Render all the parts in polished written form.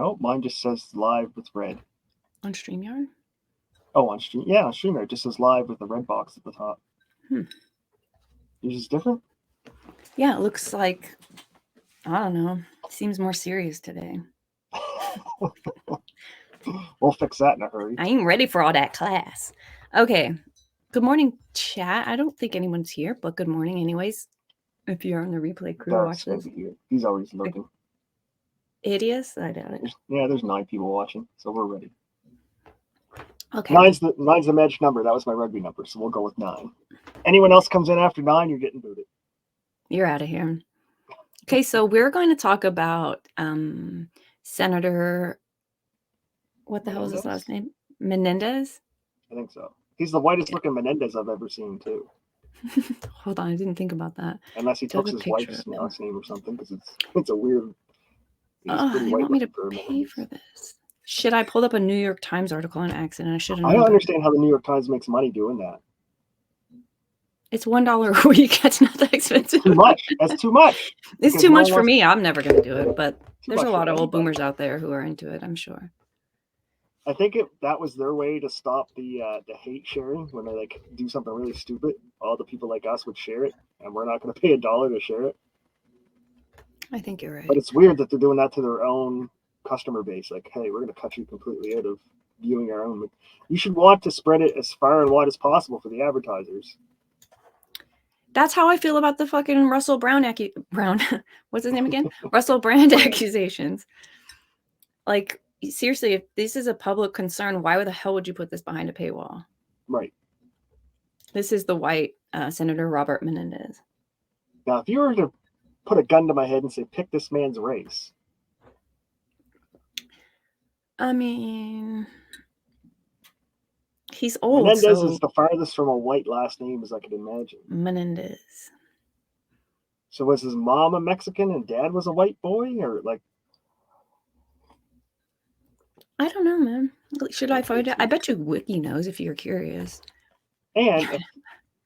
No, mine just says live with red. On StreamYard? Oh, on Stream. Yeah, on StreamYard it just says live with the red box at the top. Yours is different? Yeah, it looks like, I don't know. Seems more serious today. We'll fix that in a hurry. I ain't ready for all that class. Okay. Good morning, chat. I don't think anyone's here, but good morning anyways. If you're on the replay crew, Dark's watch this. here. He's always looking. Hideous? I doubt it. There's 9 people watching, so we're ready. Okay. 9's the magic number. That was my rugby number, so we'll go with 9. Anyone else comes in after 9, you're getting booted. You're out of here. Okay, so we're going to talk about Senator, what the hell is his last name? Menendez? I think so. He's the whitest looking Menendez I've ever seen, too. Hold on, I didn't think about that. Unless he took his wife's last name or something, because it's a weird... They want me to pay for this. Shit, I pulled up a New York Times article on accident. I should have known. I don't understand how the New York Times makes money doing that. It's $1 a week. That's not that expensive. Too much. That's too much. It's too much for me. I'm never going to do it, but there's a lot of old boomers out there who are into it, I'm sure. I think that was their way to stop the hate sharing. When they do something really stupid, all the people like us would share it, and we're not going to pay $1 to share it. I think you're right. But it's weird that they're doing that to their own customer base. Like, hey, we're going to cut you completely out of viewing our own. You should want to spread it as far and wide as possible for the advertisers. That's how I feel about the fucking Russell Brown what's his name again? Russell Brand accusations. Like, seriously, if this is a public concern, why the hell would you put this behind a paywall? Right. This is the white Senator Robert Menendez. Now, if you were to put a gun to my head and say, pick this man's race. I mean, he's old. Menendez is the farthest from a white last name as I could imagine. Menendez. So was his mom a Mexican and dad was a white boy? Or like... I don't know, man. Should I find out? I bet you Wiki knows if you're curious. And if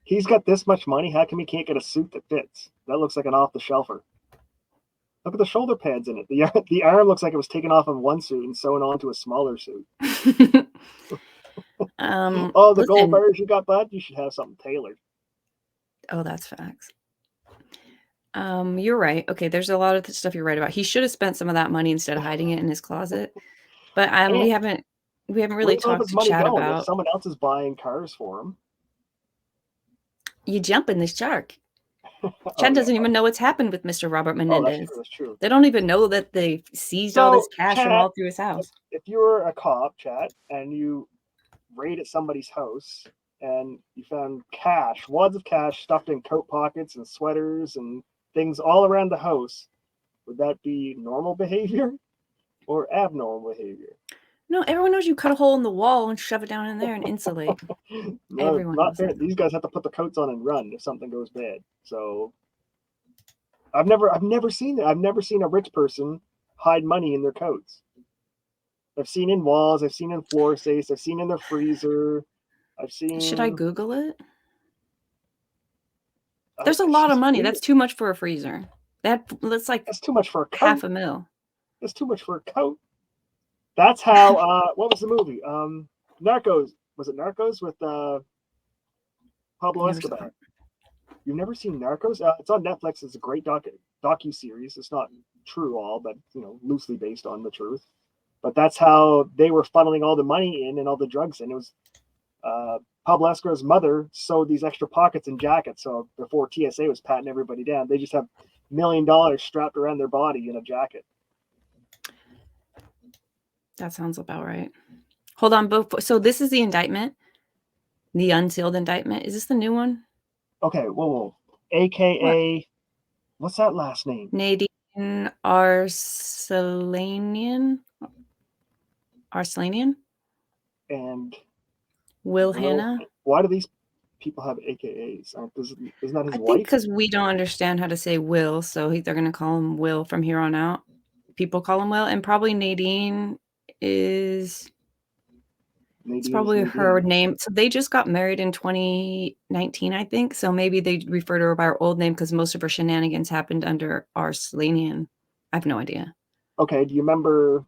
he's got this much money, how come he can't get a suit that fits? That looks like an off-the-shelfer. Look at the shoulder pads in it. The arm looks like it was taken off of one suit and sewn onto a smaller suit. The gold bars you got, bud? You should have something tailored. Oh, that's facts. You're right. Okay, there's a lot of stuff you're right about. He should have spent some of that money instead of hiding it in his closet. But we haven't really talked to chat about. If someone else is buying cars for him. You jump in this shark. Chad doesn't even know what's happened with Mr. Robert Menendez. That's true. They don't even know that they seized all this cash from all through his house. If you were a cop, Chad, and you raided somebody's house and you found wads of cash stuffed in coat pockets and sweaters and things all around the house, would that be normal behavior or abnormal behavior? No, everyone knows you cut a hole in the wall and shove it down in there and insulate. No, everyone not fair. These guys have to put the coats on and run if something goes bad. So I've never seen that. I've never seen a rich person hide money in their coats. I've seen in walls, I've seen in floor safes, I've seen in their freezer. I've seen. Should I Google it? There's a lot of money. That's too much for a freezer. That's too much for a coat. $500,000. That's too much for a coat. That's how. What was the movie? Narcos. Was it Narcos with Pablo Escobar? You've never seen Narcos? It's on Netflix. It's a great docu-series. It's not true all, but loosely based on the truth. But that's how they were funneling all the money in and all the drugs in. It was Pablo Escobar's mother sewed these extra pockets in jackets. So before TSA was patting everybody down, they just have $1 million strapped around their body in a jacket. That sounds about right. Hold on. So this is the indictment, the unsealed indictment. Is this the new one? Okay. Whoa. AKA, what's that last name? Nadine Arslanian. And Will Hanna. Why do these people have AKAs? Isn't that his wife? I think because we don't understand how to say Will, so they're going to call him Will from here on out. People call him Will, and probably Nadine is. It's probably her name. So they just got married in 2019, I think. So maybe they refer to her by her old name because most of her shenanigans happened under Arslanian. I have no idea. Okay. Do you remember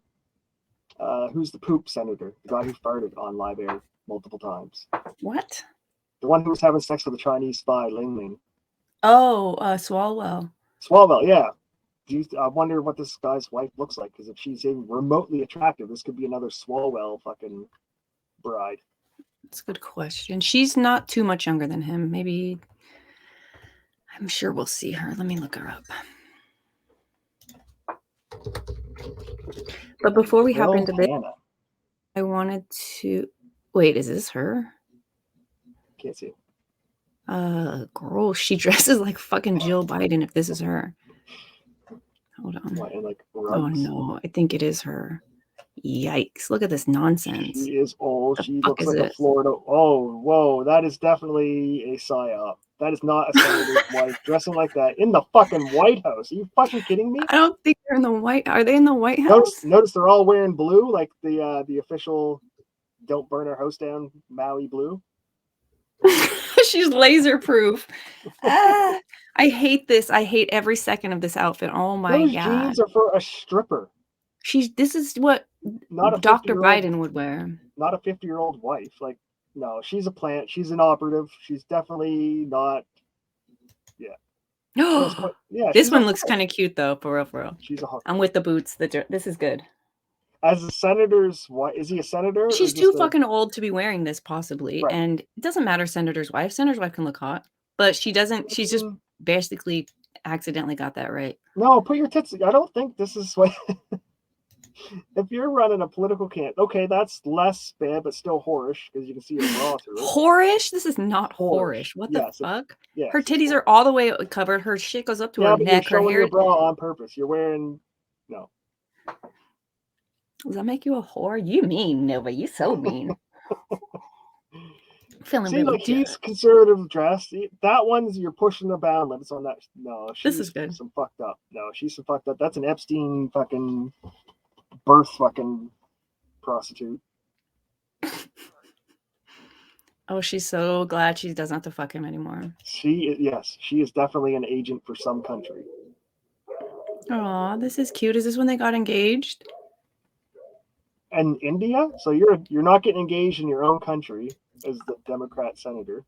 Who's the poop senator? The guy who farted on live air multiple times. What? The one who was having sex with the Chinese spy, Ling Ling. Oh, Swalwell. Swalwell, yeah. I wonder what this guy's wife looks like, because if she's even remotely attractive, this could be another Swalwell fucking bride. That's a good question. She's not too much younger than him. Maybe. I'm sure we'll see her. Let me look her up. But before we hop into this, I wanted to... Wait, is this her? Can't see it. Girl, she dresses like fucking Jill Biden if this is her. Hold on. What, and like Oh no, I think it is her. Yikes, look at this nonsense. She is old. She looks like this? a Florida. Oh, whoa, that is definitely a psyop. That is not a senator's wife dressing like that in the fucking White House. Are you fucking kidding me? I don't think they're in the White. Are they in the White House? Notice they're all wearing blue, like the official "Don't Burn Our House Down" Maui blue. She's laser proof. I hate this. I hate every second of this outfit. Oh my Those god. jeans are for a stripper. This is what Dr. Biden would wear. Not a 50-year-old wife. Like, no, she's a plant. She's an operative. She's definitely not. Yeah. This one looks kind of cute though, for real. She's a hooker. I'm with the boots. This is good. As a senator's wife, is he a senator? She's too fucking old to be wearing this, possibly. Right. And it doesn't matter. Senator's wife can look hot, but she doesn't. She's just basically accidentally got that right. No, put your tits. I don't think this is what. If you're running a political campaign, okay, that's less bad, but still whorish because you can see her bra through it. Whorish? This is not whorish. What the fuck? Her titties are all the way covered. Her shit goes up to her neck. You're her hair. Your bra on purpose. You're wearing no. Does that make you a whore? You mean, Nova? You so mean. Feeling really like he's conservative dressed. That one's you're pushing the bound limits on that. No, this is good. Some fucked up. No, she's some fucked up. That's an Epstein fucking birth fucking prostitute. Oh, she's so glad she doesn't have to fuck him anymore. She is definitely an agent for some country. Aw, this is cute. Is this when they got engaged? And India? So you're not getting engaged in your own country as the Democrat senator.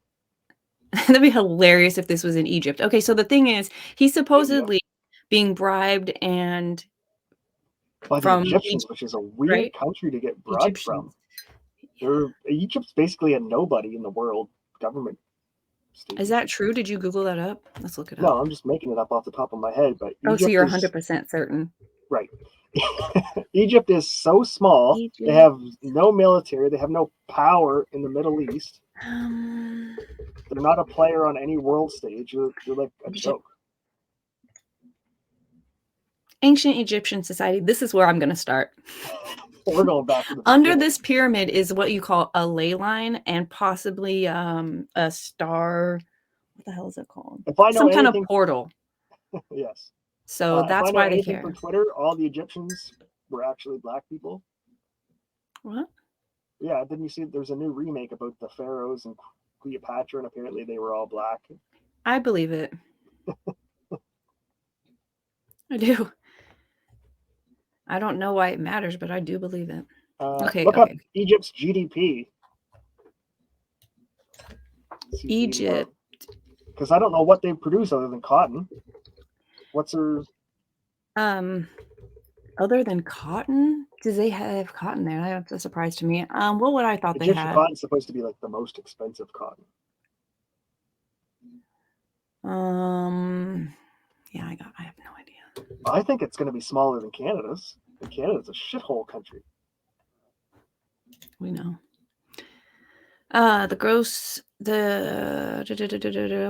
That'd be hilarious if this was in Egypt. Okay, so the thing is, he's supposedly being bribed and from Egyptians, which is a weird country to get bribed from. Egypt's basically a nobody in the world government. Is that true? Did you Google that up? Let's look it up. No, I'm just making it up off the top of my head. But so you're 100% certain, right? Egypt is so small. They have no military. They have no power in the Middle East. They're not a player on any world stage. They're like a joke. Ancient Egyptian society. This is where I'm going to start. We're going back to the under this pyramid is what you call a ley line and possibly a star. What the hell is it called? If I know some kind of portal. Yes. So that's why they care. For Twitter, all the Egyptians were actually black people. What? Yeah, didn't you see? There's a new remake about the pharaohs and Cleopatra, and apparently they were all black. I believe it. I do. I don't know why it matters, but I do believe it. Look up Egypt's GDP. Egypt. Because I don't know what they produce other than cotton. What's their... Other than cotton? Do they have cotton there? That's a surprise to me. What would I thought they had? Egyptian cotton's supposed to be like the most expensive cotton. Yeah, I have no idea. I think it's going to be smaller than Canada's. And Canada's a shithole country. We know.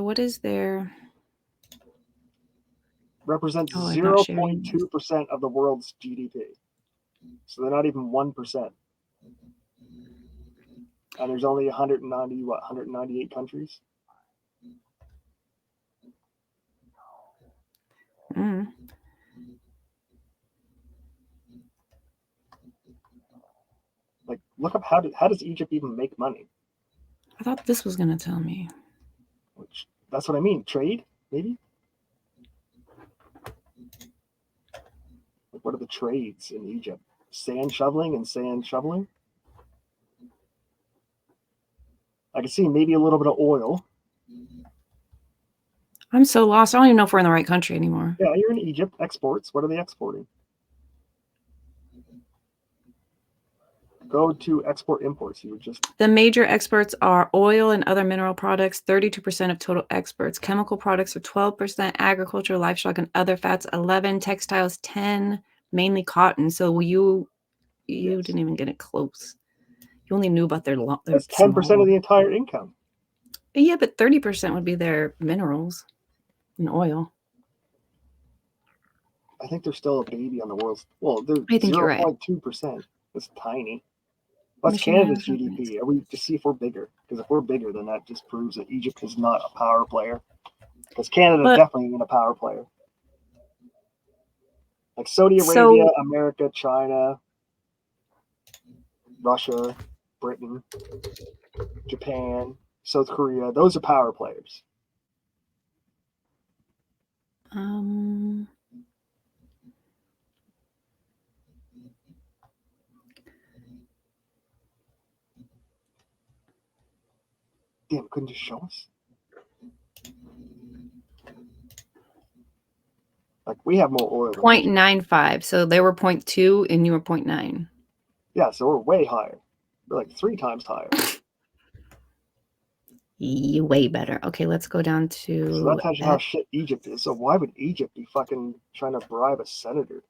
What is there? Represents 0.2% of the world's GDP. So they're not even 1%. And there's only 198 countries? Like, look up how does Egypt even make money? I thought this was going to tell me. That's what I mean. Trade, maybe? Like, what are the trades in Egypt? sand shoveling and sand shoveling. I can see maybe a little bit of oil. I'm so lost. I don't even know if we're in the right country anymore. Yeah, you're in Egypt. Exports. What are they exporting? Go to export imports. You would just. The major exports are oil and other mineral products, 32% of total exports. Chemical products are 12%, agriculture, livestock, and other fats 11, textiles 10, mainly cotton. So you Yes. didn't even get it close. You only knew about their That's 10% of the entire income. Yeah, but 30% would be their minerals and oil. I think they're still a baby on the world's. Well, they're I think you're right. 0.2%. That's tiny. What's Michigan Canada's has GDP? Are we to see if we're bigger? Because if we're bigger, then that just proves that Egypt is not a power player. Because Canada definitely isn't a power player. Like Saudi Arabia, America, China, Russia, Britain, Japan, South Korea, those are power players. Damn, couldn't just show us? Like, we have more oil. 0.95. So they were 0.2 and you were 0.9. Yeah, so we're way higher. We're like 3 times higher. Way better. Okay, let's go down to. So that tells you how shit Egypt is. So why would Egypt be fucking trying to bribe a senator?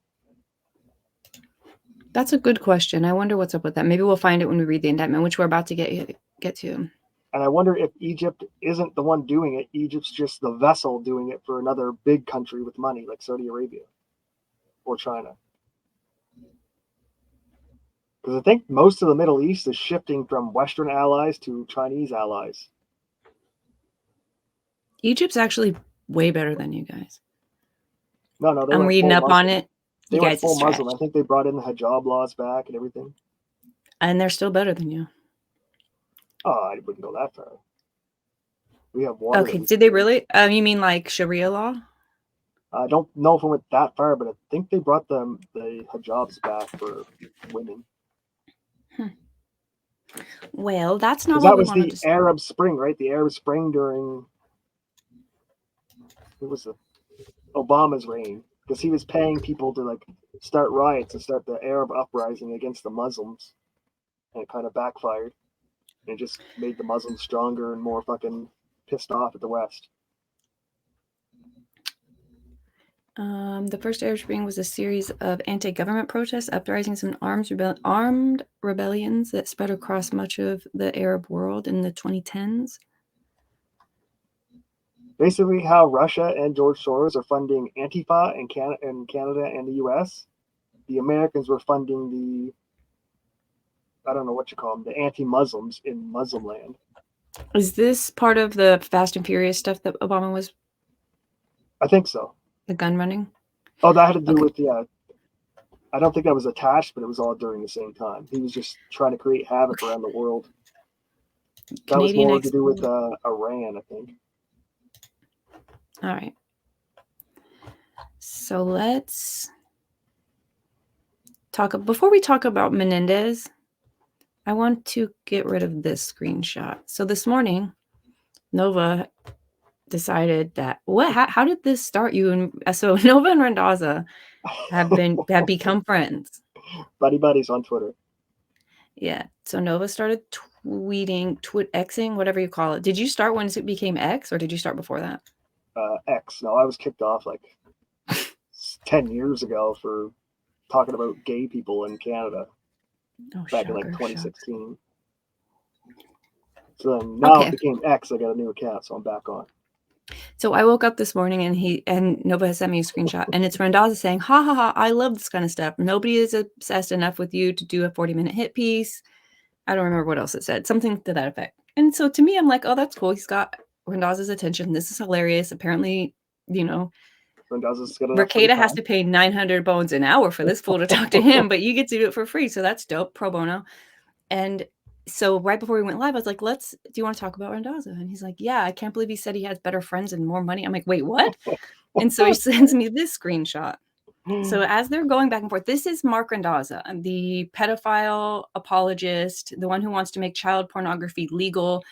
That's a good question. I wonder what's up with that. Maybe we'll find it when we read the indictment, which we're about to get to. And I wonder if Egypt isn't the one doing it. Egypt's just the vessel doing it for another big country with money, like Saudi Arabia or China. Because I think most of the Middle East is shifting from Western allies to Chinese allies. Egypt's actually way better than you guys. No, I'm reading up on it. They went full Muslim. I think they brought in the hijab laws back and everything. And they're still better than you. Oh, I wouldn't go that far. We have water. Okay, did they really? You mean like Sharia law? I don't know if it went that far, but I think they brought the hijabs back for women. Well, that's not what we wanted to see. That was the Arab Spring, right? The Arab Spring during it was Obama's reign, because he was paying people to like start riots and start the Arab uprising against the Muslims, and it kind of backfired. And it just made the Muslims stronger and more fucking pissed off at the West. The first Arab Spring was a series of anti-government protests, uprisings, and armed rebellions that spread across much of the Arab world in the 2010s. Basically, how Russia and George Soros are funding Antifa in Canada and the U.S., the Americans were funding the, I don't know what you call them, the anti-Muslims in Muslim land. Is this part of the Fast and Furious stuff that Obama was? I think so. The gun running? Oh, that had to do with I don't think that was attached, but it was all during the same time. He was just trying to create havoc around the world. That was more to do with Iran, I think. All right. So let's talk. Before we talk about Menendez, I want to get rid of this screenshot. So this morning, Nova decided that how did this start? So Nova and Randazza have become friends. Buddies on Twitter. Yeah. So Nova started Xing, whatever you call it. Did you start when it became X, or did you start before that? X. No, I was kicked off like 10 years ago for talking about gay people in Canada. Back in like 2016. So then now it became X. I got a new account, so I'm back on. So I woke up this morning and Nova has sent me a screenshot, and it's Randazza saying, "Ha ha ha! I love this kind of stuff. Nobody is obsessed enough with you to do a 40-minute hit piece." I don't remember what else it said. Something to that effect. And so to me, I'm like, "Oh, that's cool. He's got Randazza's attention. This is hilarious." Apparently, Mercada has to pay 900 bones an hour for this fool to talk to him, but you get to do it for free. So that's dope, pro bono. And so right before we went live, I was like, do you want to talk about Randazza? And he's like, yeah, I can't believe he said he has better friends and more money. I'm like, wait, what? And so he sends me this screenshot. So as they're going back and forth, this is Mark Randazza, the pedophile apologist, the one who wants to make child pornography legal,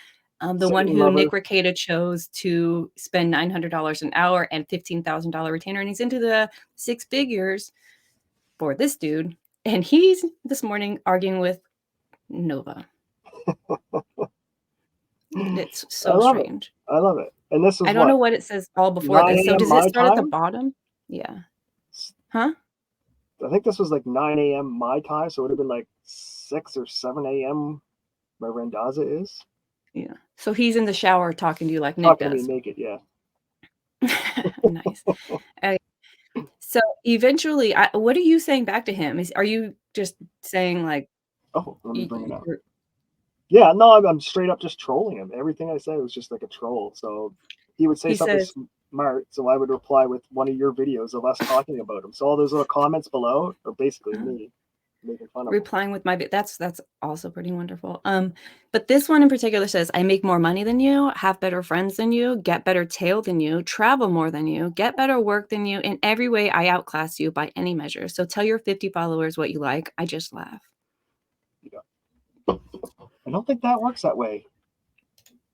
the one Satan who lover. Nick Rekieta chose to spend $900 an hour and $15,000 retainer, and he's into the six figures for this dude. And he's this morning arguing with Nova. It's so strange. I love it. And this was I don't know what it says all before this. So does it start at the bottom? Yeah. Huh? I think this was like 9 a.m. my time, so it would have been like 6 or 7 a.m. where Randazza is. Yeah. So he's in the shower talking to you like Nick does. Talking to me naked, yeah. Nice. So eventually, what are you saying back to him? Are you just saying like, oh, let me bring it up. Yeah, no, I'm straight up just trolling him. Everything I say was just like a troll. So he would say something smart, so I would reply with one of your videos of us talking about him. So all those little comments below are basically me making fun of replying with my that's also pretty wonderful. But this one in particular says, I make more money than you, have better friends than you, get better tail than you, travel more than you, get better work than you. In every way, I outclass you by any measure. So tell your 50 followers what you like. I just laugh. Yeah. I don't think that works that way.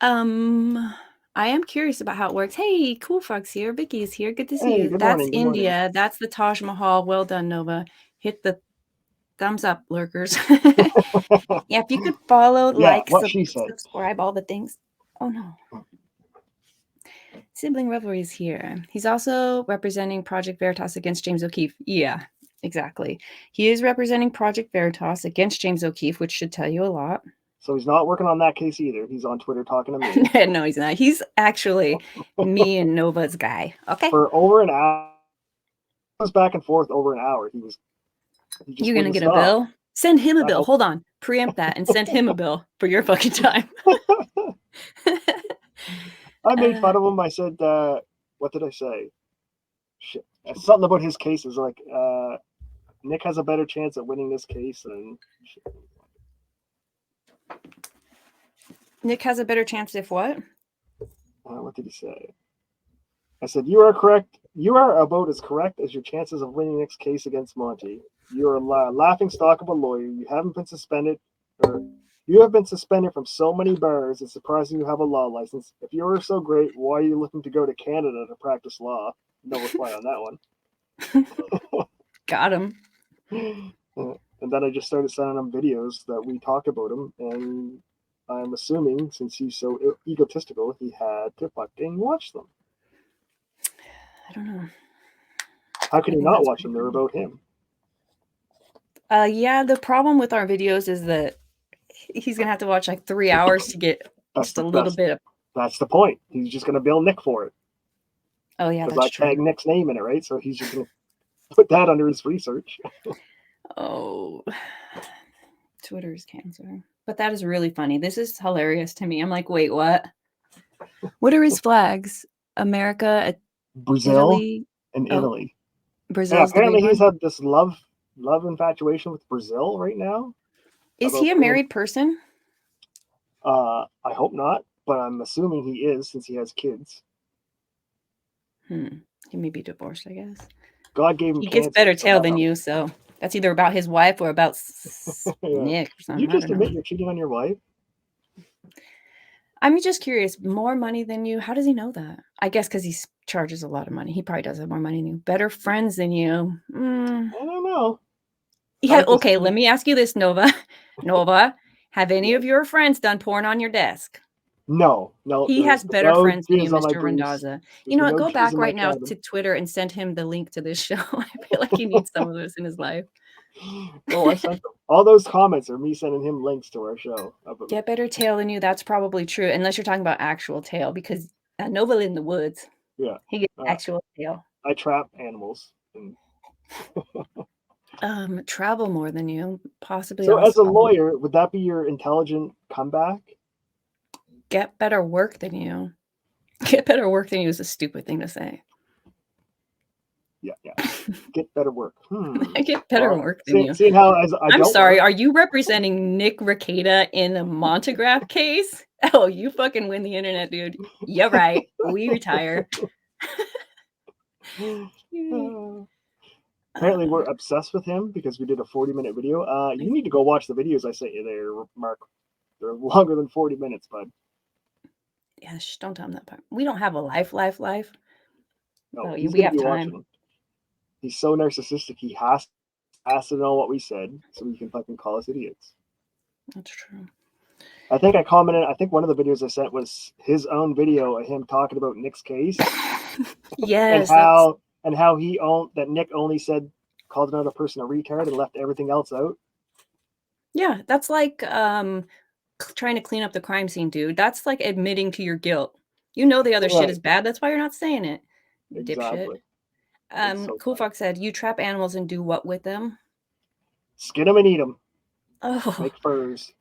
I am curious about how it works. Hey, Cool Frog's here. Vicky's here. Good to see you. Good That's morning, good India. morning. That's the Taj Mahal. Well done, Nova. Hit the thumbs up, lurkers. Yeah, if you could follow, like, subscribe, all the things. Oh no. Sibling Revelry is here. He's also representing Project Veritas against James O'Keefe. Yeah, exactly. He is representing Project Veritas against James O'Keefe, which should tell you a lot. So he's not working on that case either. He's on Twitter talking to me. No, he's not. He's actually me and Nova's guy. Okay. For over an hour. It was back and forth over an hour. You're going to get a bill? Send him a bill. Hold on. Preempt that and send him a bill for your fucking time. I made fun of him. I said, what did I say? Shit. Something about his cases. Like, Nick has a better chance at winning this case than... Nick has a better chance if what? What did he say? I said, you are correct. You are about as correct as your chances of winning Nick's case against Monty. You are a laughing stock of a lawyer. You haven't been suspended, or you have been suspended from so many bars. It's surprising you have a law license. If you are so great, why are you looking to go to Canada to practice law? No reply on that one. Got him. And then I just started sending him videos that we talked about him, and I'm assuming since he's so egotistical, he had to fucking watch them. I don't know. How can you not watch them? They're about him. Yeah, the problem with our videos is that he's gonna have to watch like 3 hours to get just a little bit of. That's the point. He's just gonna bill Nick for it. Oh yeah, that's true. I tag Nick's name in it, right? So he's just gonna put that under his research. Oh, Twitter's cancer. But that is really funny. This is hilarious to me. I'm like, wait, what? What are his flags? America, Brazil, Italy, and Italy. Brazil. Yeah, apparently he's had this love infatuation with Brazil right now. Is he a married person? I hope not, but I'm assuming he is since he has kids. He may be divorced, I guess. God gave him cancer. He gets better tail than you, so that's either about his wife or about Nick or something. You just admit you're cheating on your wife? I'm just curious. More money than you? How does he know that? I guess because he charges a lot of money. He probably does have more money than you. Better friends than you. I don't know. Yeah. Okay. Let me ask you this, Nova. Nova, have any of your friends done porn on your desk? No. He has better friends than you, Mr. Randazza. You know what? Go back right now to Twitter and send him the link to this show. I feel like he needs some of this in his life. Oh, I sent them. All those comments are me sending him links to our show. Get better tail than you. That's probably true, unless you're talking about actual tail, because Nova in the woods. Yeah, he gets actual tail. I trap animals. Travel more than you, possibly. So, as a lawyer, would that be your intelligent comeback? Get better work than you. Get better work than you is a stupid thing to say. Yeah. Get better work. I get better work than you. Seeing how I'm sorry. Are you representing Nick Rekieta in the Montegraph case? Oh, you fucking win the internet, dude. You're right. We retire. Apparently, we're obsessed with him because we did a 40-minute video. You need to go watch the videos I sent you there, Mark. They're longer than 40 minutes, bud. Yeah, don't tell him that part. We don't have a life. No, Oh, he's we gonna have be time. watching. He's so narcissistic. He has to know what we said so he can fucking call us idiots. That's true. I think I commented. I think one of the videos I sent was his own video of him talking about Nick's case. Yes. and how he owned that Nick only called another person a retard and left everything else out. Yeah, that's like trying to clean up the crime scene, dude. That's like admitting to your guilt. You know the other shit is bad. That's why you're not saying it. Exactly. Dipshit. Cool Fox said, "You trap animals and do what with them? Skin them and eat them. Oh, make furs."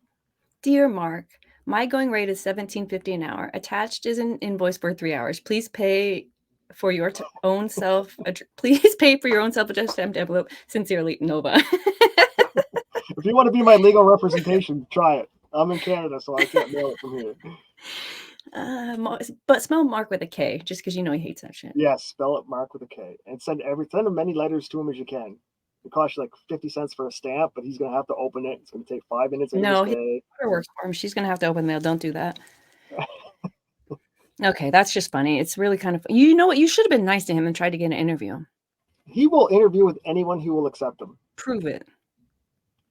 Dear Mark, my going rate is $17.50 an hour. Attached is an invoice for 3 hours. Please pay for your own self. Please pay for your own self-addressed envelope. Sincerely, Nova. If you want to be my legal representation, try it. I'm in Canada, so I can't mail it from here. But spell Mark with a K, just because you know he hates that shit. Yes, spell it Mark with a K, and send as many letters to him as you can. It costs you like 50 cents for a stamp, but he's gonna have to open it. It's gonna take 5 minutes. No, his daughter works for him. She's gonna have to open the mail. Don't do that. Okay, that's just funny. It's really kind of. You know what? You should have been nice to him and tried to get an interview. He will interview with anyone who will accept him. Prove it.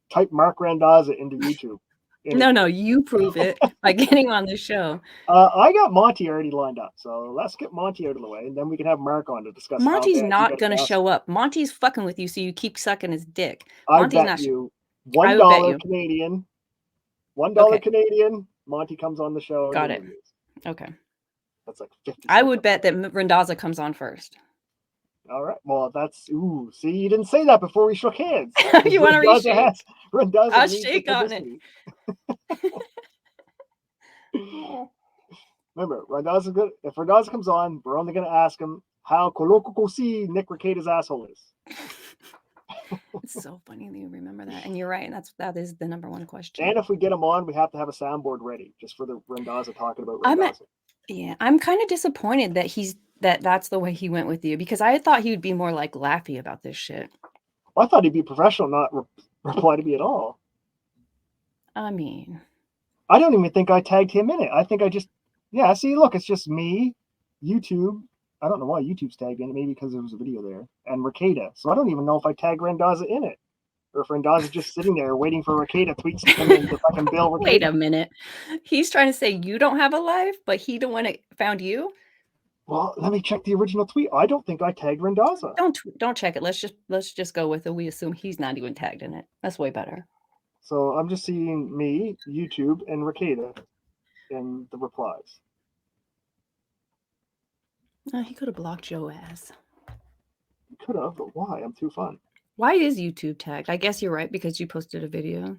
Type Mark Randazza into YouTube. No, you prove it by getting on the show. I got Monty already lined up, so let's get Monty out of the way, and then we can have Mark on to discuss. Monty's not going to show up. Monty's fucking with you, so you keep sucking his dick. Monty's bet you $1 Canadian. $1 Canadian. Monty comes on the show. Got it. Okay. That's like 50. I would bet that Randazza comes on first. All right. Well, see, you didn't say that before we shook hands. You want to reshake? I'll shake on it. Remember, Randazza's good. If Randazza comes on, we're only going to ask him how Kolokoko Nick Rekida's asshole is. It's so funny that you remember that, and you're right. That is the number one question. And if we get him on, we have to have a soundboard ready just for the Randazza talking about Randazza. I'm kind of disappointed that that's the way he went with you, because I thought he would be more like laughy about this shit. Well, I thought he'd be professional, not reply to me at all. I mean, I don't even think I tagged him in it. I think I just, see, look, it's just me, YouTube. I don't know why YouTube's tagged in it. Maybe because there was a video there. And Rekieta. So I don't even know if I tagged Randazza in it. Or if Randazza's just sitting there waiting for Rekieta tweets to come in to fucking bill Rekieta. Wait a minute. He's trying to say you don't have a life, but he the one that found you? Well, let me check the original tweet. I don't think I tagged Randazza. Don't check it. Let's just go with it. We assume he's not even tagged in it. That's way better. So I'm just seeing me, YouTube, and Rekieta in the replies. He could have blocked your ass. He could have, but why? I'm too fun. Why is YouTube tagged? I guess you're right, because you posted a video.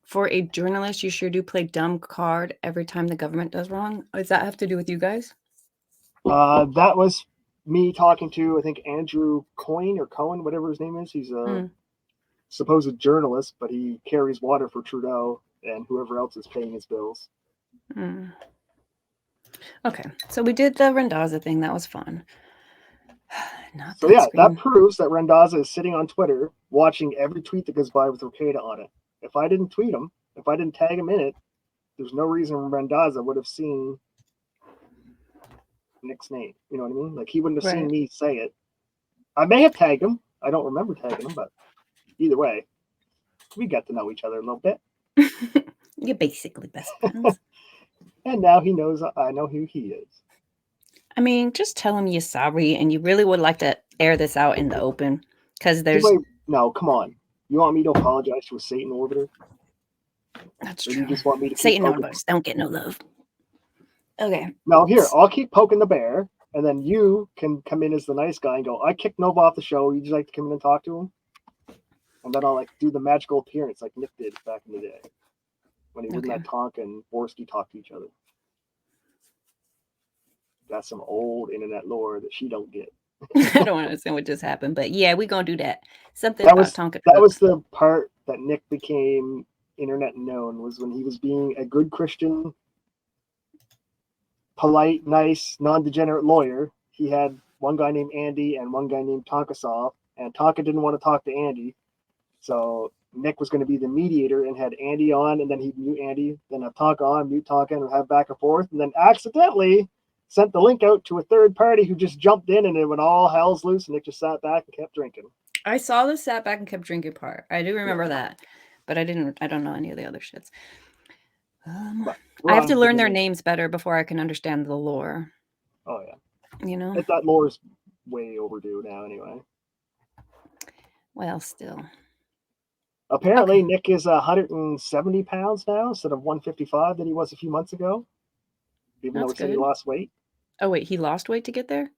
For a journalist, you sure do play dumb card every time the government does wrong. Does that have to do with you guys? That was me talking to, I think, Andrew Coyne or Cohen, whatever his name is. He's a supposed journalist, but he carries water for Trudeau and whoever else is paying his bills. Okay, so we did the Randazza thing. That was fun. That proves that Randazza is sitting on Twitter watching every tweet that goes by with Rekieta on it. If I didn't tweet him, if I didn't tag him in it, there's no reason Randazza would have seen Nick's name. You know what I mean? Like, he wouldn't have seen me say it. I may have tagged him. I don't remember tagging him, but either way, we got to know each other a little bit. You're basically best friends. And now he knows I know who he is. I mean, just tell him you're sorry and you really would like to air this out in the open, because there's... No, come on. You want me to apologize to a Satan orbiter? That's or true. You just want me to Satan orbiters don't get no love. Okay. No, here, I'll keep poking the bear, and then you can come in as the nice guy and go, I kicked Nova off the show. You'd like to come in and talk to him? And then I'll do the magical appearance like Nick did back in the day when he wouldn't let Tonka and Borsky talk to each other. That's some old internet lore that she don't get. I don't understand what just happened, but yeah, we're gonna do that. Something that about was, Tonka. That was the part that Nick became internet known, was when he was being a good Christian, polite, nice, non-degenerate lawyer. He had one guy named Andy and one guy named Tonka saw, and Tonka didn't want to talk to Andy. So Nick was going to be the mediator and had Andy on, and then he'd mute Andy, then have Tonka on, mute Tonka, and have back and forth, and then accidentally sent the link out to a third party who just jumped in, and it went all hell's loose, and Nick just sat back and kept drinking. I saw the sat back and kept drinking part. I do remember that, but I don't know any of the other shits. I have to learn their names better before I can understand the lore. Oh yeah, you know, that lore is way overdue now. Anyway, well, still. Apparently, okay. Nick is 170 pounds now instead of 155 that he was a few months ago. Even though he said he lost weight. Oh wait, he lost weight to get there?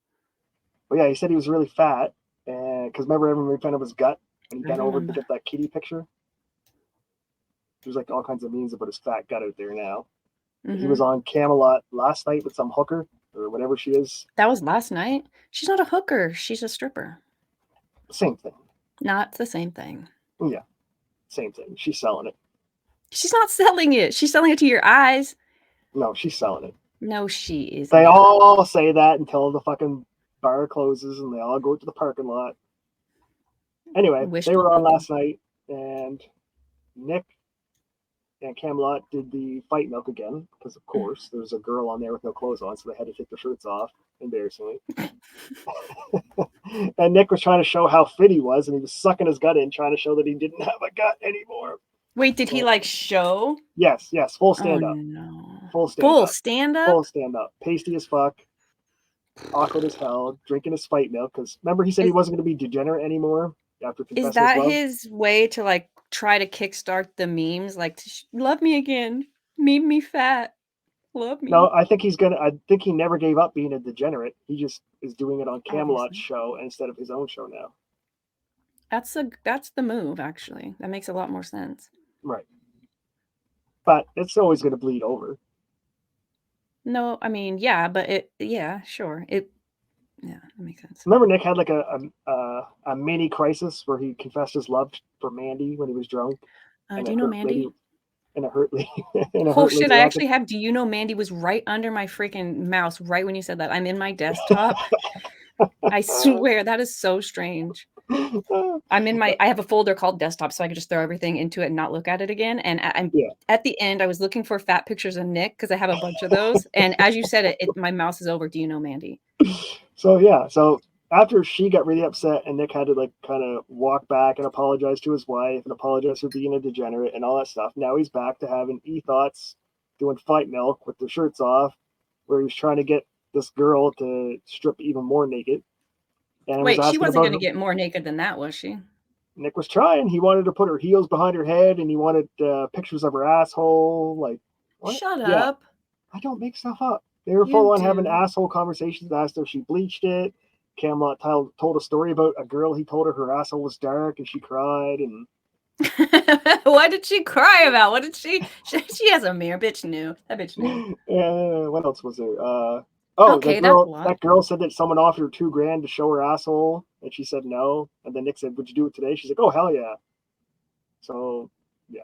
Well, yeah, he said he was really fat, and because remember everyone made fun of his gut when he bent over to get that kitty picture. There's like all kinds of memes about his fat gut out there now. Mm-hmm. He was on Camelot last night with some hooker or whatever she is. That was last night? She's not a hooker. She's a stripper. Same thing. Not the same thing. Yeah, same thing. She's selling it. She's not selling it. She's selling it to your eyes. No, she's selling it. No, she is. They all say that until the fucking bar closes and they all go to the parking lot. Anyway, they were on last night, and Nick and Camelot did the fight milk again because, of course, there's a girl on there with no clothes on, so they had to take their shirts off, embarrassingly. And Nick was trying to show how fit he was, and he was sucking his gut in, trying to show that he didn't have a gut anymore. Wait, did he like show? Yes, full stand up. No. Full stand up. Full stand up. Pasty as fuck. Awkward as hell. Drinking his fight milk because remember he said he wasn't going to be degenerate anymore after confessing. Is that his way to like try to kickstart the memes? Like, love me again, meme me fat, love me. No, I think he never gave up being a degenerate. He just is doing it on Camelot's show instead of his own show now. That's the move, actually. That makes a lot more sense. Right. But it's always going to bleed over. No, I mean, yeah, but sure. That makes sense. Remember Nick had like a mini crisis where he confessed his love for Mandy when he was drunk. Do you know Mandy? Oh shit, I actually have. Do you know Mandy was right under my freaking mouse right when you said that. I'm in my desktop. I swear that is so strange. I have a folder called desktop, so I could just throw everything into it and not look at it again. And at the end, I was looking for fat pictures of Nick because I have a bunch of those. And as you said it, my mouse is over. Do you know Mandy? So after she got really upset and Nick had to like kind of walk back and apologize to his wife and apologize for being a degenerate and all that stuff. Now he's back to having e-thoughts, doing fight milk with their shirts off, where he's trying to get this girl to strip even more naked. And wait, she wasn't going to get more naked than that, was she? Nick was trying. He wanted to put her heels behind her head, and he wanted pictures of her asshole. Like, what? Shut up! I don't make stuff up. They were full on having asshole conversations. Asked her if she bleached it. Camelot told a story about a girl. He told her asshole was dark, and she cried. And what did she cry about? What did she? She has a mirror. Bitch knew. That bitch knew. What else was there? That girl said that someone offered her $2,000 to show her asshole, and she said no. And then Nick said, "Would you do it today?" She's like, "Oh hell yeah!" So yeah.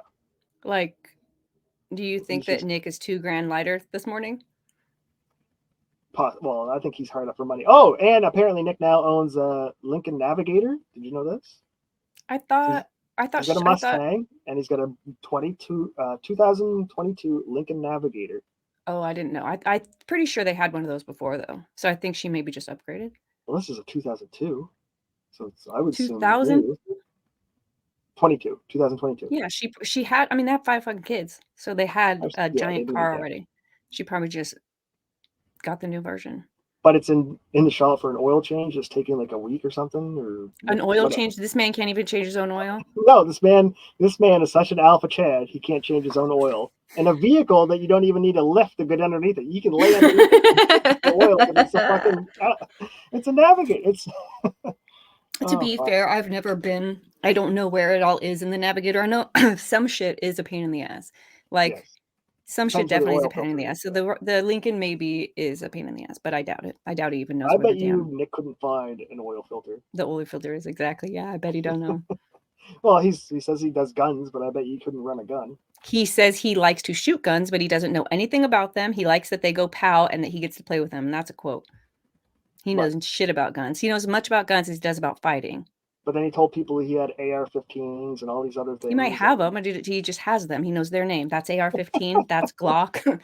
Like, do you think that Nick is $2,000 lighter this morning? Well, I think he's hard up for money. Oh, and apparently Nick now owns a Lincoln Navigator. Did you know this? I thought he's got a Mustang, and he's got a 2022 Lincoln Navigator. Oh, I didn't know. I'm pretty sure they had one of those before, though. So I think she maybe just upgraded. Well, this is a 2002. So I would 2000? 2022. Yeah, she had, I mean, they have 5 fucking kids. So they had a giant car already. She probably just got the new version. But it's in the shop for an oil change. It's taking like a week or something. Or an oil change? This man can't even change his own oil? No, this man is such an alpha Chad. He can't change his own oil. And a vehicle that you don't even need a lift to get underneath it. You can lay underneath the oil. It's a Navigator. To be fair, I've never been. I don't know where it all is in the Navigator. I know some shit is a pain in the ass. Like, yes. Some shit definitely is a pain in the ass. So the Lincoln maybe is a pain in the ass, but I doubt it. I doubt he even knows. I bet you Nick couldn't find an oil filter. The oil filter is exactly. Yeah, I bet he don't know. Well, he says he does guns, but I bet you couldn't run a gun. He says he likes to shoot guns, but he doesn't know anything about them. He likes that they go pow and that he gets to play with them. And that's a quote. He knows shit about guns. He knows as much about guns as he does about fighting. But then he told people he had AR-15s and all these other things. He might have them, but he just has them. He knows their name. That's AR-15. That's Glock.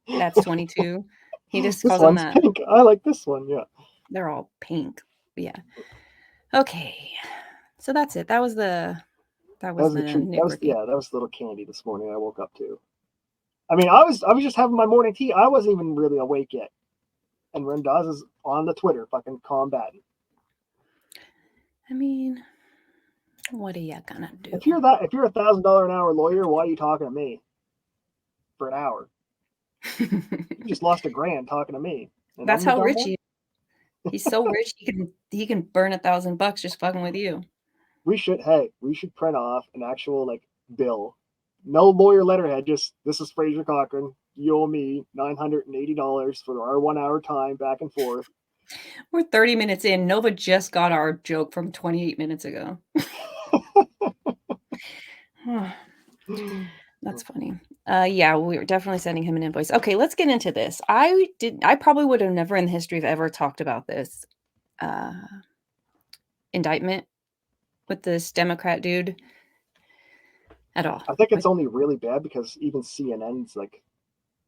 That's 22. He just calls them that. Pink. I like this one. Yeah. They're all pink. Yeah. Okay. So that's it. That was the treat. That was a little candy this morning. I woke up to. I mean, I was just having my morning tea. I wasn't even really awake yet. And Rendaz is on the Twitter fucking combating. I mean, what are you gonna do? If you're $1,000 an hour lawyer, why are you talking to me for an hour? You just lost $1,000 talking to me. That's how rich he is. He's so rich he can burn $1,000 just fucking with you. We should print off an actual bill. No lawyer letterhead, just this is Fraser Cochran. You owe me $980 for our 1 hour time back and forth. We're 30 minutes in. Nova just got our joke from 28 minutes ago. That's funny. Yeah, we were definitely sending him an invoice. Okay, let's get into this. I probably would have never in the history of ever talked about this indictment with this Democrat dude at all. I think it's only really bad because even CNN's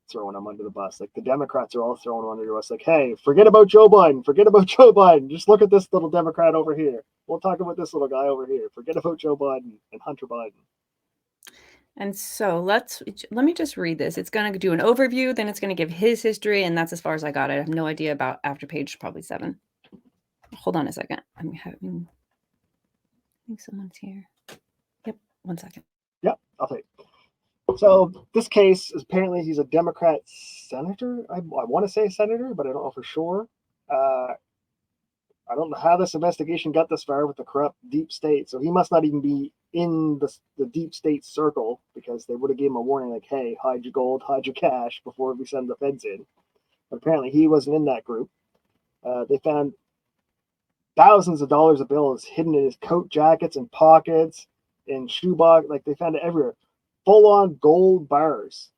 throwing him under the bus. The Democrats are all throwing him under the bus. Hey, forget about Joe Biden. Forget about Joe Biden. Just look at this little Democrat over here. We'll talk about this little guy over here. Forget about Joe Biden and Hunter Biden. And so let me just read this. It's going to do an overview, then it's going to give his history, and that's as far as I got it. I have no idea about after page probably 7. Hold on a second. I think someone's here. Yep, 1 second. Yep, I'll take it. So this case is apparently he's a Democrat senator. I want to say senator, but I don't know for sure. I don't know how this investigation got this far with the corrupt deep state. So he must not even be in the deep state circle because they would have given him a warning hey, hide your gold, hide your cash before we send the feds in. But apparently he wasn't in that group. They found thousands of dollars of bills hidden in his coat jackets and pockets, in shoebox. They found it everywhere. Full-on gold bars.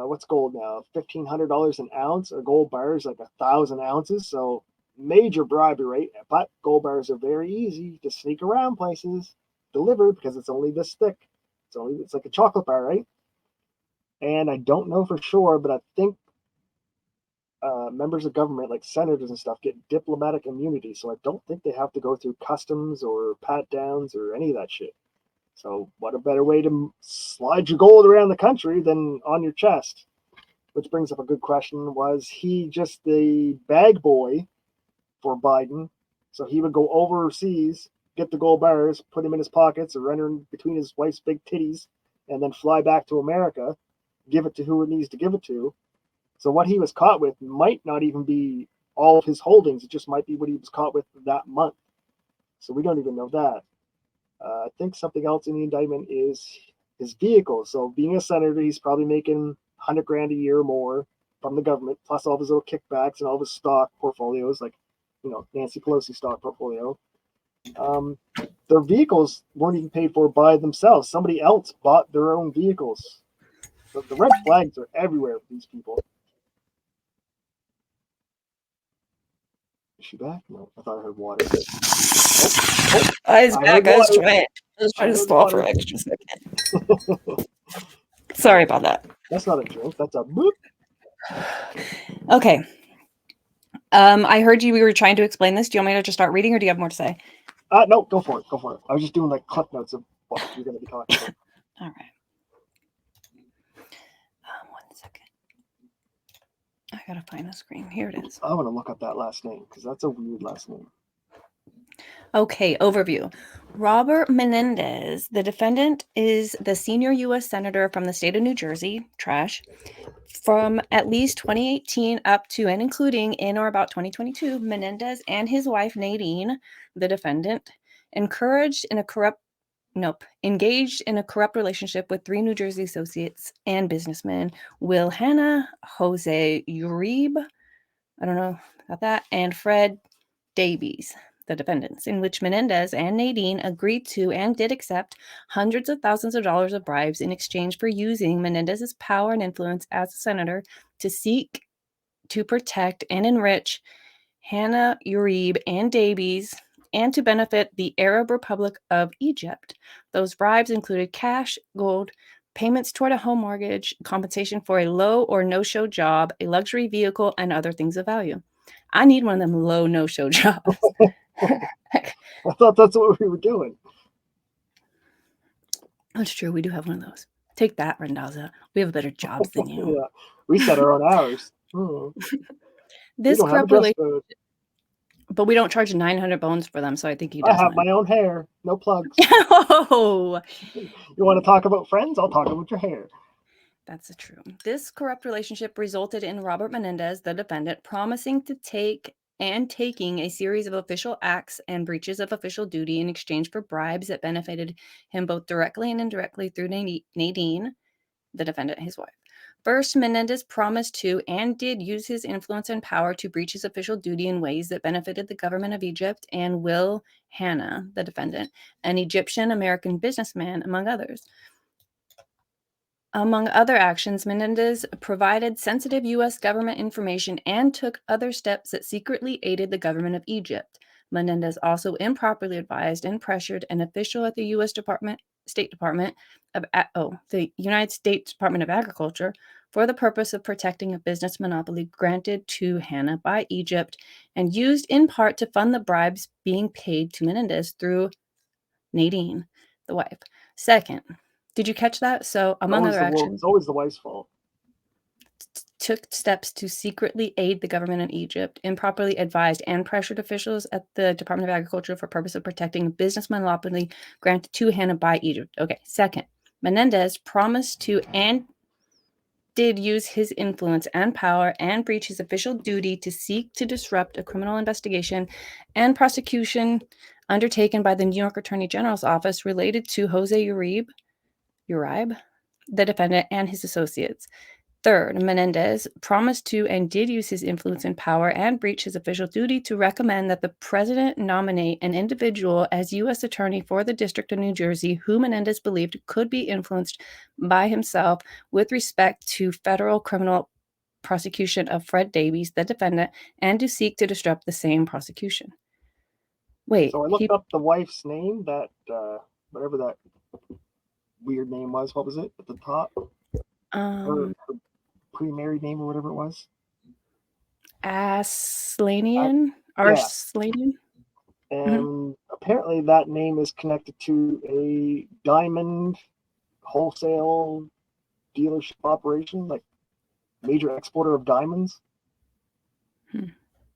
What's gold now? $1,500 an ounce. A gold bar is 1,000 ounces. So major bribery rate. But gold bars are very easy to sneak around places, delivered because it's only this thick. It's like a chocolate bar, right? And I don't know for sure, but I think members of government, like senators and stuff, get diplomatic immunity. So I don't think they have to go through customs or pat downs or any of that shit. So what a better way to slide your gold around the country than on your chest? Which brings up a good question. Was he just the bag boy for Biden? So he would go overseas, get the gold bars, put them in his pockets or run in between his wife's big titties, and then fly back to America, give it to who it needs to give it to. So what he was caught with might not even be all of his holdings. It just might be what he was caught with that month. So we don't even know that. I think something else in the indictment is his vehicle. So being a senator, he's probably making $100,000 a year or more from the government, plus all of his little kickbacks and all of his stock portfolios, Nancy Pelosi stock portfolio. Their vehicles weren't even paid for by themselves. Somebody else bought their own vehicles. So the red flags are everywhere for these people. Is she back? No, I thought I heard water. I was back. I was trying to stall for an extra second. Sorry about that. That's not a drink. That's a boop. Okay. I heard we were trying to explain this. Do you want me to just start reading, or do you have more to say? No, go for it. Go for it. I was just doing clip notes of what you're going to be talking about. All right. 1 second. I gotta find the screen. Here it is. I want to look up that last name because that's a weird last name. Okay, overview. Robert Menendez, the defendant, is the senior U.S. senator from the state of New Jersey, trash, from at least 2018 up to and including in or about 2022. Menendez and his wife, Nadine, the defendant, engaged in a corrupt relationship with 3 New Jersey associates and businessmen, Will Hanna, Jose Uribe, I don't know about that, and Fred Davies, the defendants, in which Menendez and Nadine agreed to and did accept hundreds of thousands of dollars of bribes in exchange for using Menendez's power and influence as a senator to seek to protect and enrich Hannah, Uribe, and Davies, and to benefit the Arab Republic of Egypt. Those bribes included cash, gold, payments toward a home mortgage, compensation for a low or no-show job, a luxury vehicle, and other things of value. I need one of them low no-show jobs. I thought that's what we were doing. That's true. We do have one of those. Take that, Randazza. We have better jobs than you. Yeah, we set our own hours. This don't have a corrupt dress relationship, code. but we don't charge 900 bones for them, so I think he I does. have my own hair. No plugs. Oh, You want to talk about friends? I'll talk about your hair. that's true. This corrupt relationship resulted in Robert Menendez, the defendant, promising to take and taking a series of official acts and breaches of official duty in exchange for bribes that benefited him both directly and indirectly through Nadine, the defendant, his wife. First, Menendez promised to and did use his influence and power to breach his official duty in ways that benefited the government of Egypt and Will Hanna, the defendant, an Egyptian-American businessman, among others. Among other actions, Menendez provided sensitive U.S. government information and took other steps that secretly aided the government of Egypt. Menendez also improperly advised and pressured an official at the the United States Department of Agriculture for the purpose of protecting a business monopoly granted to Hanna by Egypt and used in part to fund the bribes being paid to Menendez through Nadine, the wife. Second, did you catch that? So, among other actions, it's always the wife's fault. Took steps to secretly aid the government of Egypt, improperly advised and pressured officials at the Department of Agriculture for purpose of protecting a business monopoly granted to Hanna by Egypt. Okay, second, Menendez promised to and did use his influence and power and breach his official duty to seek to disrupt a criminal investigation and prosecution undertaken by the New York Attorney General's office related to Jose Uribe, the defendant, and his associates. Third, Menendez promised to and did use his influence and power and breach his official duty to recommend that the president nominate an individual as U.S. Attorney for the District of New Jersey who Menendez believed could be influenced by himself with respect to federal criminal prosecution of Fred Davies, the defendant, and to seek to disrupt the same prosecution. Wait. So I looked up the wife's name, that whatever that weird name was. What was it at the top? Her pre-married name or whatever it was. Arslanian. And apparently that name is connected to a diamond wholesale dealership operation, like major exporter of diamonds.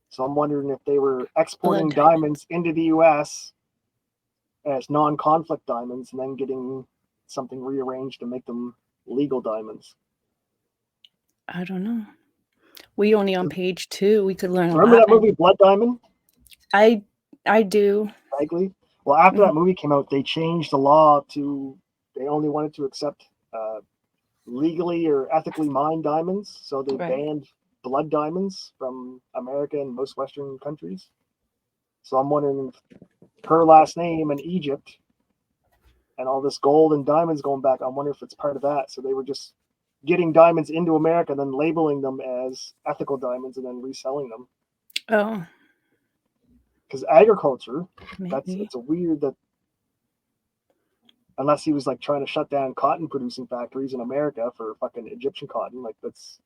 So I'm wondering if they were exporting diamonds into the U.S. as non-conflict diamonds and then getting something rearranged to make them legal diamonds. I don't know. We only on page 2. We could learn a lot. Remember that movie Blood Diamond? I do. Vaguely. Well, after that movie came out, they changed the law to they only wanted to accept legally or ethically mined diamonds. So they banned blood diamonds from America and most Western countries. So I'm wondering if her last name in Egypt and all this gold and diamonds going back, I wonder if it's part of that. So they were just getting diamonds into America and then labeling them as ethical diamonds and then reselling them. Oh. Because agriculture, it's a weird that unless he was like trying to shut down cotton producing factories in America for fucking Egyptian cotton, like that's.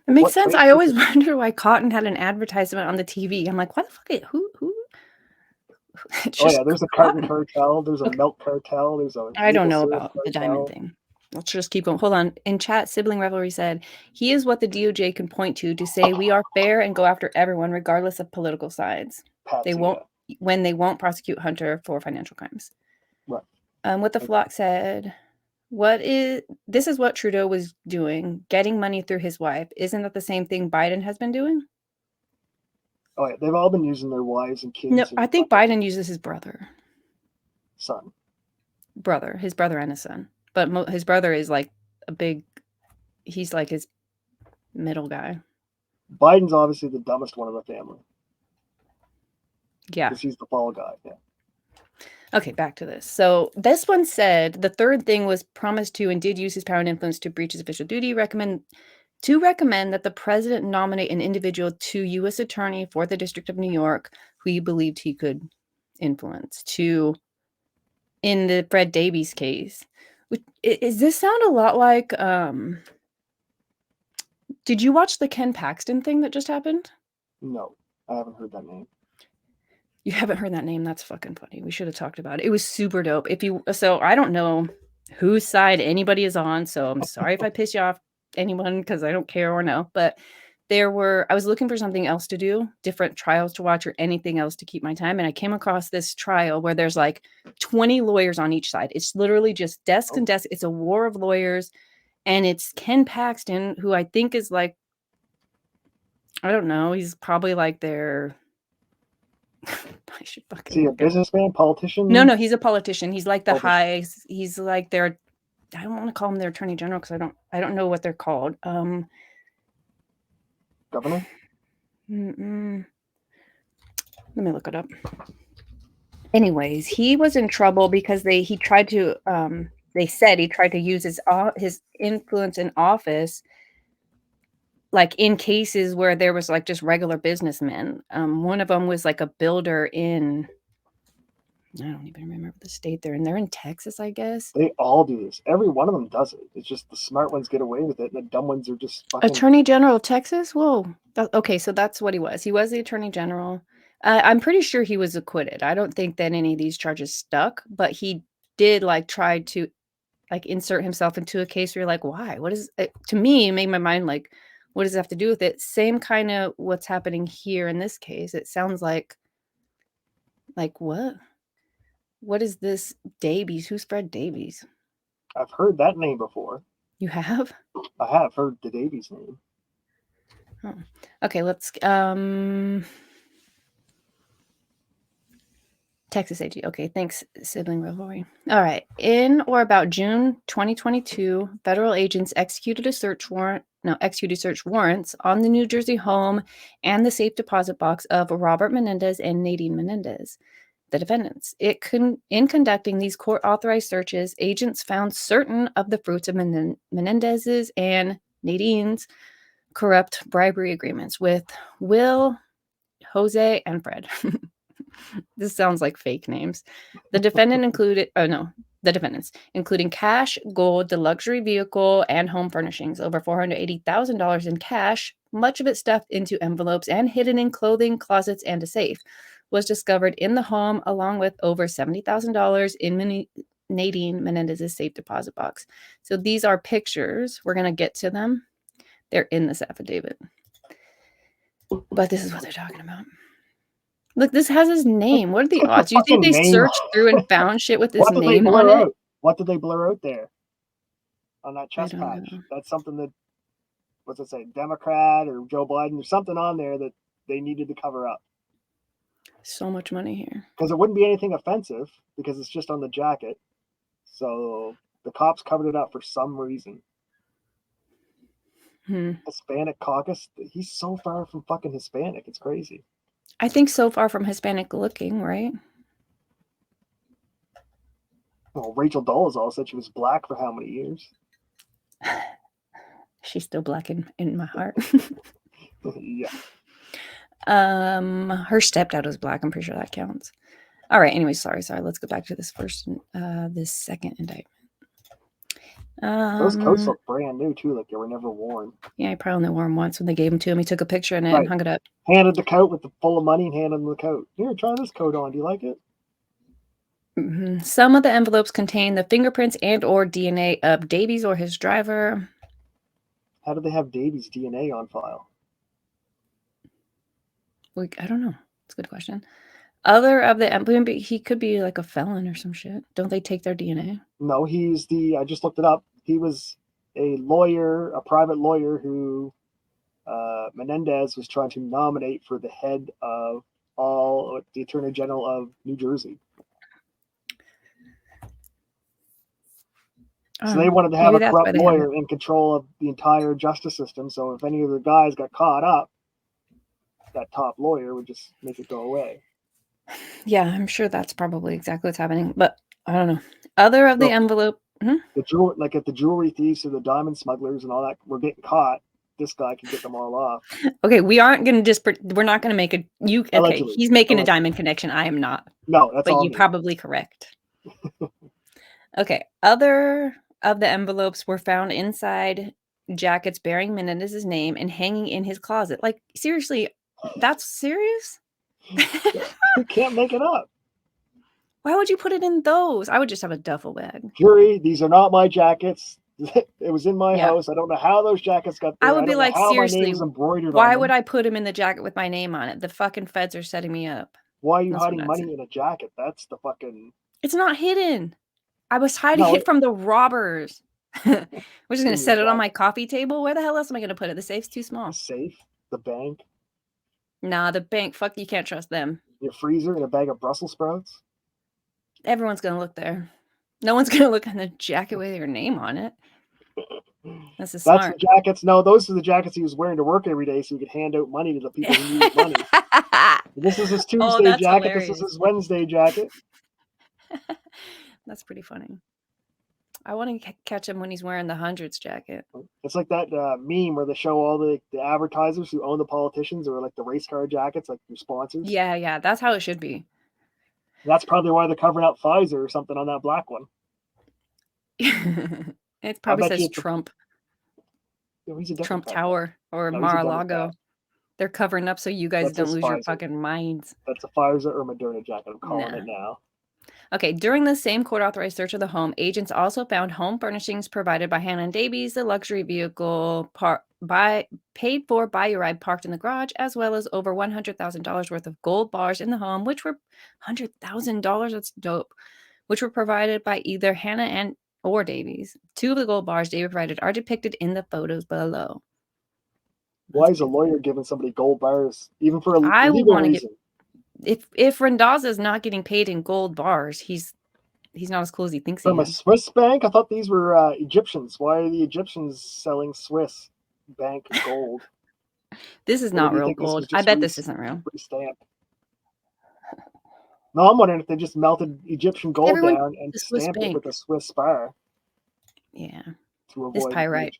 It makes sense. I always wonder why cotton had an advertisement on the TV. I'm like, what the fuck? Who? There's a carton cartel. There's a milk cartel. There's a. I don't know about the diamond thing. Let's just keep going. Hold on. In chat, Sibling Revelry said, he is what the DOJ can point to say we are fair and go after everyone regardless of political sides. They won't prosecute Hunter for financial crimes. Right. What the flock said, this is what Trudeau was doing, getting money through his wife. Isn't that the same thing Biden has been doing? Oh yeah, they've all been using their wives and kids. No, I think Biden uses his brother. Son. His brother and his son. But his brother is like he's like his middle guy. Biden's obviously the dumbest one of the family. Yeah. Because he's the fall guy. Yeah. Okay, back to this. So this one said the third thing was promised to and did use his power and influence to breach his official duty, recommend to recommend that the president nominate an individual to U.S. Attorney for the District of New York who he believed he could influence in the Fred Davies case. Does this sound a lot like, did you watch the Ken Paxton thing that just happened? No, I haven't heard that name. You haven't heard that name? That's fucking funny. We should have talked about it. It was super dope. So I don't know whose side anybody is on, so I'm sorry if I piss you off, anyone, because I don't care or know. But I was looking for something else to do, different trials to watch or anything else to keep my time. And I came across this trial where there's like 20 lawyers on each side. It's literally just desks and desks. It's a war of lawyers. And it's Ken Paxton, who I think is like, I don't know, he's probably like their... I should fucking... Is he a businessman, politician? No, he's a politician. He's like he's like their... I don't want to call him their attorney general because I don't know what they're called. Governor? Let me look it up. Anyways, he was in trouble because they said he tried to use his influence in office, like in cases where there was like just regular businessmen. One of them was like a builder in, I don't even remember the state they're in. They're in Texas, I guess. They all do this. Every one of them does it. It's just the smart ones get away with it, and the dumb ones are just fucking... Attorney General of Texas? Whoa. Okay, so that's what he was. He was the Attorney General. I'm pretty sure he was acquitted. I don't think that any of these charges stuck, but he did like try to like insert himself into a case where you're like, why? What is it? To me, it made my mind like, what does it have to do with it? Same kind of what's happening here in this case. It sounds like what? What is this Davies? Who's Fred Davies? I've heard that name before. You have? I have heard the Davies name. Oh. Okay, let's Texas AG. Okay, thanks, sibling rivalry. All right. In or about June 2022, federal agents executed search warrants on the New Jersey home and the safe deposit box of Robert Menendez and Nadine Menendez, the defendants. In conducting these court-authorized searches, agents found certain of the fruits of Menendez's and Nadine's corrupt bribery agreements with Will, Jose, and Fred. This sounds like fake names. The defendants, including cash, gold, the luxury vehicle, and home furnishings, over $480,000 in cash, much of it stuffed into envelopes and hidden in clothing, closets, and a safe, was discovered in the home, along with over $70,000 in Nadine Menendez's safe deposit box. So these are pictures. We're going to get to them. They're in this affidavit. But this is what they're talking about. Look, this has his name. What are the odds? You think they searched through and found shit with his name on it? What did they blur out there on that chest patch? That's something that, what's it say, Democrat or Joe Biden? There's something on there that they needed to cover up. So much money here. Because it wouldn't be anything offensive because it's just on the jacket. So the cops covered it up for some reason. Hispanic caucus. He's so far from fucking Hispanic. It's crazy. I think so far from Hispanic looking, right? Well, Rachel Dolezal said she was black for how many years? She's still black in my heart. Yeah. Her stepdad was black. I'm pretty sure that counts. All right. Anyway, sorry. Let's go back to this this second indictment. Those coats look brand new too, like they were never worn. Yeah, he probably only wore them once when they gave them to him. He took a picture in it and hung it up. Handed the coat with the full of money and handed him the coat. Here, try this coat on. Do you like it? Mm-hmm. Some of the envelopes contain the fingerprints and or DNA of Davies or his driver. How did they have Davies' DNA on file? I don't know. It's a good question. Other of the he could be like a felon or some shit. Don't they take their DNA? No, I just looked it up. He was a lawyer, a private lawyer who Menendez was trying to nominate for the head of the Attorney General of New Jersey. So they wanted to have a corrupt lawyer in control of the entire justice system. So if any of the guys got caught up, that top lawyer would just make it go away. Yeah, I'm sure that's probably exactly what's happening, but I don't know. Other of the envelope, the jewelry thieves or the diamond smugglers and all that were getting caught. this guy can get them all off. Okay, we aren't going to just. We're not going to make a. Okay, Allegedly. he's making a diamond connection. I am not. No, that's but all. You're probably correct. Okay, other of the envelopes were found inside jackets bearing Menendez's name and hanging in his closet. Like, seriously, that's serious? You can't make it up. Why would you put it in those? I would just have a duffel bag. Jury, these are not my jackets. It was in my house. I don't know how those jackets got there. I would be like, seriously, embroidered why on would them. I put him in the jacket with my name on it? The fucking feds are setting me up. Why are you hiding money in a jacket? That's the fucking... It's not hidden. I was hiding it from the robbers. We're just going to set it on my coffee table. Where the hell else am I going to put it? The safe's too small. The safe? The bank? Nah, the bank. Fuck, you can't trust them. Your freezer and a bag of Brussels sprouts? Everyone's going to look there. No one's going to look on the jacket with your name on it. That's smart. The jackets. No, those are the jackets he was wearing to work every day so he could hand out money to the people who need money. This is his Tuesday jacket. Hilarious. This is his Wednesday jacket. That's pretty funny. I want to catch him when he's wearing the hundreds jacket. It's like that meme where they show all the advertisers who own the politicians or like the race car jackets, like your sponsors. Yeah. That's how it should be. That's probably why they're covering up Pfizer or something on that black one. It probably says Trump. Trump Tower or Mar-a-Lago. They're covering up so you guys don't lose your fucking minds. That's a Pfizer or Moderna jacket. I'm calling it now. Okay, during the same court-authorized search of the home, agents also found home furnishings provided by Hannah and Davies, the luxury vehicle paid for by a ride parked in the garage, as well as over $100,000 worth of gold bars in the home, which were $100,000. That's dope. Which were provided by either Hannah or Davies. 2 of the gold bars David provided are depicted in the photos below. Why is a lawyer giving somebody gold bars, even for a legal reason? If Randazza is not getting paid in gold bars, he's not as cool as he thinks he is. From a Swiss bank? I thought these were Egyptians. Why are the Egyptians selling Swiss bank gold? This is not real gold. I bet this isn't real. Stamped. No, I'm wondering if they just melted Egyptian gold down and stamped it with a Swiss bar. Yeah. To avoid pyrite.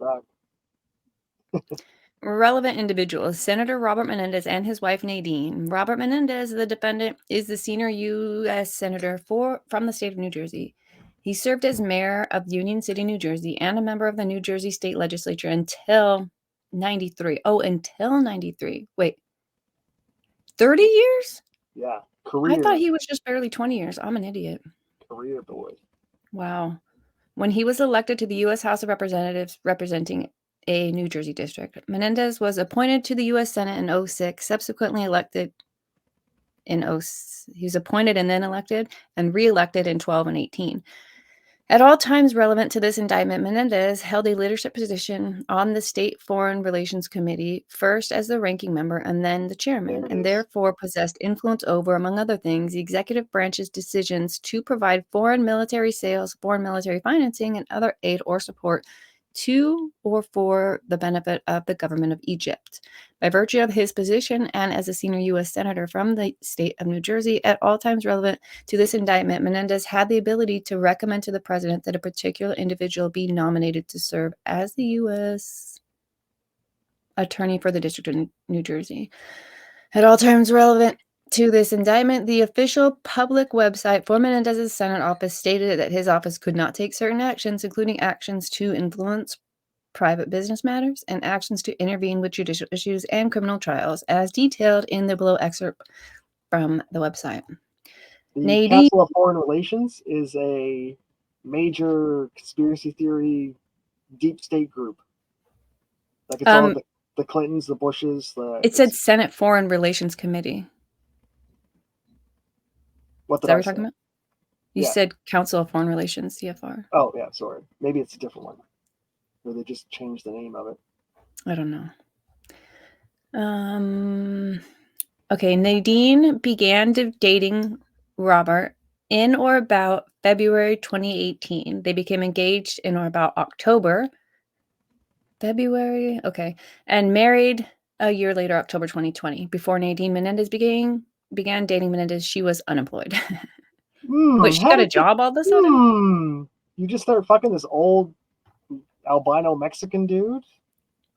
Relevant individuals: Senator Robert Menendez and his wife Nadine. Robert Menendez, the defendant, is the senior U.S. senator from the state of New Jersey. He served as mayor of Union City, New Jersey, and a member of the New Jersey state legislature until 93. Oh, until 93. Wait. 30 years? Yeah. Career. I thought he was just barely 20 years. I'm an idiot. Career boy. Wow. When he was elected to the U.S. House of Representatives representing a New Jersey district, Menendez was appointed to the U.S. Senate in 2006, subsequently elected in he was appointed and then elected and re-elected in 2012 and 2018. At all times relevant to this indictment, Menendez held a leadership position on the State Foreign Relations Committee, first as the ranking member and then the chairman, and therefore possessed influence over, among other things, the executive branch's decisions to provide foreign military sales, foreign military financing, and other aid or support to or for the benefit of the government of Egypt. By virtue of his position and as a senior U.S. senator from the state of New Jersey, at all times relevant to this indictment, Menendez had the ability to recommend to the president that a particular individual be nominated to serve as the U.S. attorney for the District of New Jersey. At all times relevant to this indictment, the official public website for Menendez's Senate office stated that his office could not take certain actions, including actions to influence private business matters and actions to intervene with judicial issues and criminal trials, as detailed in the below excerpt from the website. The Council of Foreign Relations is a major conspiracy theory deep state group. Like it's all the Clintons, the Bushes. It said Senate Foreign Relations Committee. What did I say? Talking about? You said Council of Foreign Relations, CFR. Oh, yeah, sorry. Maybe it's a different one. Or they just changed the name of it. I don't know. Okay, Nadine began dating Robert in or about February 2018. They became engaged in or about February, and married a year later, October 2020. Before Nadine Menendez began dating Menendez, she was unemployed. Wait, she got a job all of a sudden? You just start fucking this old albino Mexican dude?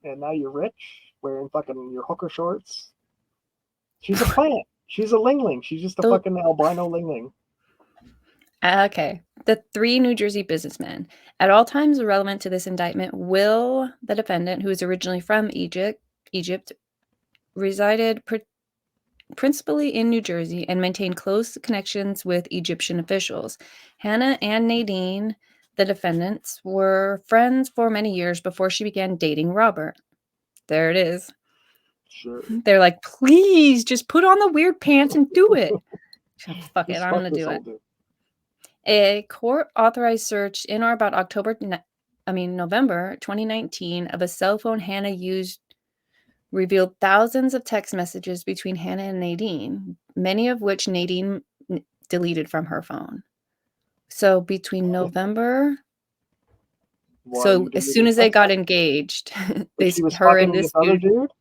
and now you're rich, wearing fucking your hooker shorts. She's a plant. She's a lingling. She's just a fucking albino lingling. Okay. The 3 New Jersey businessmen. At all times relevant to this indictment, Will, the defendant, who is originally from Egypt, resided principally in New Jersey and maintained close connections with Egyptian officials. Hannah and Nadine, the defendants, were friends for many years before she began dating Robert. There it is. Sure. They're like, please, just put on the weird pants and do it. Fuck it, I'm going to do it. A court-authorized search in or about November 2019 of a cell phone Hannah used revealed thousands of text messages between Hannah and Nadine, many of which Nadine deleted from her phone. So between November... So as soon as they got engaged, her and this other dude?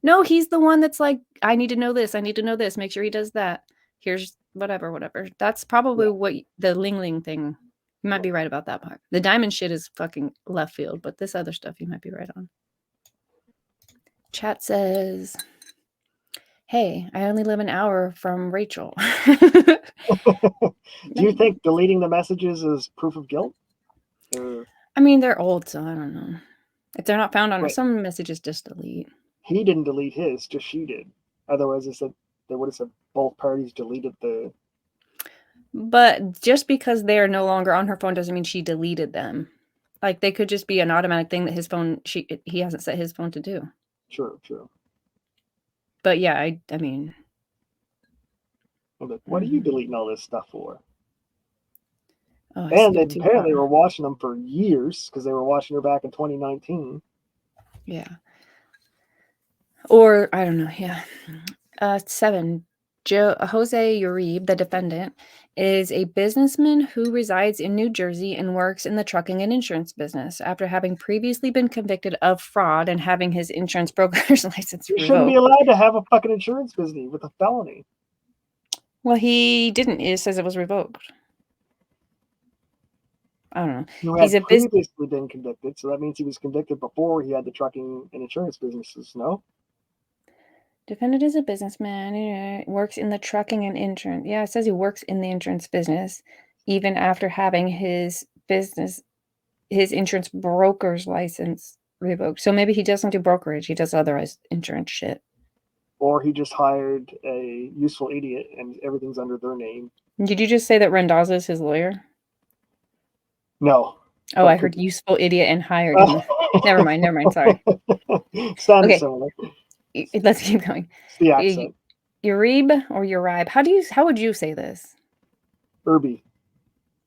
No, he's the one that's like, I need to know this. I need to know this. Make sure he does that. Here's whatever. That's probably what the Ling thing. You might be right about that part. The diamond shit is fucking left field, but this other stuff you might be right on. Chat says, hey, I only live an hour from Rachel. Do you think deleting the messages is proof of guilt? I mean, they're old, so I don't know. If they're not found on some messages, just delete. He didn't delete his, just she did. Otherwise, they would have said both parties deleted the... But just because they are no longer on her phone doesn't mean she deleted them. Like, they could just be an automatic thing that his phone, he hasn't set his phone to do. True. But yeah, I mean... What are you deleting all this stuff for? Oh, and apparently they were watching them for years, because they were watching her back in 2019. Yeah. Or, I don't know, yeah. 7. Jose Uribe, the defendant, is a businessman who resides in New Jersey and works in the trucking and insurance business after having previously been convicted of fraud and having his insurance broker's license revoked. You shouldn't be allowed to have a fucking insurance business with a felony. Well, he didn't. It says it was revoked. I don't know. He's previously been convicted, so that means he was convicted before he had the trucking and insurance businesses, no? Defendant is a businessman, works in the trucking and insurance. Yeah, it says he works in the insurance business, even after having his insurance broker's license revoked. So maybe he doesn't do brokerage. He does other insurance shit. Or he just hired a useful idiot and everything's under their name. Did you just say that Randazza is his lawyer? No. Oh, I heard useful idiot and hired him. Never mind. Sorry. Sounded similar. Let's keep going. It's the accent. Uribe or Uribe? How would you say this? Irby.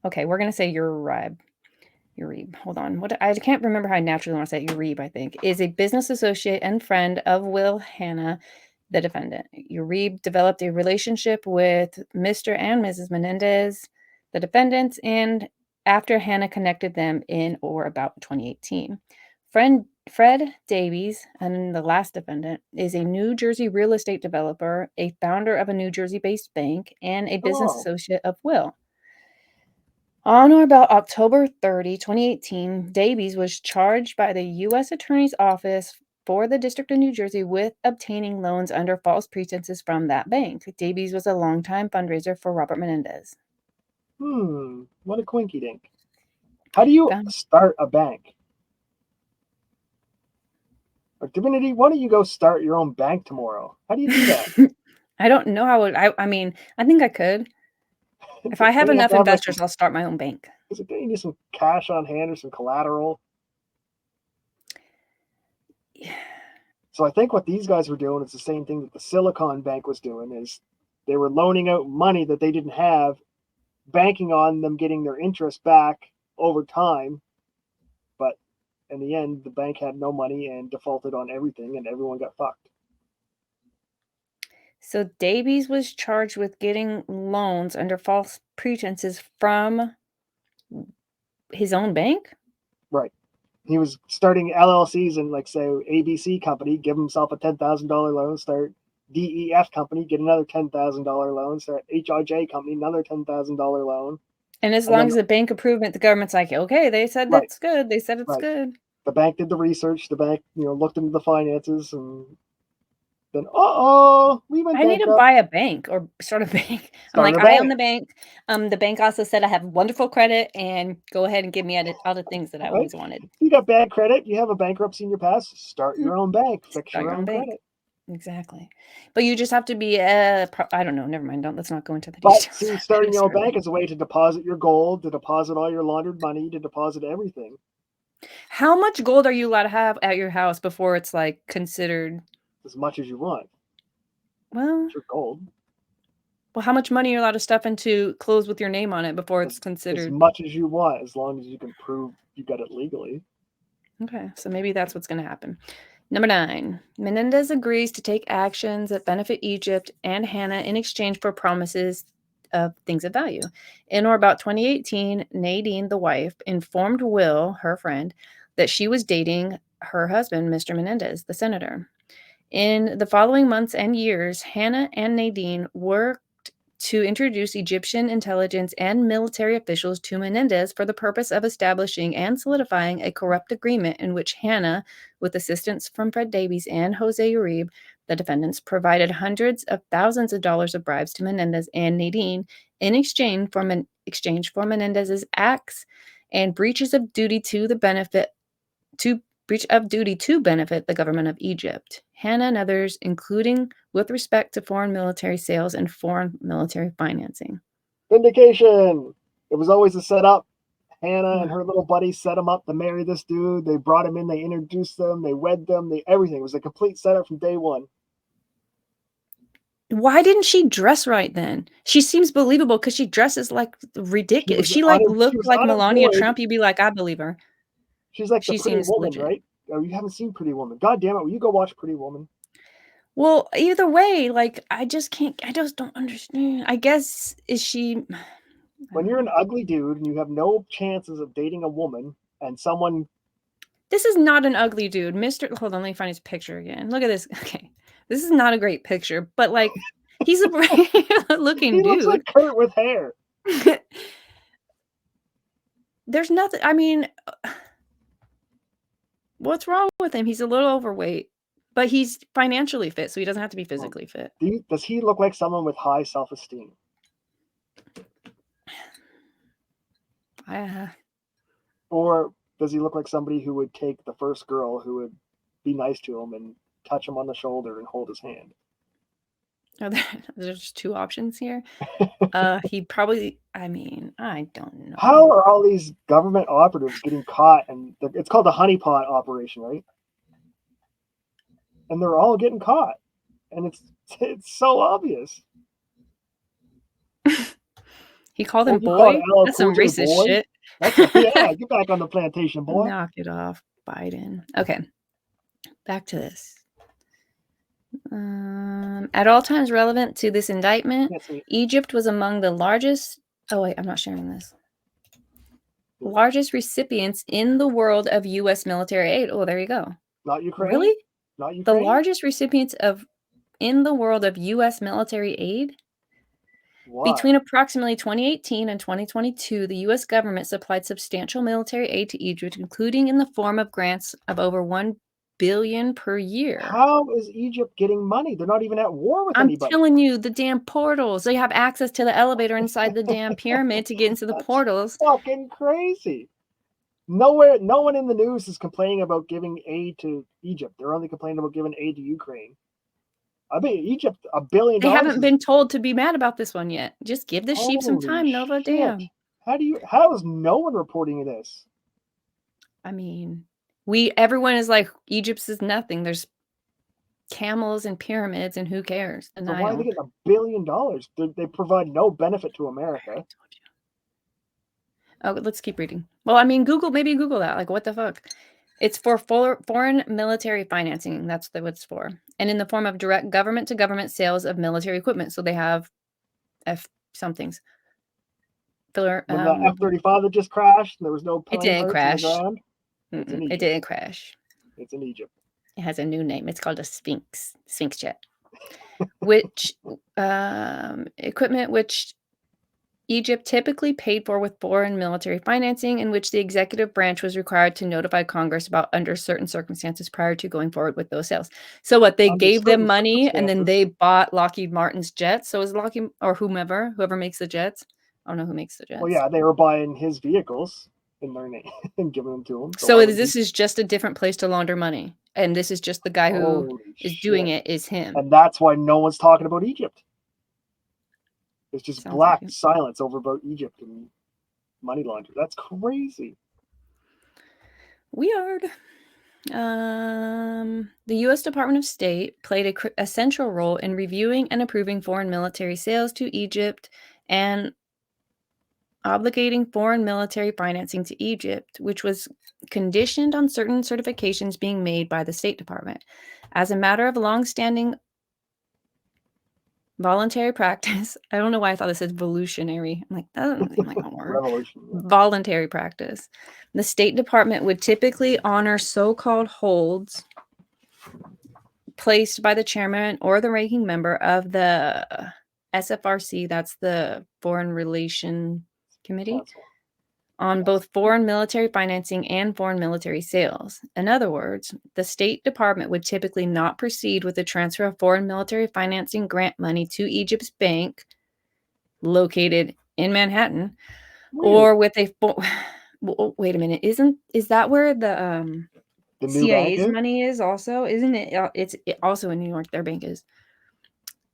Okay, we're gonna say Uribe. Hold on. I can't remember how I naturally want to say it. Uribe, I think, is a business associate and friend of Will Hannah, the defendant. Uribe developed a relationship with Mr. and Mrs. Menendez, the defendants, and after Hannah connected them in or about 2018. Fred Davies, and the last defendant, is a New Jersey real estate developer, a founder of a New Jersey-based bank, and a business associate of Will. On or about October 30, 2018, Davies was charged by the U.S. Attorney's Office for the District of New Jersey with obtaining loans under false pretenses from that bank. Davies was a longtime fundraiser for Robert Menendez. What a quinky dink. How do you start a bank? Divinity, why don't you go start your own bank tomorrow? How do you do that? I don't know how I mean, I think I could. If I have enough investors, I'll start my own bank. Don't you need some cash on hand or some collateral? Yeah. So I think what these guys were doing is the same thing that the Silicon Bank was doing, is they were loaning out money that they didn't have, banking on them getting their interest back over time. But in the end, the bank had no money and defaulted on everything, and everyone got fucked. So Davies was charged with getting loans under false pretenses from his own bank? Right. He was starting LLCs and, like, say, ABC company, give himself a $10,000 loan, start DEF company, get another $10,000 loan, start HIJ company, another $10,000 loan. And as long as the bank approved it, the government's like, okay, they said that's good. They said it's good. The bank did the research. The bank, looked into the finances, and then we went I need to bankrupt. buy a bank or start a bank. I'm Start like, a I own bank. the bank. The bank also said I have wonderful credit and go ahead and give me all the things that I Right? always wanted. You got bad credit. You have a bankruptcy in your past. Start your own bank. Fix Start your your own own bank. credit. Exactly. But you just have to be I don't know. Never mind. Let's not go into the But details. see, starting your own bank is a way to deposit your gold, to deposit all your laundered money, to deposit everything. How much gold are you allowed to have at your house before it's like considered? As much as you want. Well, It's your gold. well, how much money are you allowed to stuff into clothes with your name on it before it's As considered? much as you want, as long as you can prove you got it legally. Okay, so maybe that's what's going to happen. Number 9, Menendez agrees to take actions that benefit Egypt and Hannah in exchange for promises of things of value. In or about 2018, Nadine, the wife, informed Will, her friend, that she was dating her husband, Mr. Menendez, the senator. In the following months and years, Hannah and Nadine worked to introduce Egyptian intelligence and military officials to Menendez for the purpose of establishing and solidifying a corrupt agreement in which Hannah, with assistance from Fred Davies and Jose Uribe, the defendants, provided hundreds of thousands of dollars of bribes to Menendez and Nadine in exchange for Menendez's acts and breaches of duty to benefit the government of Egypt, Hannah and others, including with respect to foreign military sales and foreign military financing. Vindication! It was always a setup. Hannah and her little buddy set him up to marry this dude. They brought him in, they introduced them, they wed them, everything. It was a complete setup from day one. Why didn't she dress right then? She seems believable because she dresses like ridiculous. If she looked like Melania Trump, you'd be like, I believe her. She's like the She Pretty seems Woman, legit. right? Oh, you haven't seen Pretty Woman. God damn it, will you go watch Pretty Woman? Well, either way, like, I just don't understand. I guess, is she... When you're an ugly dude and you have no chances of dating a woman and someone... This is not an ugly dude. Hold on, let me find his picture again. Look at this. Okay. This is not a great picture, but like, he's a looking He dude. looks like Kurt with hair. There's nothing, I mean, what's wrong with him? He's a little overweight, but he's financially fit, so he doesn't have to be physically fit. Does he look like someone with high self-esteem? Or does he look like somebody who would take the first girl who would be nice to him and touch him on the shoulder and hold his hand? There's just 2 options here. He'd probably, I mean, I don't know. How are all these government operatives getting caught? And it's called the honeypot operation, right? And they're all getting caught. And it's so obvious. He called him boy? That's some racist boy? shit. Yeah, get back on the plantation, boy. Knock it off, Biden. Okay, back to this. At all times relevant to this indictment, Egypt was among the largest... Oh, wait, I'm not sharing this. Largest recipients in the world of U.S. military aid. Oh, there you go. Not Ukraine? Really? Not Ukraine? The largest recipients in the world of U.S. military aid? Why? Between approximately 2018 and 2022, the U.S. government supplied substantial military aid to Egypt, including in the form of grants of over $1 billion per year. How is Egypt getting money? They're not even at war with anybody. I'm telling you, the damn portals. They have access to the elevator inside the damn pyramid to get into the portals. Fucking crazy. No one in the news is complaining about giving aid to Egypt. They're only complaining about giving aid to Ukraine. I bet Egypt $1 billion. They haven't been told to be mad about this one yet. Just give the sheep some time, Nova. Damn. How is no one reporting this? I mean, everyone is like, Egypt's is nothing. There's camels and pyramids, and who cares? So why are they getting $1 billion? They provide no benefit to America. Oh, let's keep reading. Well, I mean, maybe Google that. Like, what the fuck? It's for foreign military financing. That's what it's for. And in the form of direct government-to-government sales of military equipment. So they have somethings. When the F-35 that just crashed, and there was no plane it didn't crash. On the ground, it didn't crash. It's in Egypt. It has a new name. It's called a Sphinx jet. Which equipment which Egypt typically paid for with foreign military financing, in which the executive branch was required to notify Congress about under certain circumstances prior to going forward with those sales. So what, they Under gave them certain money and then they circumstances. bought Lockheed Martin's jets? So is Lockheed, or whoever makes the jets? I don't know who makes the Well, jets. yeah, they were buying his vehicles in their name and giving them to him. So So why would he? this is just a different place to launder money. And this is just the guy who Holy is doing shit! it is him. And that's why no one's talking about Egypt. It's just Sounds like black it. silence over about Egypt and money laundering. That's crazy. Weird. The U.S. Department of State played a central role in reviewing and approving foreign military sales to Egypt and obligating foreign military financing to Egypt, which was conditioned on certain certifications being made by the State Department. As a matter of long-standing voluntary practice, I don't know why I thought this said volutionary. I'm like, that doesn't seem like a word. Revolution. Yeah. Voluntary practice. The State Department would typically honor so-called holds placed by the chairman or the ranking member of the SFRC, that's the Foreign Relation Committee, Council. on Yes. both foreign military financing and foreign military sales. In other words, the State Department would typically not proceed with the transfer of foreign military financing grant money to Egypt's bank, located in Manhattan, Weird. or with a wait a minute, is that where the new bank CIA's is? money is also? Isn't it? It's also in New York. Their bank is.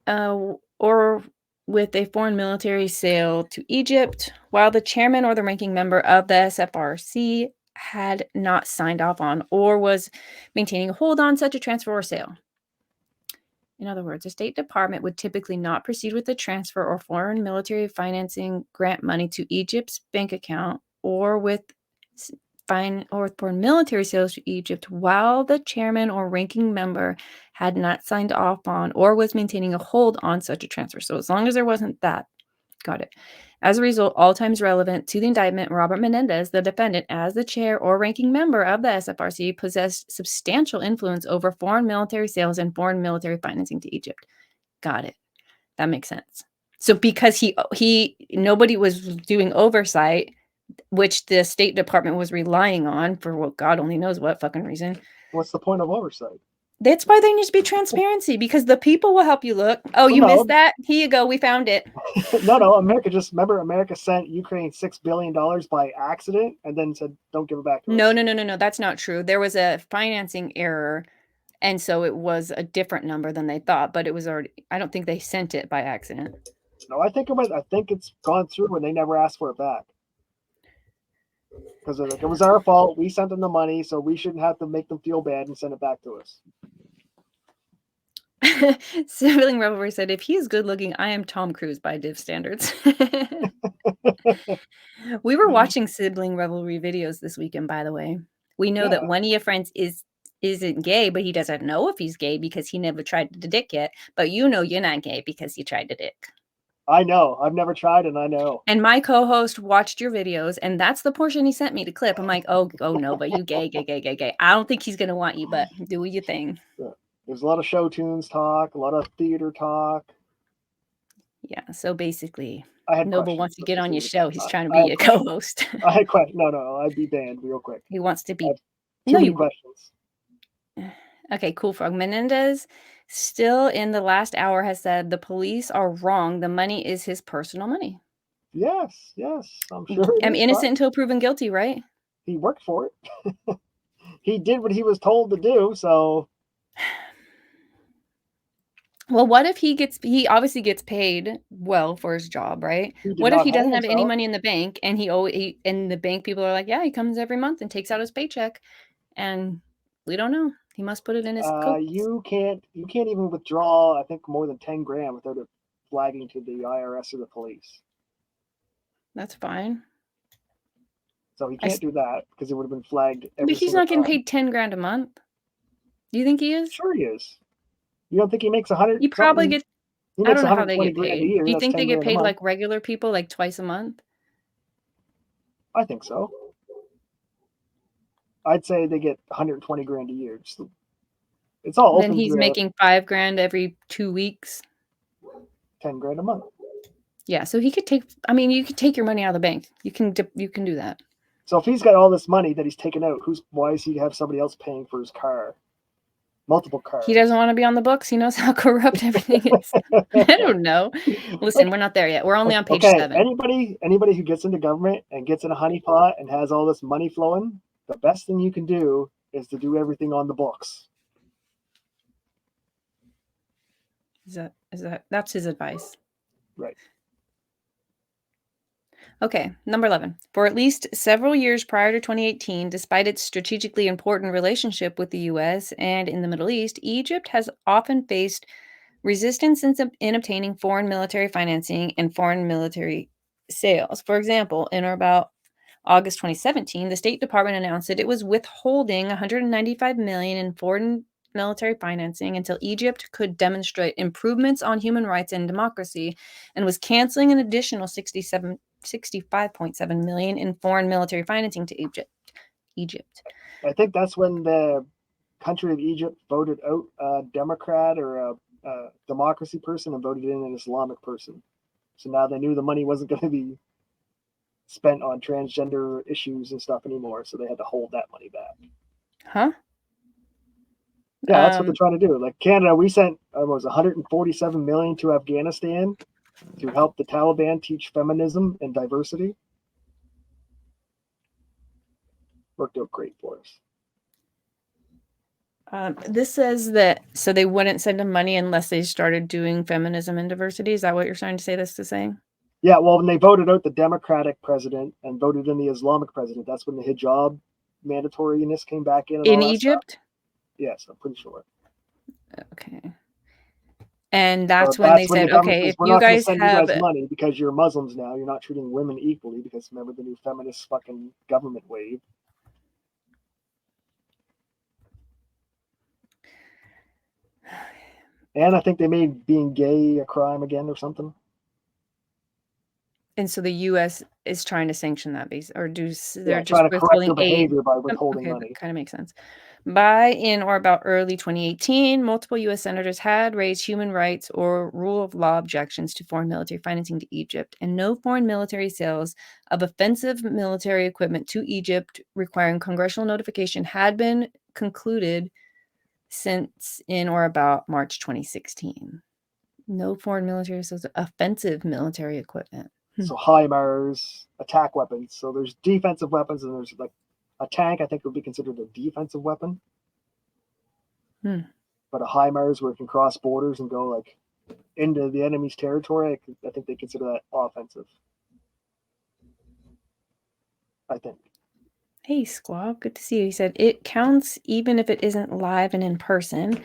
Or with a foreign military sale to Egypt, while the chairman or the ranking member of the SFRC had not signed off on or was maintaining a hold on such a transfer or sale. In other words, the State Department would typically not proceed with the transfer or foreign military financing grant money to Egypt's bank account or with foreign military sales to Egypt while the chairman or ranking member had not signed off on or was maintaining a hold on such a transfer. So as long as there wasn't that, got it. As a result, all times relevant to the indictment, Robert Menendez, the defendant, as the chair or ranking member of the SFRC, possessed substantial influence over foreign military sales and foreign military financing to Egypt. Got it. That makes sense. So because nobody was doing oversight, which the State Department was relying on for what God only knows what fucking reason. What's the point of oversight? That's why there needs to be transparency, because the people will help you look. Oh, you missed that? Here you go. We found it. No. America sent Ukraine $6 billion by accident and then said, don't give it back to us. No. That's not true. There was a financing error. And so it was a different number than they thought, but it was already, I don't think they sent it by accident. No, I think it's gone through and they never asked for it back. Because like, it was our fault. We sent them the money, so we shouldn't have to make them feel bad and send it back to us. Sibling Revelry said, if he is good looking, I am Tom Cruise by Div standards. We were watching Sibling Revelry videos this weekend, by the way. We know that one of your friends isn't gay, but he doesn't know if he's gay because he never tried the dick yet. But you know you're not gay because you tried the dick. I know. I've never tried and I know. And my co-host watched your videos, and that's the portion he sent me to clip. I'm like, oh no, but you gay. I don't think he's going to want you, but do your thing. Yeah. There's a lot of show tunes talk, a lot of theater talk. Yeah, so basically, I had Noble wants to get on your show. He's trying to be a co-host. I had questions. No, I'd be banned real quick. He wants to be. Too many questions. Okay, cool. Frog Menendez, still in the last hour, has said the police are wrong. The money is his personal money. Yes. I'm sure. I'm innocent until proven guilty, right? He worked for it. He did what he was told to do, so. Well, what if he obviously gets paid well for his job, right? What if he doesn't have any money in the bank and in the bank people are like, yeah, he comes every month and takes out his paycheck, and we don't know. He must put it in his coat. You can't even withdraw, I think, more than 10 grand without it flagging to the IRS or the police. That's fine. So he can't do that because it would have been flagged. But he's not getting paid 10 grand a month. Do you think he is? Sure he is. You don't think he makes 100? He probably gets. I don't know how they get a paid. year. Do you think they get paid like regular people, like twice a month? I think so. I'd say they get 120 grand a year. It's all open. Then he's making 5 grand every 2 weeks. 10 grand a month. Yeah, so he could take. I mean, you could take your money out of the bank. You can do that. So if he's got all this money that he's taken out, why does he have somebody else paying for his car? Multiple cars. He doesn't want to be on the books. He knows how corrupt everything is. I don't know. Listen, we're not there yet. We're only on page 7. Anybody who gets into government and gets in a honeypot and has all this money flowing, the best thing you can do is to do everything on the books. That's his advice. Right. Okay, number 11. For at least several years prior to 2018, despite its strategically important relationship with the U.S. and in the Middle East, Egypt has often faced resistance in obtaining foreign military financing and foreign military sales. For example, in or about August 2017, the State Department announced that it was withholding $195 million in foreign military financing until Egypt could demonstrate improvements on human rights and democracy, and was canceling an additional $65.7 million in foreign military financing to Egypt. I think that's when the country of Egypt voted out a Democrat or a democracy person and voted in an Islamic person. So now they knew the money wasn't going to be spent on transgender issues and stuff anymore, so they had to hold that money back. Huh? Yeah, that's what they're trying to do. Like Canada, we sent was 147 million to Afghanistan to help the Taliban teach feminism and diversity. Worked out great for us. This says that so they wouldn't send them money unless they started doing feminism and diversity. Is that what you're trying to say this to saying? Yeah, well, when they voted out the Democratic president and voted in the Islamic president, that's when the hijab mandatoriness came back in. In Egypt? Yes, I'm pretty sure. Okay. And that's when they said, okay, if you guys have... you guys money because you're Muslims now, you're not treating women equally because remember the new feminist fucking government wave. And I think they made being gay a crime again or something. And so the U.S. is trying to sanction that base, or they're just trying to correct their behavior by withholding money. That kind of makes sense. By in or about early 2018, multiple U.S. senators had raised human rights or rule of law objections to foreign military financing to Egypt, and no foreign military sales of offensive military equipment to Egypt requiring congressional notification had been concluded since in or about March 2016. No foreign military sales of offensive military equipment. So HIMARS, attack weapons. So there's defensive weapons, and there's like a tank. I think would be considered a defensive weapon. But a HIMARS where it can cross borders and go like into the enemy's territory, I think they consider that offensive. I think. Hey, Squab, good to see you. He said it counts even if it isn't live and in person.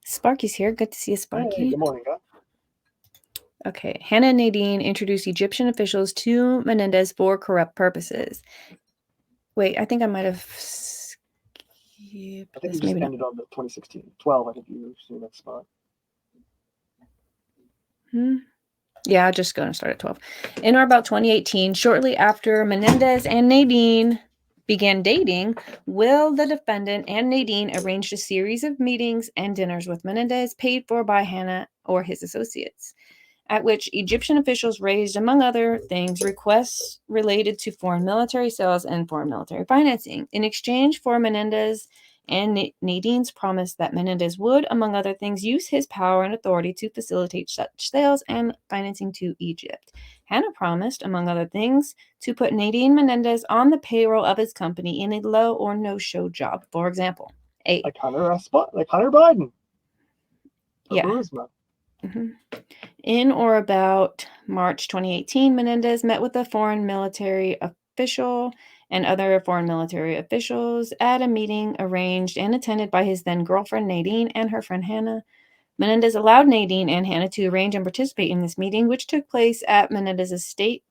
Sparky's here. Good to see you, Sparky. Hey, good morning, guys. Okay, Hannah and Nadine introduced Egyptian officials to Menendez for corrupt purposes. Wait, I think I might have skipped I think you just ended on the 2016. 12, I think you were in that spot. Yeah, I'm just going to start at 12. In or about 2018, shortly after Menendez and Nadine began dating, Will, the defendant, and Nadine arranged a series of meetings and dinners with Menendez paid for by Hannah or his associates, at which Egyptian officials raised, among other things, requests related to foreign military sales and foreign military financing. In exchange for Menendez and Nadine's promise that Menendez would, among other things, use his power and authority to facilitate such sales and financing to Egypt. Hannah promised, among other things, to put Nadine Menendez on the payroll of his company in a low or no-show job. For example, like Hunter Biden. Yeah. Burisma. In or about March 2018, Menendez met with a foreign military official and other foreign military officials at a meeting arranged and attended by his then girlfriend Nadine and her friend Hannah. Menendez allowed Nadine and Hannah to arrange and participate in this meeting, which took place at Menendez's state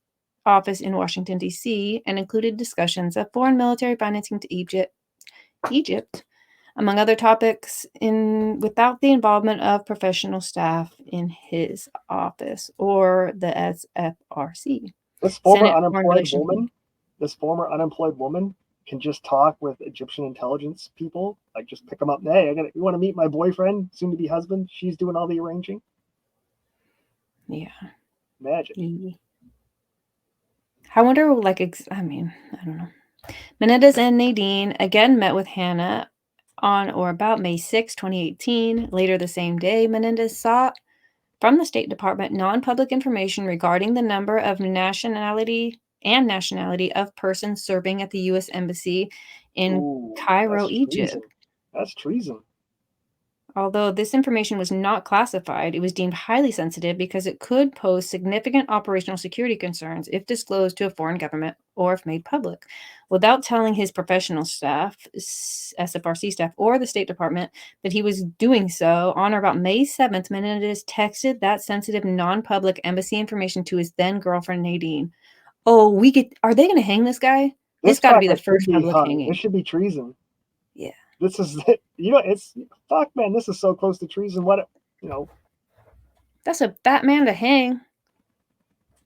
office in Washington, D.C., and included discussions of foreign military financing to Egypt, among other topics, without the involvement of professional staff in his office or the SFRC. This former unemployed woman can just talk with Egyptian intelligence people, like just pick them up. Hey, you want to meet my boyfriend, soon to be husband? She's doing all the arranging. Yeah. Magic. I wonder, like, I mean, I don't know. Menendez and Nadine again met with Hannah on or about May 6, 2018. Later the same day, Menendez sought from the State Department non-public information regarding the number of nationality of persons serving at the U.S. Embassy in Cairo, Egypt. That's treason. Although this information was not classified, it was deemed highly sensitive because it could pose significant operational security concerns if disclosed to a foreign government or if made public. Without telling his professional staff, SFRC staff, or the State Department that he was doing so, on or about May 7th, Menendez texted that sensitive non-public embassy information to his then-girlfriend Nadine. Oh, are they going to hang this guy? This got to be the first public hanging. This should be treason. Yeah. This is, it's, fuck, man, this is so close to treason. That's a fat man to hang.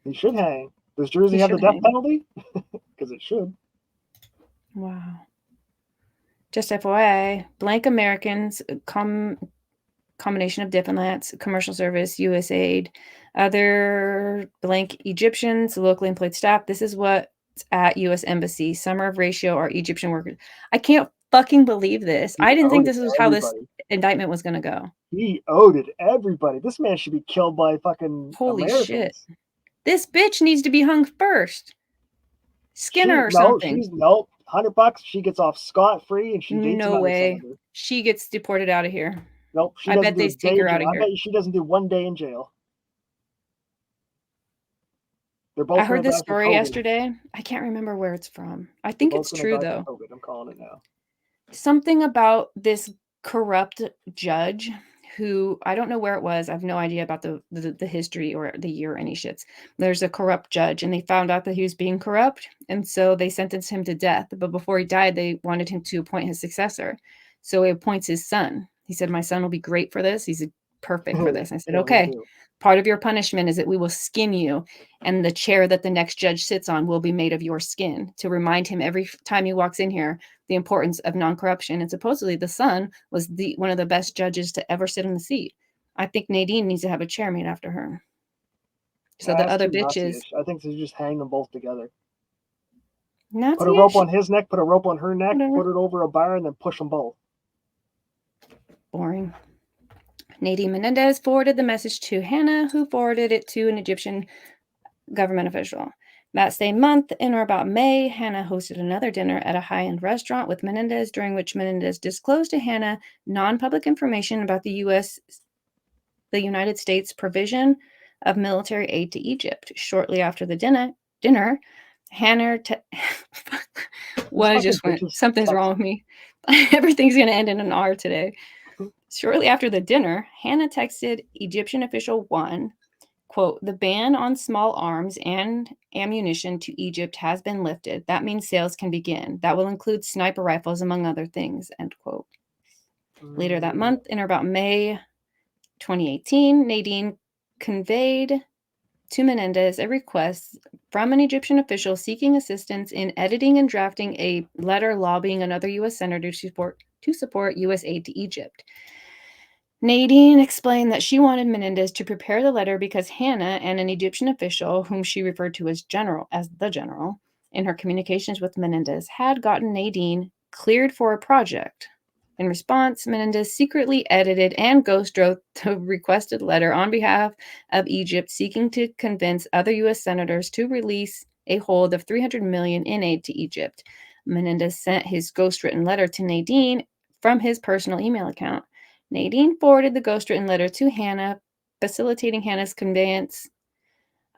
He should hang. Does Jersey have the death penalty? Because it should. Wow. Just FYI, blank Americans, combination of diplomats, commercial service, USAID, other blank Egyptians, locally employed staff. This is what's at U.S. Embassy. Summer of ratio are Egyptian workers. I can't fucking believe this. I didn't think this was how this indictment was going to go. He owed it to everybody. This man should be killed by fucking Holy Americans. Shit. This bitch needs to be hung first. Skinner or something. Nope. $100. She gets off scot-free and she dates no way. Senator. She gets deported out of here. Nope. I bet they take her out of here. I bet she doesn't do 1 day in jail. I heard this story yesterday. I can't remember where it's from. I think it's true, though. COVID. I'm calling it now. Something about this corrupt judge who, I don't know where it was. I have no idea about the history or the year or any shits. There's a corrupt judge, and they found out that he was being corrupt, and so they sentenced him to death. But before he died, they wanted him to appoint his successor. So he appoints his son. He said, my son will be great for this. He's perfect for this. I said, okay. Part of your punishment is that we will skin you, and the chair that the next judge sits on will be made of your skin to remind him every time he walks in here the importance of non-corruption. And supposedly the son was one of the best judges to ever sit in the seat. I think Nadine needs to have a chair made after her. So the other bitches. I think they just hang them both together. Nazi-ish? Put a rope on his neck, put a rope on her neck, put it over a bar, and then push them both. Boring. Nadine Menendez forwarded the message to Hannah, who forwarded it to an Egyptian government official. That same month, in or about May, Hannah hosted another dinner at a high-end restaurant with Menendez, during which Menendez disclosed to Hannah non-public information about the United States provision of military aid to Egypt. Shortly after the dinner, Hannah something's wrong with me. Everything's going to end in an R today. Shortly after the dinner, Hannah texted Egyptian official 1, quote, the ban on small arms and ammunition to Egypt has been lifted. That means sales can begin. That will include sniper rifles, among other things, end quote. Later that month, in or about May 2018, Nadine conveyed to Menendez a request from an Egyptian official seeking assistance in editing and drafting a letter lobbying another U.S. senator to support U.S. aid to Egypt. Nadine explained that she wanted Menendez to prepare the letter because Hannah and an Egyptian official, whom she referred to as the general, in her communications with Menendez, had gotten Nadine cleared for a project. In response, Menendez secretly edited and ghost wrote the requested letter on behalf of Egypt, seeking to convince other U.S. senators to release a hold of $300 million in aid to Egypt. Menendez sent his ghostwritten letter to Nadine from his personal email account. Nadine forwarded the ghostwritten letter to Hannah, facilitating Hannah's conveyance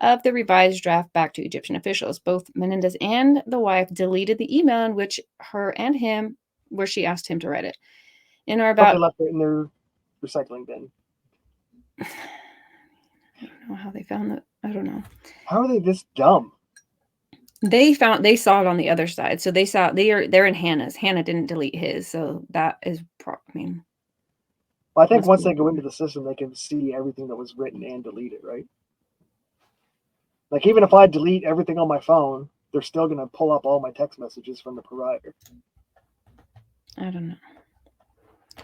of the revised draft back to Egyptian officials. Both Menendez and the wife deleted the email in which where she asked him to write it. In or about, they left it in their recycling bin. I don't know how they found that. I don't know. How are they this dumb? They saw it on the other side, so they're in Hannah's. Hannah didn't delete his, so that is Well, I think once they go into the system, they can see everything that was written and delete it, right? Like, even if I delete everything on my phone, they're still going to pull up all my text messages from the provider. I don't know.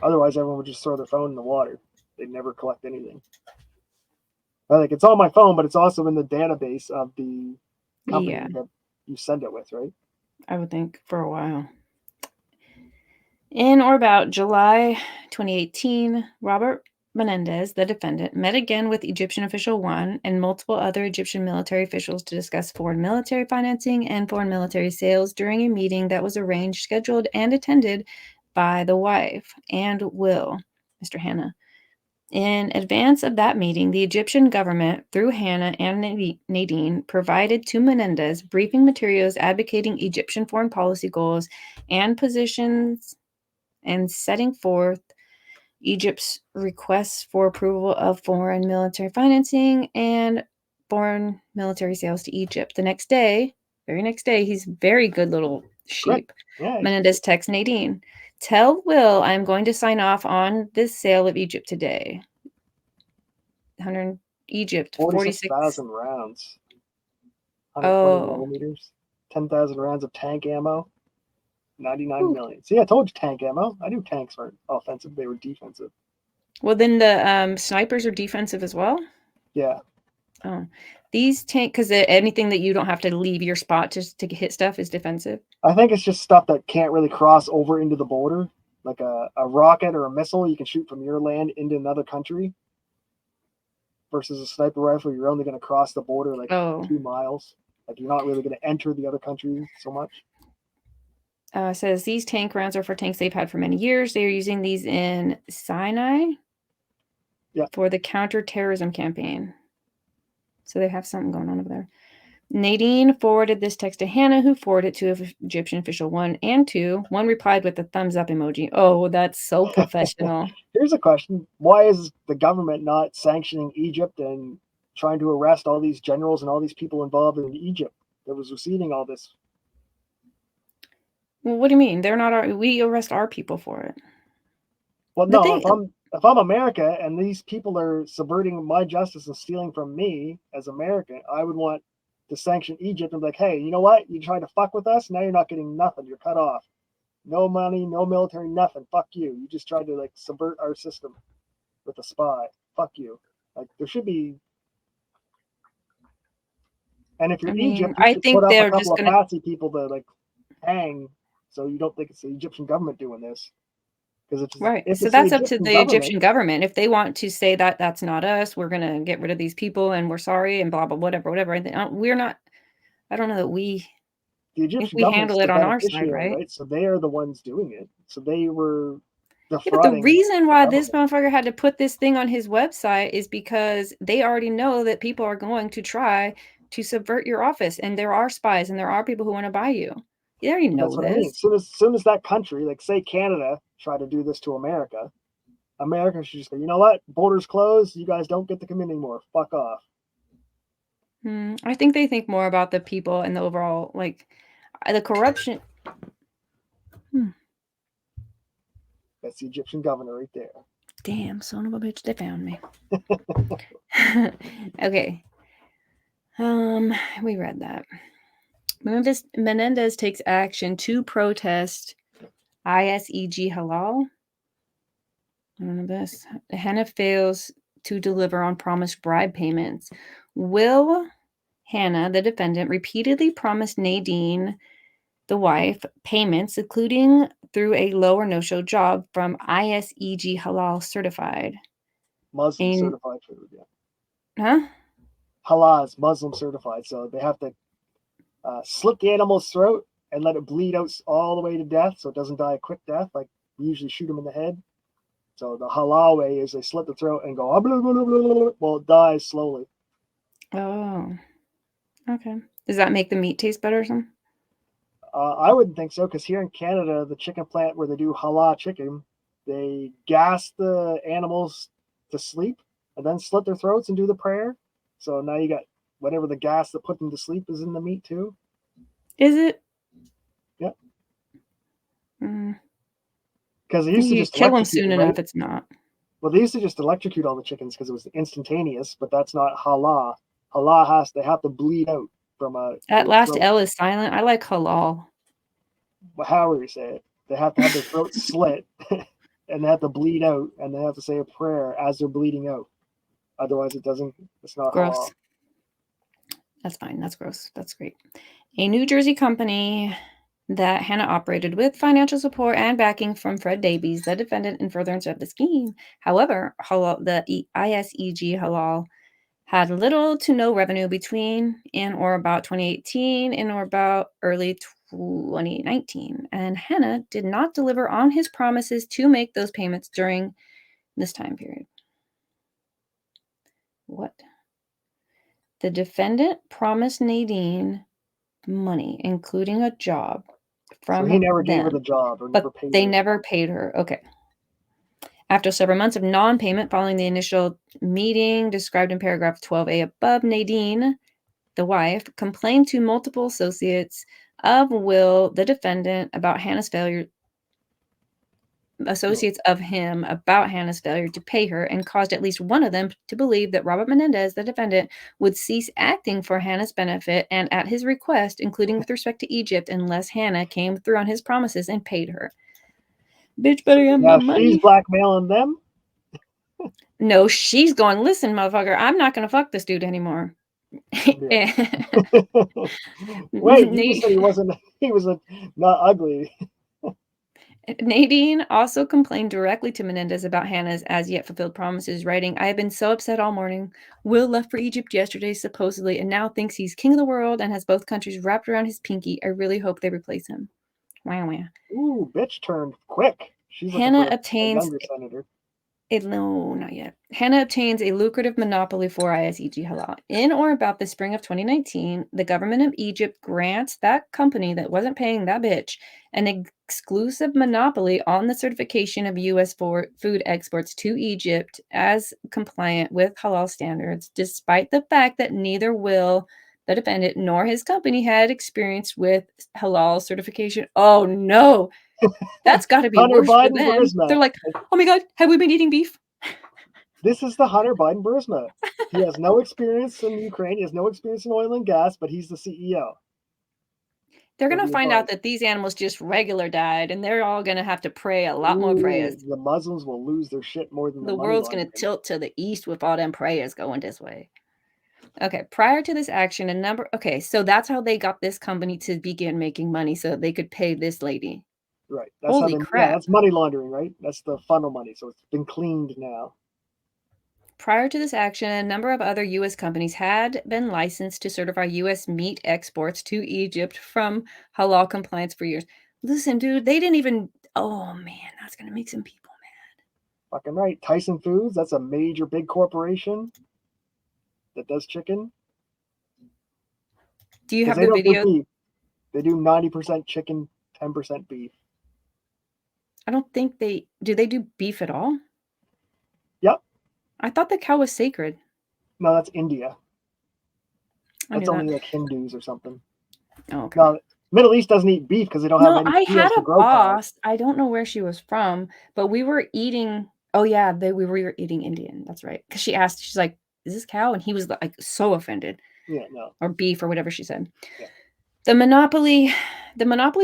Otherwise, everyone would just throw their phone in the water. They'd never collect anything. Like it's on my phone, but it's also in the database of the company Yeah, that you send it with, right? I would think for a while. In or about July 2018, Robert Menendez, the defendant, met again with Egyptian official 1 and multiple other Egyptian military officials to discuss foreign military financing and foreign military sales during a meeting that was arranged, scheduled, and attended by the wife and Will, Mr. Hanna. In advance of that meeting, the Egyptian government, through Hannah and Nadine, provided to Menendez briefing materials advocating Egyptian foreign policy goals and positions and setting forth Egypt's requests for approval of foreign military financing and foreign military sales to Egypt. The next day, very next day, he's very good little Great. sheep. Yeah. Menendez texts Nadine, "Tell Will I'm going to sign off on this sale of Egypt today." 100 Egypt, 46,000 rounds. 120 millimeters. 10,000 rounds of tank ammo. 99 million. See, I told you tank ammo. I knew tanks weren't offensive; they were defensive. Well, then the snipers are defensive as well. Yeah. Oh, these tank because anything that you don't have to leave your spot just to hit stuff is defensive. I think it's just stuff that can't really cross over into the border, like a rocket or a missile you can shoot from your land into another country. Versus a sniper rifle, you're only going to cross the border like 2 miles. Like you're not really going to enter the other country so much. Says these tank rounds are for tanks they've had for many years. They are using these in Sinai for the counterterrorism campaign. So they have something going on over there. Nadine forwarded this text to Hannah, who forwarded it to Egyptian official 1 and 2. 1 replied with a thumbs up emoji. Oh, that's so professional. Here's a question. Why is the government not sanctioning Egypt and trying to arrest all these generals and all these people involved in Egypt that was receiving all this? Well, what do you mean? They're not we arrest our people for it. Well, no, if I'm America and these people are subverting my justice and stealing from me as American, I would want to sanction Egypt and be like, hey, you know what? You tried to fuck with us. Now you're not getting nothing. You're cut off. No money, no military, nothing. Fuck you. You just tried to like subvert our system with a spy. Fuck you. Like there should be. And if you're Egypt, you should put up a couple of patsy people to like hang, so you don't think it's the Egyptian government doing this. Right. So that's up to the Egyptian government. If they want to say that that's not us, we're going to get rid of these people and we're sorry and blah, blah, whatever. We're not, I don't know that the Egyptian government handle it on our side, right? So they are the ones doing it. So they were defrauding. But the reason why this motherfucker had to put this thing on his website is because they already know that people are going to try to subvert your office and there are spies and there are people who want to buy you. You already know this. I mean. As soon as that country, like say Canada, try to do this to America, America should just go, you know what? Borders closed. You guys don't get to come in anymore. Fuck off. I think they think more about the people and the overall, like, the corruption. That's the Egyptian governor right there. Damn, son of a bitch, they found me. Okay. We read that. Menendez takes action to protest ISEG halal. I don't know this. Hannah fails to deliver on promised bribe payments. Will Hannah, the defendant, repeatedly promised Nadine, the wife, payments, including through a low or no-show job from ISEG halal certified. Muslim certified food, yeah. Huh? Halal is Muslim certified, so they have to slit the animal's throat and let it bleed out all the way to death so it doesn't die a quick death. Like we usually shoot them in the head. So the halal way is they slit the throat and go, blah, blah, blah, blah, blah, well, it dies slowly. Oh, okay. Does that make the meat taste better or something? I wouldn't think so, because here in Canada, the chicken plant where they do halal chicken, they gas the animals to sleep and then slit their throats and do the prayer. So now you got whatever the gas that put them to sleep is in the meat too. Is it? Yep. Because they used to just kill them soon enough. It's not. Well, they used to just electrocute all the chickens because it was instantaneous, but that's not halal. Halal they have to bleed out from a. That last L is silent. I like halal. Well, however you say it, they have to have their throat slit, and they have to bleed out, and they have to say a prayer as they're bleeding out. Otherwise, it's not Gross. halal. That's fine. That's gross. That's great. A New Jersey company that Hannah operated with financial support and backing from Fred Davies, the defendant in furtherance of the scheme. However, the ISEG Halal had little to no revenue between and or about 2018 and or about early 2019, and Hannah did not deliver on his promises to make those payments during this time period. What? The defendant promised Nadine money, including a job from So he never them, gave her the job, or but never paid they her. never paid her. Okay. After several months of non-payment following the initial meeting described in paragraph 12a above, Nadine, the wife, complained to multiple associates of Will, the defendant, about Hannah's failure. Associates of him about Hannah's failure to pay her, and caused at least one of them to believe that Robert Menendez, the defendant, would cease acting for Hannah's benefit and at his request, including with respect to Egypt, unless Hannah came through on his promises and paid her. Bitch better get my money. She's blackmailing them? No, she's going, listen, motherfucker, I'm not going to fuck this dude anymore. Yeah. Wait, you just said he was not ugly. Nadine also complained directly to Menendez about Hannah's as yet fulfilled promises, writing, I have been so upset all morning. Will left for Egypt yesterday, supposedly, and now thinks he's king of the world and has both countries wrapped around his pinky. I really hope they replace him. Wow. Ooh, bitch turned quick. She's Hannah looking for obtains a younger senator. No, not yet. Hannah obtains a lucrative monopoly for ISEG Halal. In or about the spring of 2019, the government of Egypt grants that company that wasn't paying that bitch an exclusive monopoly on the certification of U.S. food exports to Egypt as compliant with halal standards, despite the fact that neither Will, the defendant, nor his company had experience with halal certification. Oh, no. That's got to be Hunter worse Biden for them. Burisma. They're like, oh my God, have we been eating beef? This is the Hunter Biden Burisma. He has no experience in Ukraine. He has no experience in oil and gas, but he's the CEO. They're going to find out that these animals just regular died, and they're all going to have to pray a lot more prayers. The Muslims will lose their shit more than the world's going to tilt to the east with all them prayers going this way. Okay, prior to this action, so that's how they got this company to begin making money so that they could pay this lady. Right. That's Holy crap. Yeah, that's money laundering, right? That's the funnel money. So it's been cleaned now. Prior to this action, a number of other U.S. companies had been licensed to certify U.S. meat exports to Egypt from halal compliance for years. Listen, dude, they didn't even... Oh, man, that's going to make some people mad. Fucking right. Tyson Foods, that's a major big corporation that does chicken. Do you have the video? They do 90% chicken, 10% beef. I don't think they... Do they do beef at all? Yep. I thought the cow was sacred. No, that's India. That's only like Hindus or something. Oh, okay. No, Middle East doesn't eat beef because they don't have any fields to grow boss. I don't know where she was from, but we were eating... Oh, yeah, we were eating Indian. That's right. Because she asked, she's like, is this cow? And he was like so offended. Yeah, no. Or beef or whatever she said. Yeah. The monopoly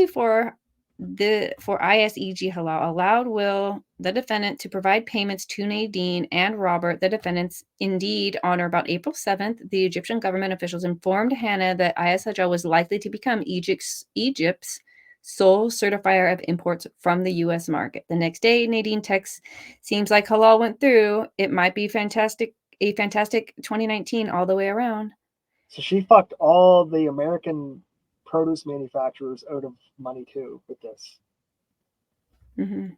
for ISEG Halal allowed Will, the defendant, to provide payments to Nadine and Robert, the defendants. Indeed, on or about April 7th, the Egyptian government officials informed Hannah that ISEG was likely to become Egypt's sole certifier of imports from the U.S. market. The next day, Nadine texts, seems like halal went through. It might be a fantastic 2019 all the way around. So she fucked all the American produce manufacturers out of money too with this. Mm-hmm.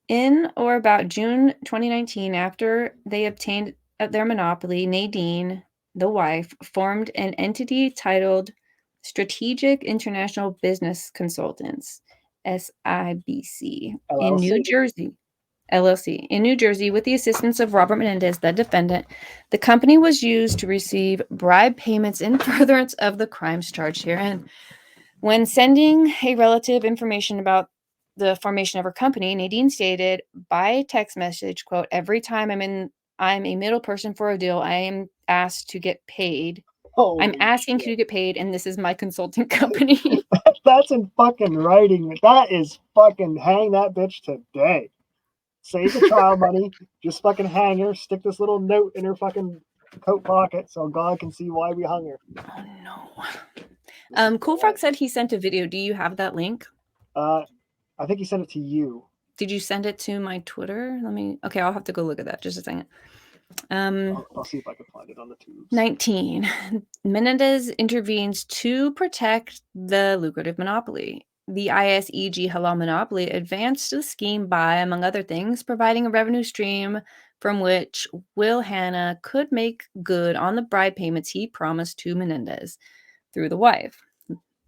In or about June 2019, after they obtained their monopoly, Nadine, the wife, formed an entity titled Strategic International Business Consultants, SIBC, LLC. in New Jersey. LLC in New Jersey, with the assistance of Robert Menendez, the defendant. The company was used to receive bribe payments in furtherance of the crimes charged herein. When sending a relative information about the formation of her company, Nadine stated by text message, quote, every time I'm a middle person for a deal, I am asked to get paid. I'm asking to get paid, and this is my consulting company. That's in fucking writing. That is fucking hang that bitch today. save the trial money, just fucking hang her, stick this little note in her fucking coat pocket so God can see why we hung her. Oh no. Cool Frog said he sent a video. Do you have that link? I think he sent it to you. Did you send it to my Twitter? Okay, I'll have to go look at that. Just a second. I'll see if I can find it on the tubes. 19. Menendez intervenes to protect the lucrative monopoly. The ISEG halal monopoly advanced the scheme by, among other things, providing a revenue stream from which Will Hanna could make good on the bribe payments he promised to Menendez through the wife.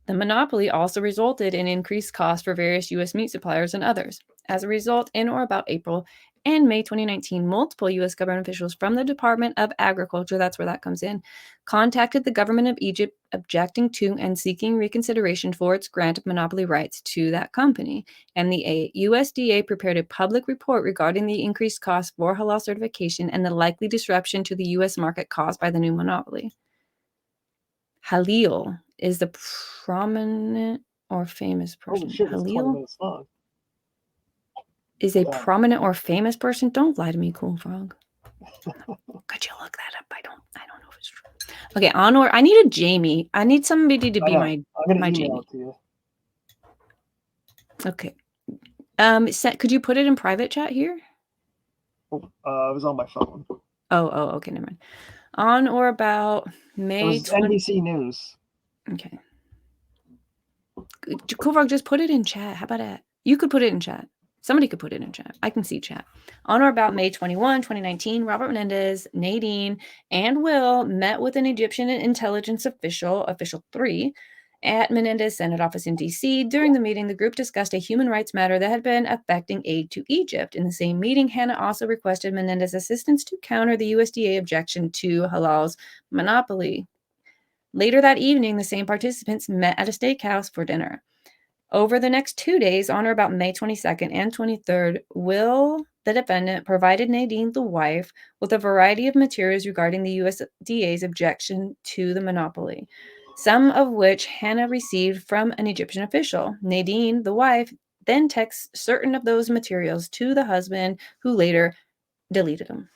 The monopoly also resulted in increased costs for various U.S. meat suppliers and others. As a result, in or about April and May 2019, multiple U.S. government officials from the Department of Agriculture, that's where that comes in, contacted the government of Egypt objecting to and seeking reconsideration for its grant of monopoly rights to that company. And the USDA prepared a public report regarding the increased costs for halal certification and the likely disruption to the U.S. market caused by the new monopoly. Halil is the prominent or famous person. Holy shit, it's 20 Halil minutes long. is a prominent or famous person. Don't lie to me, Cool Frog. Could you look that up? I don't know if it's true. Okay, onward. I need a Jamie. I need somebody to be my Jamie. To you. Okay. Could you put it in private chat here? Oh, it was on my phone. Oh, okay, never mind. On or about May 20. NBC News. Okay. Cool Frog, just put it in chat. How about that? You could put it in chat. Somebody could put it in chat. I can see chat. On or about May 21, 2019, Robert Menendez, Nadine, and Will met with an Egyptian intelligence official 3, at Menendez Senate office in D.C. During the meeting, the group discussed a human rights matter that had been affecting aid to Egypt. In the same meeting, Hanna also requested Menendez assistance to counter the USDA objection to halal's monopoly. Later that evening, the same participants met at a steakhouse for dinner. Over the next 2 days, on or about May 22nd and 23rd, Will, the defendant, provided Nadine, the wife, with a variety of materials regarding the USDA's objection to the monopoly, some of which Hanna received from an Egyptian official. Nadine, the wife, then texts certain of those materials to the husband, who later deleted them.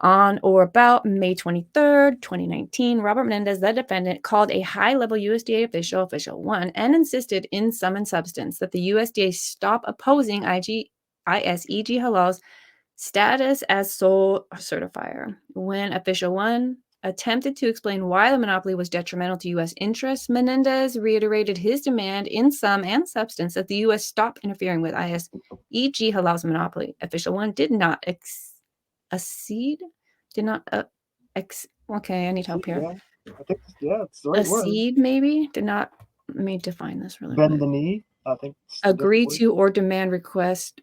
On or about May 23rd, 2019, Robert Menendez, the defendant, called a high-level USDA official 1, and insisted in sum and substance that the USDA stop opposing ISEG Halal's status as sole certifier. When official 1 attempted to explain why the monopoly was detrimental to U.S. interests, Menendez reiterated his demand in sum and substance that the U.S. stop interfering with ISEG Halal's monopoly. Official 1 did not accede? Did not okay, I need help here. Yeah, I think it's the right word. Accede, maybe? Did not. Let me define this really Bend the knee, I think. Agree to or demand request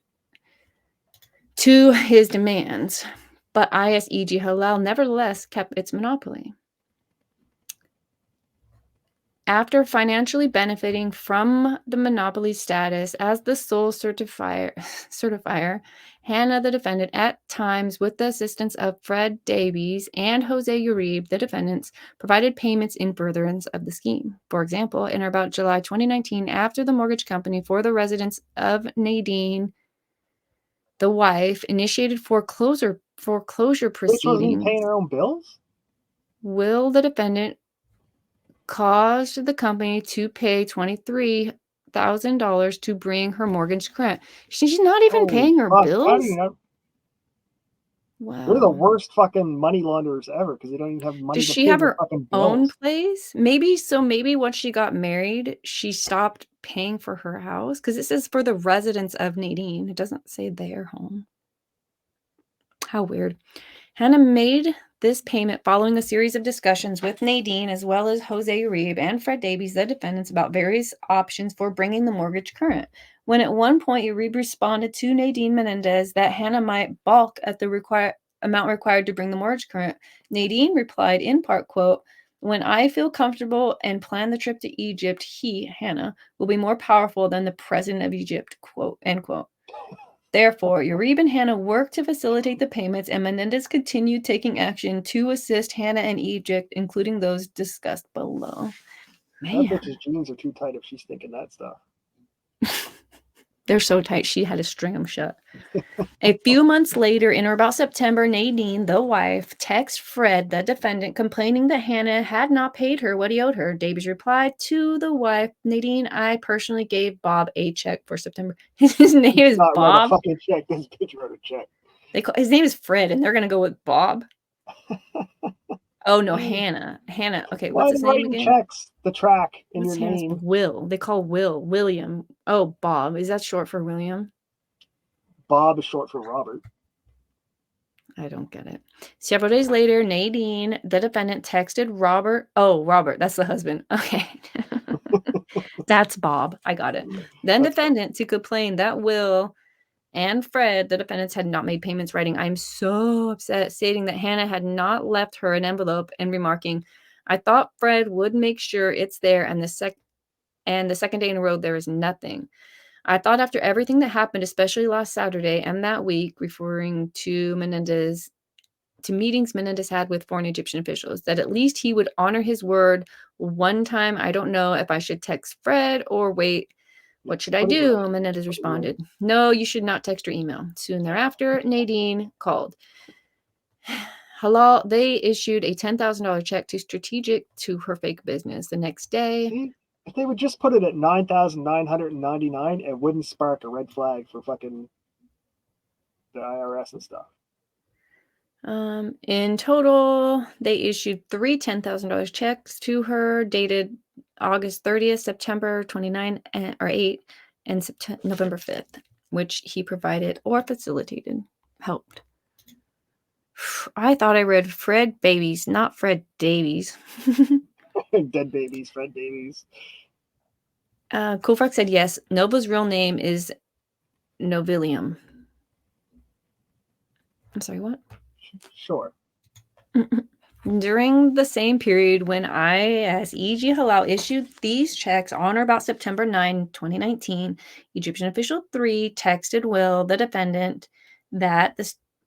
to his demands, but ISEG Halal nevertheless kept its monopoly. After financially benefiting from the monopoly status as the sole certifier, Hanna, the defendant, at times with the assistance of Fred Davies and Jose Uribe, the defendants, provided payments in furtherance of the scheme. For example, in or about July 2019, after the mortgage company for the residence of Nadine, the wife, initiated foreclosure proceedings. Which wasn't paying her own bills? Will, the defendant, caused the company to pay $23,000 to bring her mortgage current. She's not even paying her bills. How do you know? Wow. They're the worst fucking money launderers ever because they don't even have money. Does she have her own place? Maybe once she got married, she stopped paying for her house because it says for the residence of Nadine. It doesn't say their home. How weird. Hanna made this payment following a series of discussions with Nadine as well as Jose Uribe and Fred Davies, the defendants, about various options for bringing the mortgage current. When at one point Uribe responded to Nadine Menendez that Hanna might balk at the amount required to bring the mortgage current, Nadine replied in part, quote, "When I feel comfortable and plan the trip to Egypt, he, Hanna, will be more powerful than the president of Egypt," quote, end quote. Therefore, Uribe and Hanna worked to facilitate the payments, and Menendez continued taking action to assist Hanna and Egypt, including those discussed below. Man. That bitch's jeans are too tight if she's thinking that stuff. They're so tight, she had to string them shut. A few months later, in or about September, Nadine, the wife, texts Fred, the defendant, complaining that Hannah had not paid her what he owed her. Davies replied to the wife, Nadine, I personally gave Bob a check for September. His name is Not write a Bob. fucking check. This bitch wrote a check. His name is Fred, and they're going to go with Bob? Oh, no, Hannah. Hannah. Okay, Why what's are his they name writing again? checks? The track in What's your Hannah's name. Will. They call William. Oh, Bob. Is that short for William? Bob is short for Robert. I don't get it. Several days later, Nadine, the defendant, texted Robert. Oh, Robert, that's the husband. Okay. That's Bob. I got it. Then That's defendant to complain that Will and Fred, the defendants, had not made payments, writing, I'm so upset, stating that Hannah had not left her an envelope and remarking, I thought Fred would make sure it's there, and the second day in a row there is nothing. I thought after everything that happened, especially last Saturday and that week, referring to meetings Menendez had with foreign Egyptian officials, that at least he would honor his word one time. I don't know if I should text Fred or wait. What should I do? Menendez responded, no, you should not text or email. Soon thereafter, Nadine called. Halal, they issued a $10,000 check to Strategic to her fake business. The next day, See, if they would just put it at 9,999, it wouldn't spark a red flag for fucking the IRS and stuff. In total, they issued three $10,000 checks to her, dated August 30th, September 29th, or 8th, and November 5th, which he provided or facilitated, helped. I thought I read Fred Babies, not Fred Davies. Dead babies, Fred Davies. Coolfrog said yes. Nova's real name is Novilium. I'm sorry, what? Sure. During the same period when ISEG Halal issued these checks on or about September 9, 2019, Egyptian official 3 texted Will, the defendant, that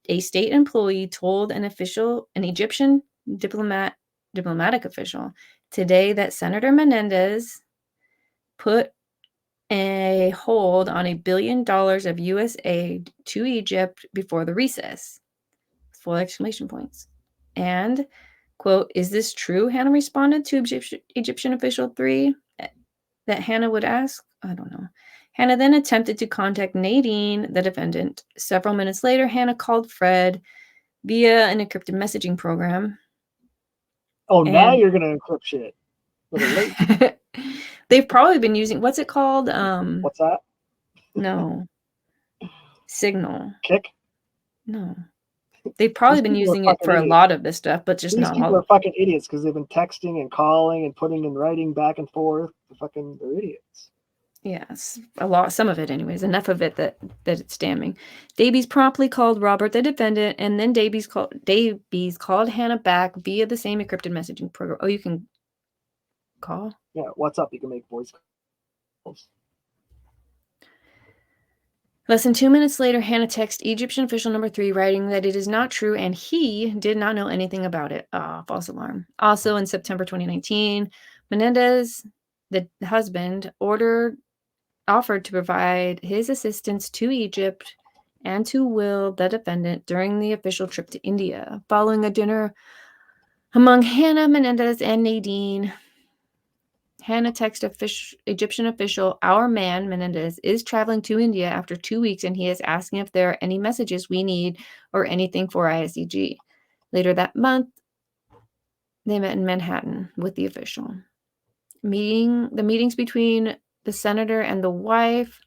a state employee told an Egyptian diplomatic official today that Senator Menendez put a hold on $1 billion of U.S. aid to Egypt before the recess. 4 exclamation points. And, quote, is this true? Hannah responded to Egyptian official 3 that Hannah would ask. I don't know. Hannah then attempted to contact Nadine, the defendant. Several minutes later, Hannah called Fred via an encrypted messaging program. Oh, now you're going to encrypt shit. Late. They've probably been using, what's it called? What's that? No. Signal. Kick? No. They've probably been using it for a lot of this stuff, but just These not all. people are fucking idiots because they've been texting and calling and putting in writing back and forth. They're idiots. Yes, a lot. Some of it, anyways. Enough of it that it's damning. Davies promptly called Robert, the defendant, and then Davies called Hannah back via the same encrypted messaging program. Oh, you can call? Yeah, what's up? You can make voice calls. Less than 2 minutes later, Hannah texts Egyptian official number 3, writing that it is not true and he did not know anything about it. False alarm. Also, in September 2019, Menendez, the husband, offered to provide his assistance to Egypt and to Will, the defendant, during the official trip to India. Following a dinner among Hannah, Menendez, and Nadine, Hannah texted Egyptian official, our man, Menendez, is traveling to India after 2 weeks, and he is asking if there are any messages we need or anything for ISEG. Later that month, they met in Manhattan with the official. The meetings between the senator and the wife,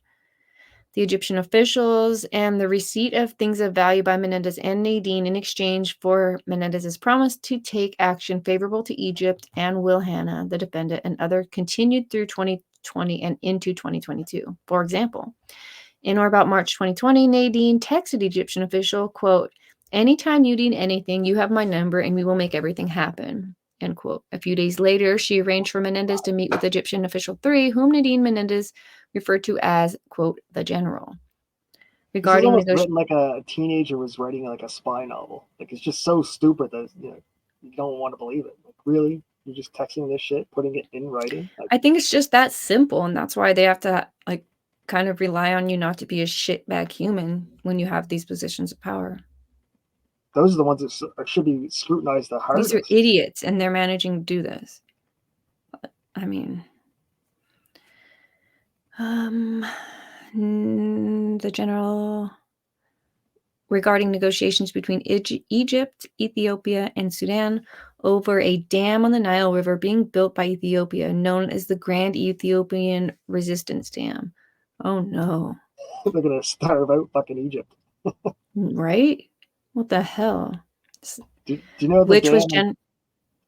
the Egyptian officials, and the receipt of things of value by Menendez and Nadine in exchange for Menendez's promise to take action favorable to Egypt and Will Hannah, the defendant, and other continued through 2020 and into 2022. For example, in or about March 2020, Nadine texted Egyptian official, quote, anytime you need anything, you have my number and we will make everything happen, end quote. A few days later, she arranged for Menendez to meet with Egyptian official 3, whom Nadine Menendez referred to as, quote, the general. Regarding this is almost written like a teenager was writing like a spy novel. Like it's just so stupid that you don't want to believe it. Like really, you're just texting this shit, putting it in writing. I think it's just that simple, and that's why they have to kind of rely on you not to be a shitbag human when you have these positions of power. Those are the ones that should be scrutinized the hardest. These are idiots, and they're managing to do this. I mean, the general regarding negotiations between Egypt, Ethiopia, and Sudan over a dam on the Nile River being built by Ethiopia, known as the Grand Ethiopian Resistance Dam. Oh no. They're going to starve out fucking Egypt. Right? What the hell? Do you know the Which dam? was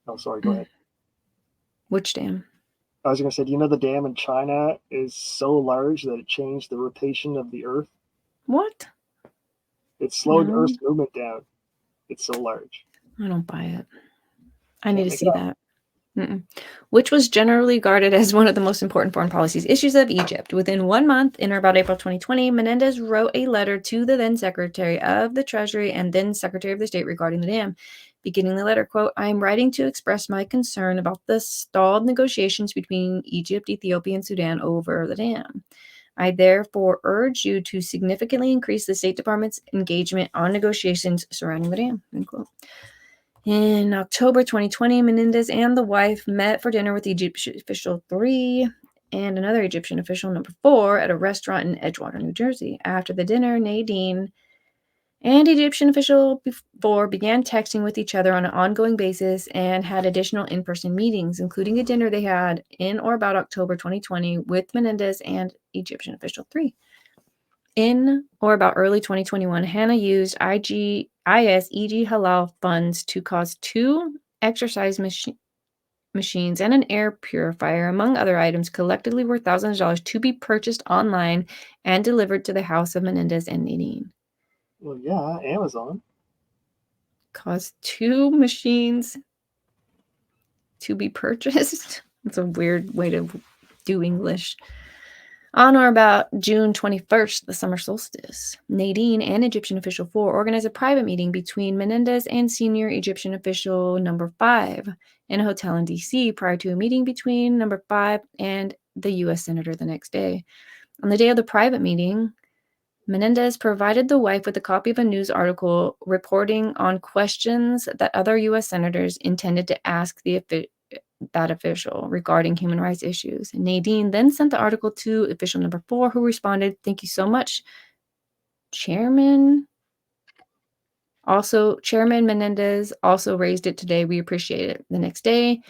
Oh, sorry, go ahead. Which dam? I was going to say, do you know the dam in China is so large that it changed the rotation of the Earth? What? It slowed No. Earth's movement down. It's so large. I don't buy it. I need to make see that. Which was generally regarded as one of the most important foreign policies issues of Egypt. Within 1 month, in or about April 2020, Menendez wrote a letter to the then Secretary of the Treasury and then Secretary of the State regarding the dam. Beginning the letter, quote, "I am writing to express my concern about the stalled negotiations between Egypt, Ethiopia, and Sudan over the dam. I therefore urge you to significantly increase the State Department's engagement on negotiations surrounding the dam," end quote. In October 2020, Menendez and the wife met for dinner with Egyptian official 3 and another Egyptian official number 4 at a restaurant in Edgewater, New Jersey. After the dinner, Nadine and Egyptian official 4 began texting with each other on an ongoing basis and had additional in-person meetings, including a dinner they had in or about October 2020 with Menendez and Egyptian official 3. In or about early 2021, Hannah used ISEG halal funds to cause 2 exercise machines and an air purifier, among other items collectively worth thousands of dollars, to be purchased online and delivered to the house of Menendez and Nadine. Well, yeah, Amazon. Caused 2 machines to be purchased. That's a weird way to do English. On or about June 21st, the summer solstice, Nadine and Egyptian official 4 organized a private meeting between Menendez and senior Egyptian official number 5 in a hotel in D.C. prior to a meeting between number 5 and the U.S. senator the next day. On the day of the private meeting, Menendez provided the wife with a copy of a news article reporting on questions that other U.S. senators intended to ask that official regarding human rights issues. Nadine then sent the article to official number 4, who responded, "Thank you so much, Chairman." Also, Chairman Menendez also raised it today. We appreciate it. The next day,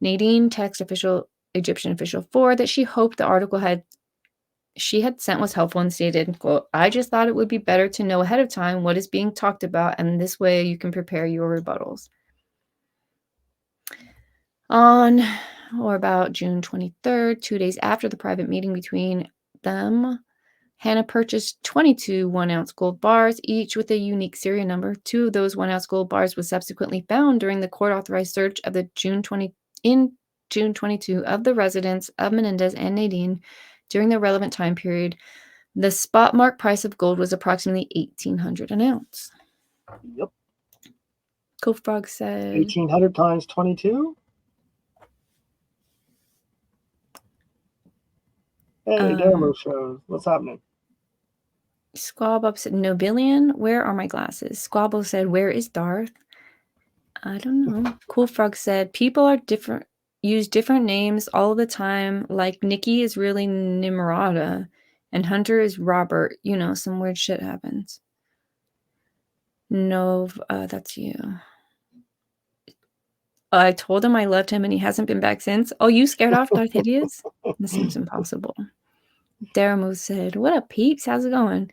Nadine texted Egyptian official 4 that she hoped the article she had sent was helpful and stated, quote, "I just thought it would be better to know ahead of time what is being talked about, and this way you can prepare your rebuttals." On or about June 23rd, 2 days after the private meeting between them, Hannah purchased 22 1-ounce gold bars, each with a unique serial number. 2 of those 1-ounce gold bars was subsequently found during the court-authorized search of the June 22 of the residence of Menendez and Nadine during the relevant time period. The spot mark price of gold was approximately $1,800 an ounce. Yep. Cool Frog said 1,800 times 22? Hey, Demo show. What's happening? Squabble said, "Nobilian, where are my glasses?" Squabble said, "Where is Darth?" I don't know. Cool Frog said, "People are different, use different names all the time. Like Nikki is really Nimrata and Hunter is Robert. You know, some weird shit happens." Nov, that's you. I told him I loved him and he hasn't been back since. Oh, you scared off Darth Hideous? This seems impossible. Daramuth said, "What up, peeps? How's it going?"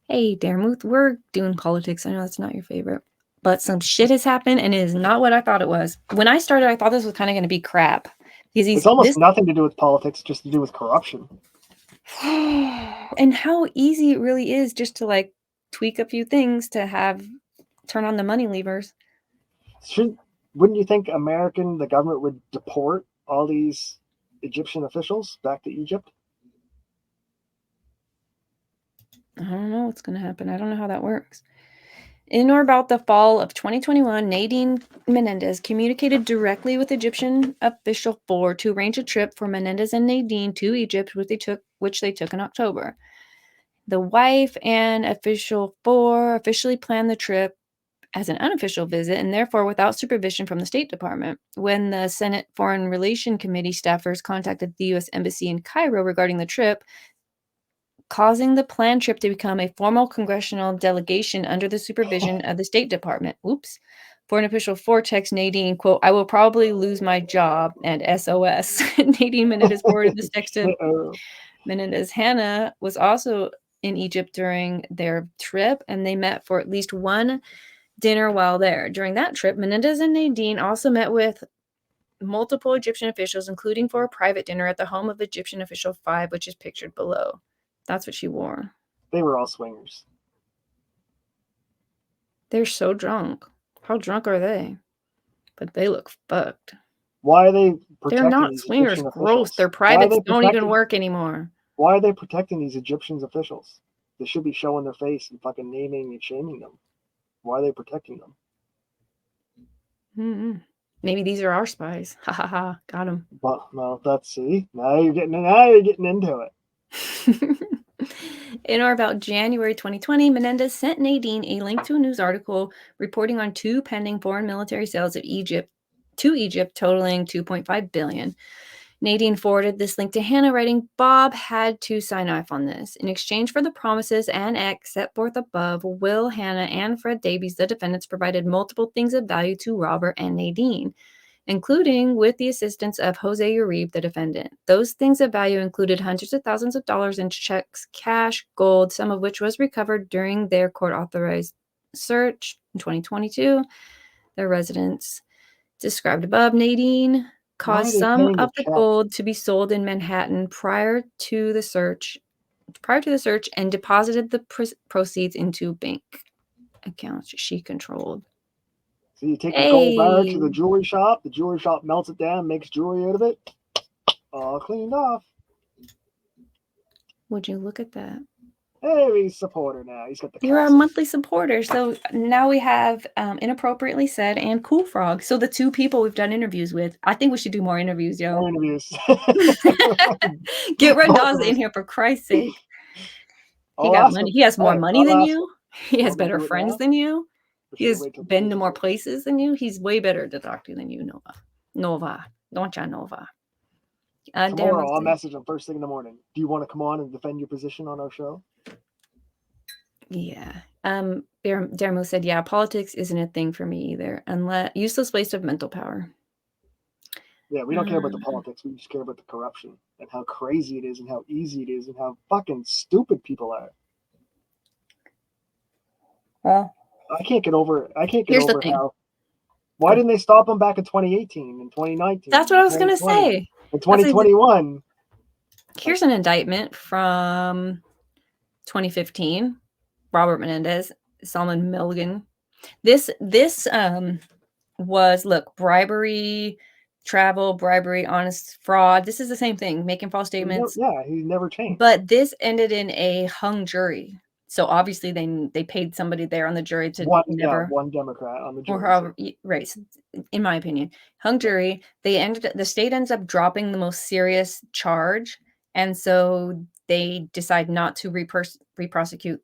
Hey, Daramuth, we're doing politics. I know that's not your favorite, but some shit has happened and it is not what I thought it was. When I started, I thought this was kind of going to be crap. Because It's almost nothing to do with politics, just to do with corruption. And how easy it really is just to like tweak a few things to turn on the money levers. Wouldn't you think the government would deport all these Egyptian officials back to Egypt? I don't know what's going to happen. I don't know how that works. In or about the fall of 2021, Nadine Menendez communicated directly with Egyptian official 4 to arrange a trip for Menendez and Nadine to Egypt, which they took in October. The wife and official 4 officially planned the trip as an unofficial visit and therefore without supervision from the State Department. When the Senate Foreign Relations Committee staffers contacted the U.S. Embassy in Cairo regarding the trip, causing the planned trip to become a formal congressional delegation under the supervision of the State Department. Oops. Foreign official 4 texts Nadine, quote, "I will probably lose my job," and SOS. Nadine Menendez forwarded this text to Menendez. Hannah was also in Egypt during their trip, and they met for at least one dinner while there. During that trip, Menendez and Nadine also met with multiple Egyptian officials, including for a private dinner at the home of Egyptian official 5, which is pictured below. That's what she wore. They were all swingers. They're so drunk. How drunk are they? But they look fucked. Why are they protecting They're not these swingers. Egyptian Gross. officials? Their privates don't even work anymore. Why are they protecting these Egyptian officials? They should be showing their face and fucking naming and shaming them. Why are they protecting them? Mm-hmm. Maybe these are our spies. Ha ha ha. Got them. Well, let's see. Now you're getting into it. In or about January 2020, Menendez sent Nadine a link to a news article reporting on 2 pending foreign military sales of Egypt totaling $2.5 billion. Nadine forwarded this link to Hannah, writing, "Bob had to sign off on this. In exchange for the promises and acts set forth above, Will, Hannah, and Fred Davies, the defendants, provided multiple things of value to Robert and Nadine, including with the assistance of Jose Uribe, the defendant. Those things of value included hundreds of thousands of dollars in checks, cash, gold, some of which was recovered during their court-authorized search in 2022. Their residence described above. Nadine caused some of the gold to be sold in Manhattan prior to the search and deposited the proceeds into bank accounts she controlled. So you take the gold bar to the jewelry shop melts it down, makes jewelry out of it, all cleaned off. Would you look at that? Hey, he's a supporter now. He's got the You're a monthly supporter. So now we have Inappropriately Said and Cool Frog. So the 2 people we've done interviews with. I think we should do more interviews, yo. More interviews. Get Red Dawes in here, for Christ's sake. He got money. He has more money than you. He has better friends than you. He has been to more places than you. He's way better to talk to than you, Nova. Don't ya, Nova? Tomorrow, I'll message him first thing in the morning. Do you want to come on and defend your position on our show? Yeah. Dermo said, yeah, politics isn't a thing for me either. Unless useless waste of mental power. Yeah, we don't care about the politics. We just care about the corruption and how crazy it is and how easy it is and how fucking stupid people are. Well, I can't get over how. Why didn't they stop them back in 2018 and 2019? That's what I was going to say. In 2021. Here's an indictment from 2015. Robert Menendez, Solomon Milligan. This was, look, bribery, travel, bribery, honest fraud. This is the same thing, making false statements. Yeah, he never changed. But this ended in a hung jury. So obviously they paid somebody there on the jury to one Democrat on the jury. Or however, right. In my opinion, hung jury. The state ends up dropping the most serious charge, and so they decide not to re-prosecute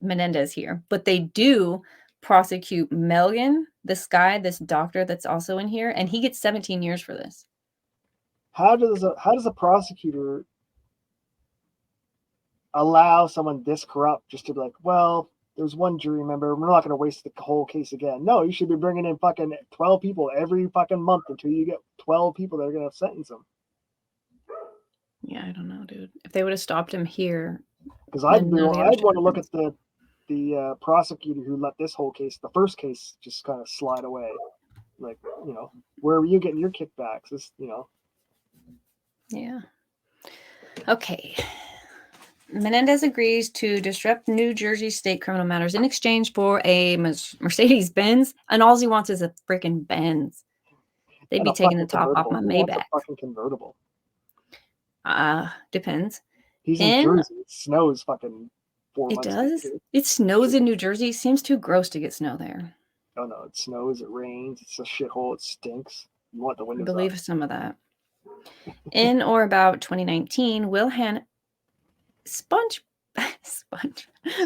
Menendez here, but they do prosecute Melgen, this doctor that's also in here, and he gets 17 years for this. How does a prosecutor allow someone this corrupt just to be like, well, there's one jury member, we're not going to waste the whole case again? No, you should be bringing in fucking 12 people every fucking month until you get 12 people that are going to sentence him. Yeah, I don't know, dude. If they would have stopped him here, because I'd want to look at the prosecutor who let this whole case, the first case, just kind of slide away. Like, where were you getting your kickbacks? This, Yeah. Okay. Menendez agrees to disrupt New Jersey state criminal matters in exchange for a Mercedes-Benz, and all he wants is a freaking Benz. They'd be taking the top off my Maybach. A fucking convertible. Depends. He's in Jersey. It snows fucking 4 It months. To get does? here. It snows in New Jersey. It seems too gross to get snow there. Oh no, it snows, it rains, it's a shithole, it stinks. You want the I windows believe up. some of that. In or about 2019, Will Hannah Sponge. Okay, that's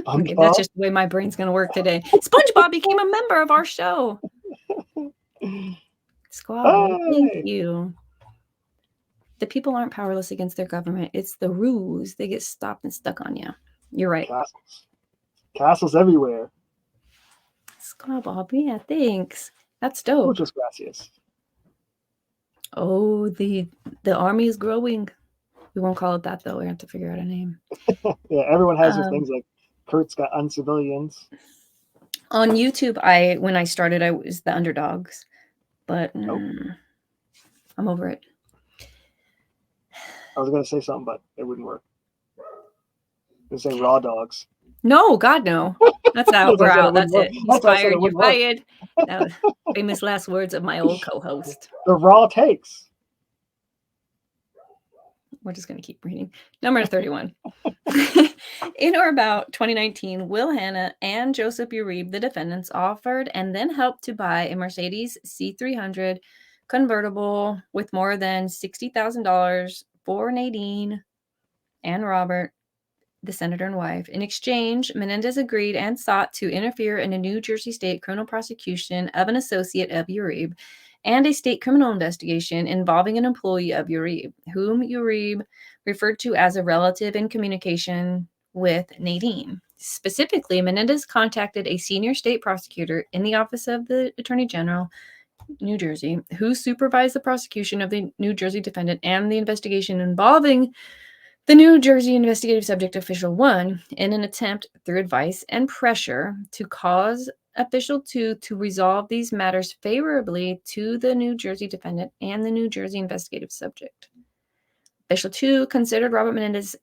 SpongeBob? just the way my brain's going to work today. SpongeBob became a member of our show. Squabble, thank Hey! you. The people aren't powerless against their government. It's the rules. They get stopped and stuck on you. You're right. Castles. Castles everywhere. Squabble, yeah, thanks. That's dope. Muchas gracias. Oh, the army is growing. We won't call it that though. We have to figure out a name. Yeah, everyone has their things like Kurt's got uncivilians. On YouTube, when I started, I was the underdogs, but I'm over it. I was gonna say something, but it wouldn't work. I was gonna say raw dogs. No, God, no. That's out. We're out. That's it. He's fired. You're fired. That was famous last words of my old co-host. The raw takes. We're just going to keep reading. Number 31. In or about 2019, Will Hannah and Joseph Uribe, the defendants, offered and then helped to buy a Mercedes C300 convertible with more than $60,000 for Nadine and Robert, the senator and wife. In exchange, Menendez agreed and sought to interfere in a New Jersey state criminal prosecution of an associate of Uribe and a state criminal investigation involving an employee of Uribe, whom Uribe referred to as a relative in communication with Nadine. Specifically, Menendez contacted a senior state prosecutor in the office of the Attorney General, New Jersey, who supervised the prosecution of the New Jersey defendant and the investigation involving the New Jersey Investigative Subject Official 1 in an attempt, through advice and pressure, to cause Official 2 to resolve these matters favorably to the New Jersey defendant and the New Jersey investigative subject. Official 2 considered Robert Menendez's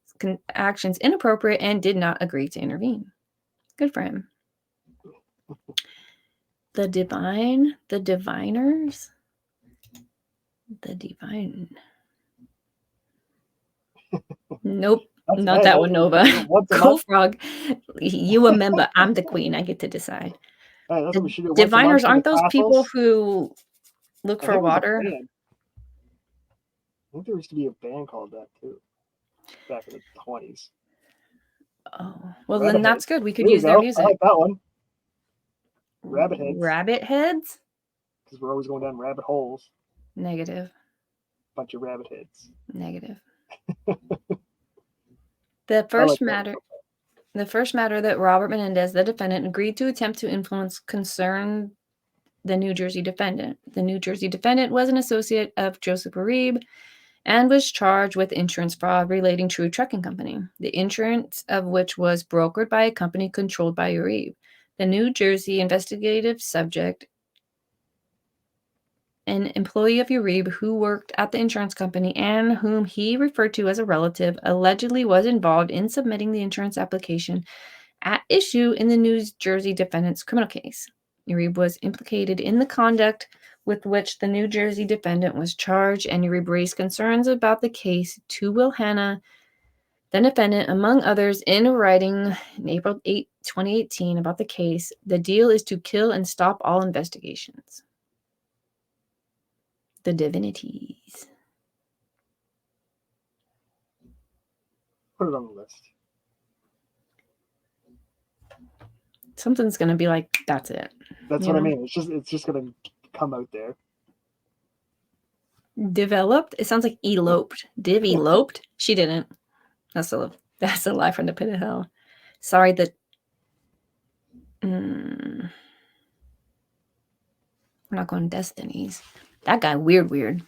actions inappropriate and did not agree to intervene. Good for him. The Diviners? The Divine. Nope. Not that one, Nova. Go Frog. You a member. I'm the queen. I get to decide. Hey, that's what we should do. Diviners aren't those people who look for water? I think there used to be a band called that too, back in the 20s. Oh, well, then that's good. We could use their music. I like that one. Rabbit heads. Rabbit heads? Because we're always going down rabbit holes. Negative. Bunch of rabbit heads. Negative. The first matter that Robert Menendez, the defendant, agreed to attempt to influence concerned the New Jersey defendant. The New Jersey defendant was an associate of Joseph Uribe and was charged with insurance fraud relating to a trucking company, the insurance of which was brokered by a company controlled by Uribe. The New Jersey investigative subject, an employee of Uribe who worked at the insurance company and whom he referred to as a relative, allegedly was involved in submitting the insurance application at issue in the New Jersey defendant's criminal case. Uribe was implicated in the conduct with which the New Jersey defendant was charged, and Uribe raised concerns about the case to Will Hannah, the defendant, among others, in writing in April 8, 2018 about the case. The deal is to kill and stop all investigations. The Divinities. Put it on the list. Something's going to be like, that's it. That's what I mean. It's just going to come out there. Developed? It sounds like eloped. Div eloped? She didn't. That's a lie from the pit of hell. Sorry that... We're not going Destinies. That guy, weird.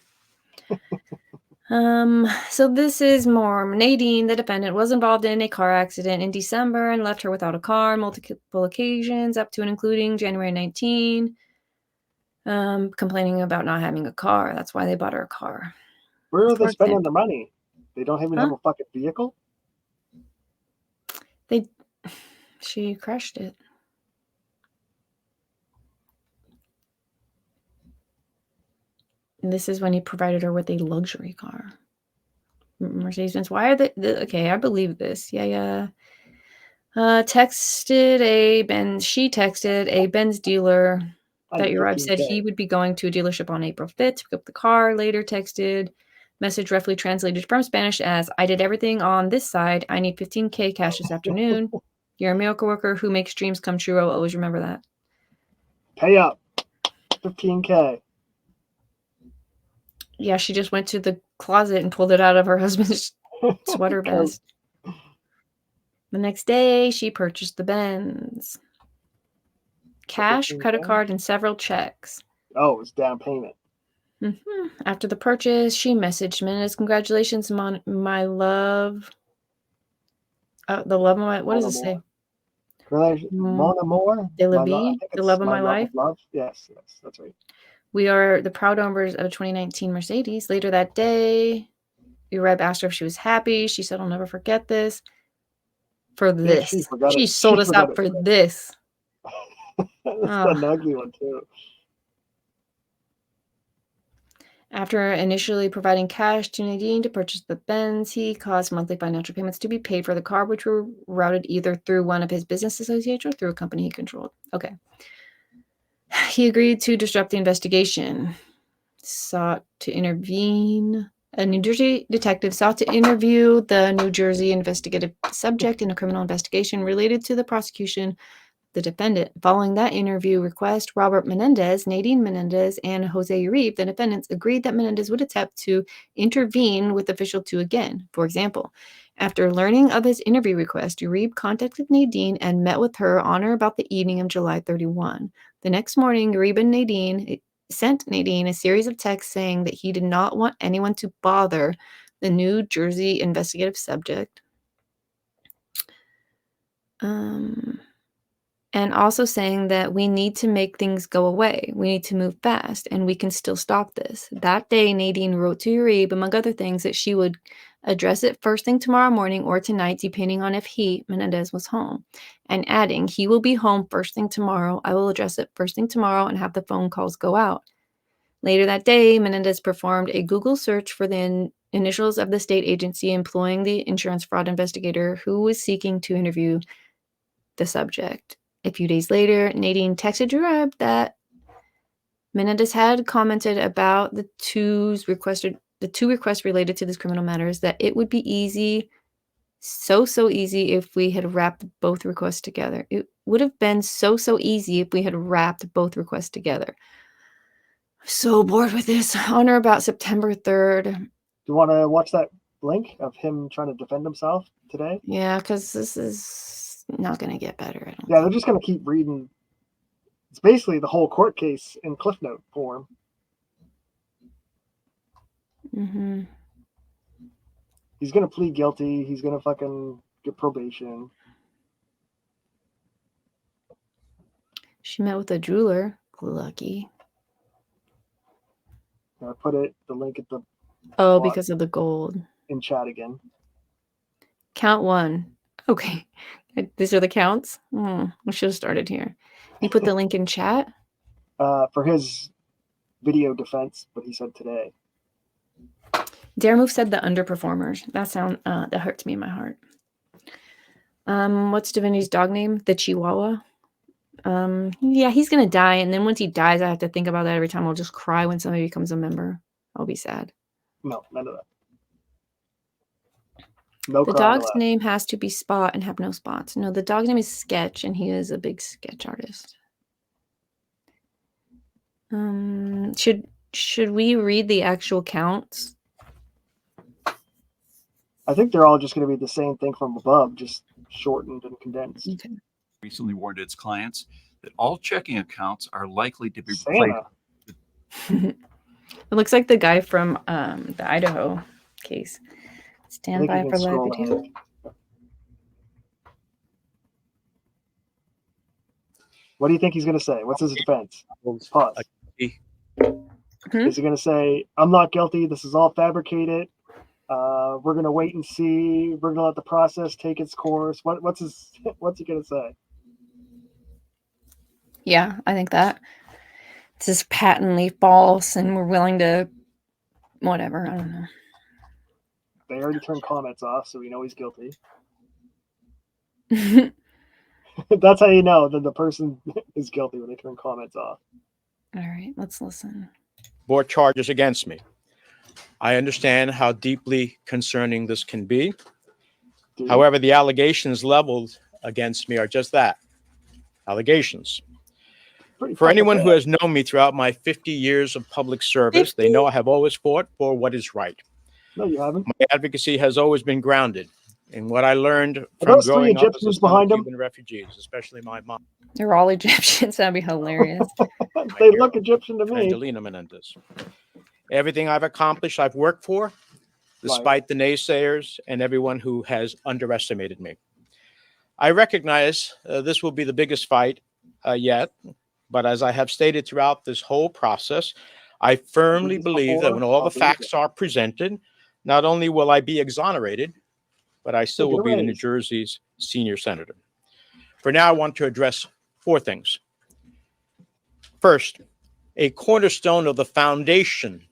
So this is more. Nadine, the defendant, was involved in a car accident in December and left her without a car on multiple occasions, up to and including January 19, complaining about not having a car. That's why they bought her a car. Where are they spending the money? They don't even have a fucking vehicle? She crashed it. And this is when he provided her with a luxury car. Mercedes-Benz. Why are they... Okay, I believe this. Yeah. She texted a Benz dealer I that need arrived, said 15K. he would be going to a dealership on April 5th to pick up the car. Later texted, message roughly translated from Spanish as, I did everything on this side. I need 15K cash this afternoon. You're a miracle worker who makes dreams come true. I'll always remember that. Pay up. 15K. Yeah, she just went to the closet and pulled it out of her husband's sweater vest. The next day, she purchased the Benz. Cash, credit card, and several checks. Oh, it was down payment. After the purchase, she messaged Menendez, congratulations, my love. The love of my, what does it say? Mon amour? De la vie? The love of my life? Love? Yes, that's right. We are the proud owners of a 2019 Mercedes. Later that day, Ureb asked her if she was happy. She said, I'll never forget this. For this. She sold us out for this. That's an ugly one, too. After initially providing cash to Nadine to purchase the Benz, he caused monthly financial payments to be paid for the car, which were routed either through one of his business associates or through a company he controlled. Okay. He agreed to disrupt the investigation, sought to intervene. A New Jersey detective sought to interview the New Jersey investigative subject in a criminal investigation related to the prosecution of the defendant. Following that interview request, Robert Menendez, Nadine Menendez, and Jose Uribe, the defendants, agreed that Menendez would attempt to intervene with Official 2 again. For example, after learning of his interview request, Uribe contacted Nadine and met with her on or about the evening of July 31. The next morning, Uribe and Nadine sent Nadine a series of texts saying that he did not want anyone to bother the New Jersey investigative subject. And also saying that we need to make things go away. We need to move fast, and we can still stop this. That day, Nadine wrote to Uribe, among other things, that she would address it first thing tomorrow morning or tonight, depending on if he, Menendez, was home. And adding, he will be home first thing tomorrow. I will address it first thing tomorrow and have the phone calls go out. Later that day, Menendez performed a Google search for the initials of the state agency employing the insurance fraud investigator who was seeking to interview the subject. A few days later, Nadine texted Uribe that Menendez had commented about the two requests related to this criminal matters, that it would be easy, so easy if we had wrapped both requests together. It would have been so easy if we had wrapped both requests together. I'm so bored with this. On or about September 3rd. Do you want to watch that link of him trying to defend himself today? Yeah, because this is not going to get better. I don't think. They're just going to keep reading. It's basically the whole court case in Cliff Note form. He's going to plead guilty. He's going to fucking get probation. She met with a jeweler. Lucky. I put the link at the because of the gold. In chat again. Count 1. Okay. These are the counts? We should have started here. You put the link in chat? For his video defense, what he said today. Daremove said the underperformers. That hurts me in my heart. What's Divinity's dog name? The Chihuahua? Yeah, he's gonna die, and then once he dies, I have to think about that every time. I'll just cry when somebody becomes a member. I'll be sad. No, none of that. The dog's name has to be Spot and have no spots. No, the dog's name is Sketch, and he is a big sketch artist. Should we read the actual counts? I think they're all just going to be the same thing from above, just shortened and condensed. Okay. Recently warned its clients that all checking accounts are likely to be Santa. It looks like the guy from the Idaho case. Stand by for live video. What do you think he's going to say? What's his defense? Pause. Is he going to say, I'm not guilty, this is all fabricated, we're going to wait and see, we're going to let the process take its course? What's he going to say? Yeah, I think that. This is patently false, and we're willing to whatever. I don't know. They already turned comments off, so we know he's guilty. That's how you know that the person is guilty when they turn comments off. All right, let's listen. Brought charges against me. I understand how deeply concerning this can be. Do you? However, the allegations leveled against me are just that, allegations. Pretty For fucking anyone who bad. has known me throughout my 50 years of public service, they know I have always fought for what is right. No, you haven't. My advocacy has always been grounded in what I learned Are from those three growing up as a Egyptians son of behind him? Cuban refugees, especially my mom, They're all Egyptians. That'd be hilarious. They look Egyptian to me. Angelina Menendez. Everything I've accomplished, I've worked for, despite the naysayers and everyone who has underestimated me. I recognize this will be the biggest fight yet, but as I have stated throughout this whole process, I firmly believe that when all the facts are presented, not only will I be exonerated, but I still will be the New Jersey's senior senator. For now, I want to address four things. First, a cornerstone of the foundation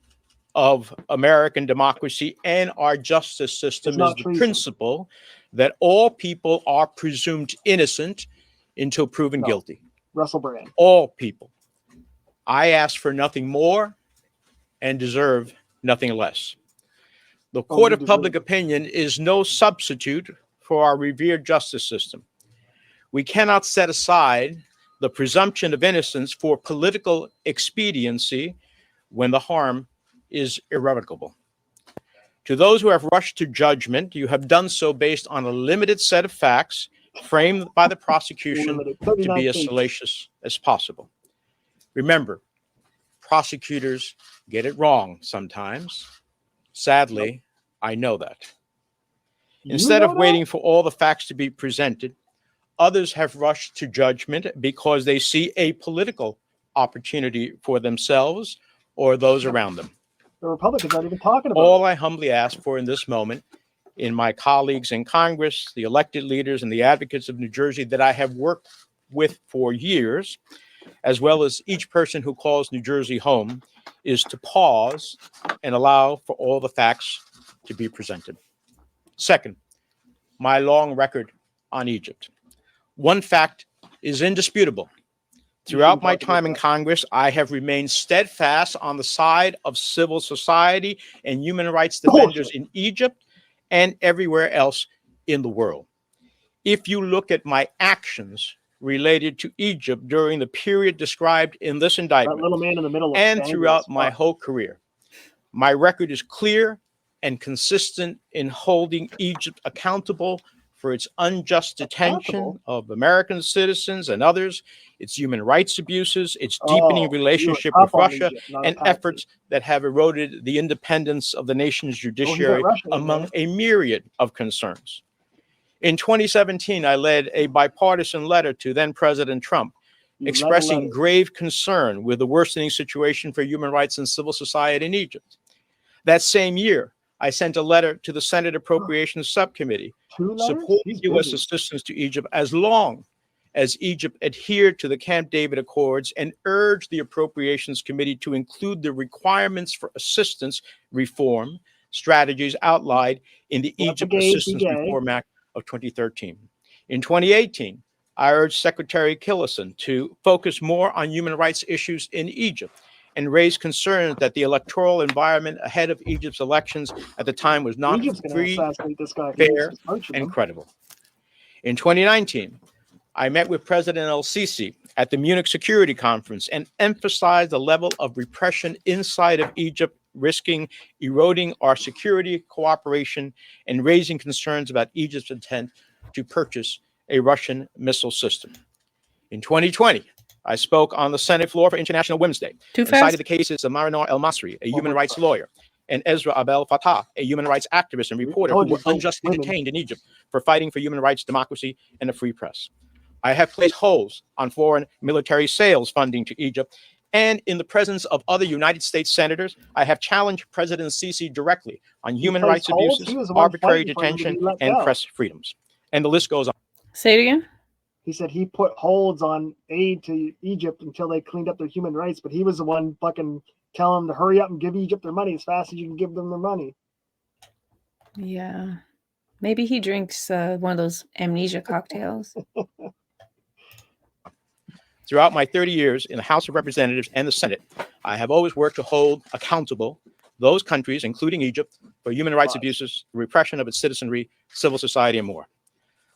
of American democracy and our justice system is the principle that all people are presumed innocent until proven guilty. Russell Brand. All people. I ask for nothing more and deserve nothing less. The court of public opinion is no substitute for our revered justice system. We cannot set aside the presumption of innocence for political expediency when the harm is irrevocable. To those who have rushed to judgment, you have done so based on a limited set of facts framed by the prosecution to be as salacious as possible. Remember, prosecutors get it wrong sometimes. Sadly, I know that. Instead of waiting for all the facts to be presented, others have rushed to judgment because they see a political opportunity for themselves or those around them. The Republicans aren't even talking about All I humbly ask for in this moment, in my colleagues in Congress, the elected leaders and the advocates of New Jersey that I have worked with for years, as well as each person who calls New Jersey home, is to pause and allow for all the facts to be presented. Second, my long record on Egypt. One fact is indisputable. Throughout my time in Congress, I have remained steadfast on the side of civil society and human rights defenders in Egypt and everywhere else in the world. If you look at my actions related to Egypt during the period described in this indictment, little man in the middle and throughout my whole career, my record is clear and consistent in holding Egypt accountable for its unjust detention of American citizens and others, its human rights abuses, its deepening relationship with Russia, and efforts that have eroded the independence of the nation's judiciary, among a myriad of concerns. In 2017, I led a bipartisan letter to then President Trump, expressing grave concern with the worsening situation for human rights and civil society in Egypt. That same year, I sent a letter to the Senate Appropriations Subcommittee supporting U.S. assistance to Egypt as long as Egypt adhered to the Camp David Accords and urged the Appropriations Committee to include the requirements for assistance reform strategies outlined in the Egypt Assistance Reform Act of 2013. In 2018, I urged Secretary Tillerson to focus more on human rights issues in Egypt and raised concerns that the electoral environment ahead of Egypt's elections at the time was not free, fair, and credible. In 2019, I met with President el-Sisi at the Munich Security Conference and emphasized the level of repression inside of Egypt, risking eroding our security cooperation and raising concerns about Egypt's intent to purchase a Russian missile system. In 2020, I spoke on the Senate floor for International Women's Day and cited the cases of Marinor El-Masri, a human rights lawyer, and Ezra Abdel Fattah, a human rights activist and reporter who were unjustly detained in Egypt for fighting for human rights, democracy, and a free press. I have placed holds on foreign military sales funding to Egypt, and in the presence of other United States senators, I have challenged President Sisi directly on human rights abuses, arbitrary detention, and press freedoms. And the list goes on. Say it again. He said he put holds on aid to Egypt until they cleaned up their human rights, but he was the one fucking telling them to hurry up and give Egypt their money as fast as you can give them their money. Yeah. Maybe he drinks one of those amnesia cocktails. Throughout my 30 years in the House of Representatives and the Senate, I have always worked to hold accountable those countries, including Egypt, for human rights abuses, repression of its citizenry, civil society, and more.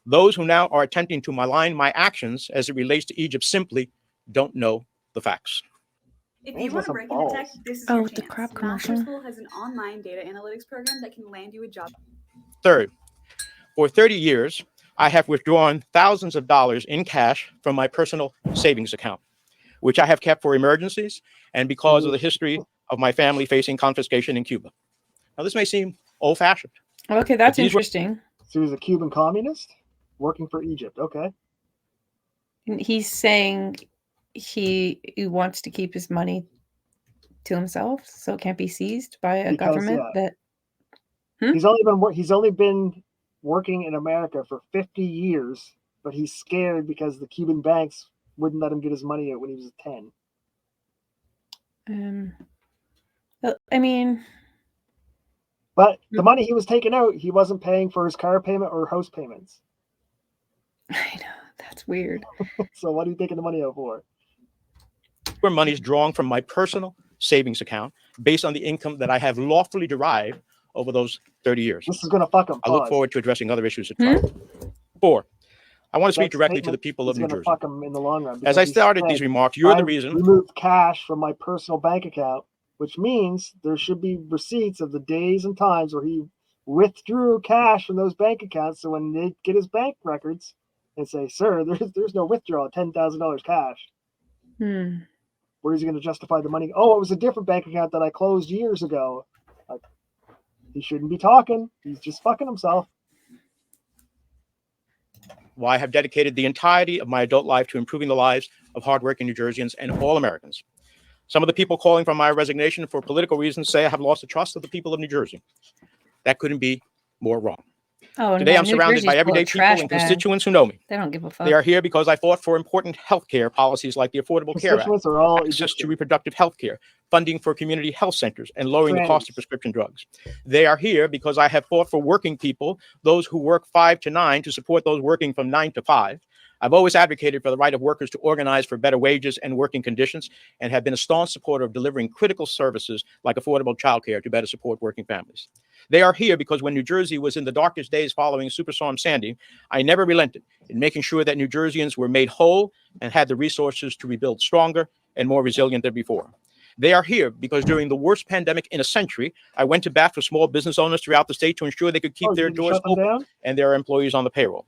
Those who now are attempting to malign my actions as it relates to Egypt simply don't know the facts. If you want to break into tech, this is your chance. The crap Master commercial. School has an online data analytics program that can land you a job. Third, for 30 years, I have withdrawn thousands of dollars in cash from my personal savings account, which I have kept for emergencies and because of the history of my family facing confiscation in Cuba. Now, this may seem old-fashioned. Okay, that's interesting. So he's a Cuban communist working for Egypt. Okay. He's saying he wants to keep his money to himself, so it can't be seized by a government that. He's only been working in America for 50 years, but he's scared because the Cuban banks wouldn't let him get his money out when he was 10. I mean, but the money he was taking out, he wasn't paying for his car payment or house payments. I know, that's weird. So what are you taking the money out for? Where money is drawn from my personal savings account based on the income that I have lawfully derived over those 30 years. This is going to fuck him. I look forward to addressing other issues at trial. 4, I want to speak directly to the people of New Jersey. Fuck him in the long run, as I started these remarks, you're the reason. I removed cash from my personal bank account, which means there should be receipts of the days and times where he withdrew cash from those bank accounts. So when they get his bank records and say, "Sir, there's no withdrawal, $10,000 cash," where is he going to justify the money? Oh, it was a different bank account that I closed years ago. Like, he shouldn't be talking. He's just fucking himself. Well, I have dedicated the entirety of my adult life to improving the lives of hardworking New Jerseyans and all Americans. Some of the people calling for my resignation for political reasons say I have lost the trust of the people of New Jersey. That couldn't be more wrong. Today, I'm surrounded by everyday people and constituents who know me. They don't give a fuck. They are here because I fought for important health care policies like the Affordable Care Act, access to reproductive health care, funding for community health centers, and lowering the cost of prescription drugs. They are here because I have fought for working people, those who work 5 to 9, to support those working from 9 to 5. I've always advocated for the right of workers to organize for better wages and working conditions, and have been a staunch supporter of delivering critical services like affordable childcare to better support working families. They are here because when New Jersey was in the darkest days following Superstorm Sandy, I never relented in making sure that New Jerseyans were made whole and had the resources to rebuild stronger and more resilient than before. They are here because during the worst pandemic in a century, I went to bat for small business owners throughout the state to ensure they could keep their doors open and their employees on the payroll.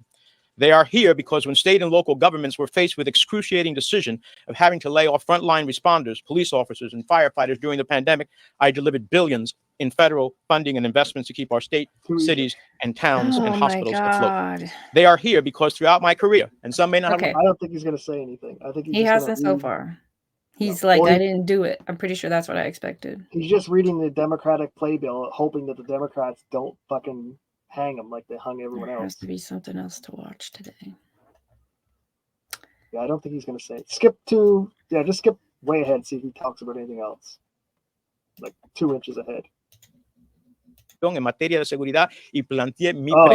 They are here because when state and local governments were faced with excruciating decision of having to lay off frontline responders, police officers, and firefighters during the pandemic, I delivered billions in federal funding and investments to keep our state, cities, and towns and hospitals afloat. They are here because throughout my career, and some may not have. I don't think he's going to say anything. I think he hasn't so far. He's like, I didn't do it. I'm pretty sure that's what I expected. He's just reading the Democratic playbill, hoping that the Democrats don't fucking hang him like they hung everyone else. There has to be something else to watch today. Yeah, I don't think he's going to say it. Just skip way ahead, see if he talks about anything else. Like 2 inches ahead. En materia de seguridad y planteé mi la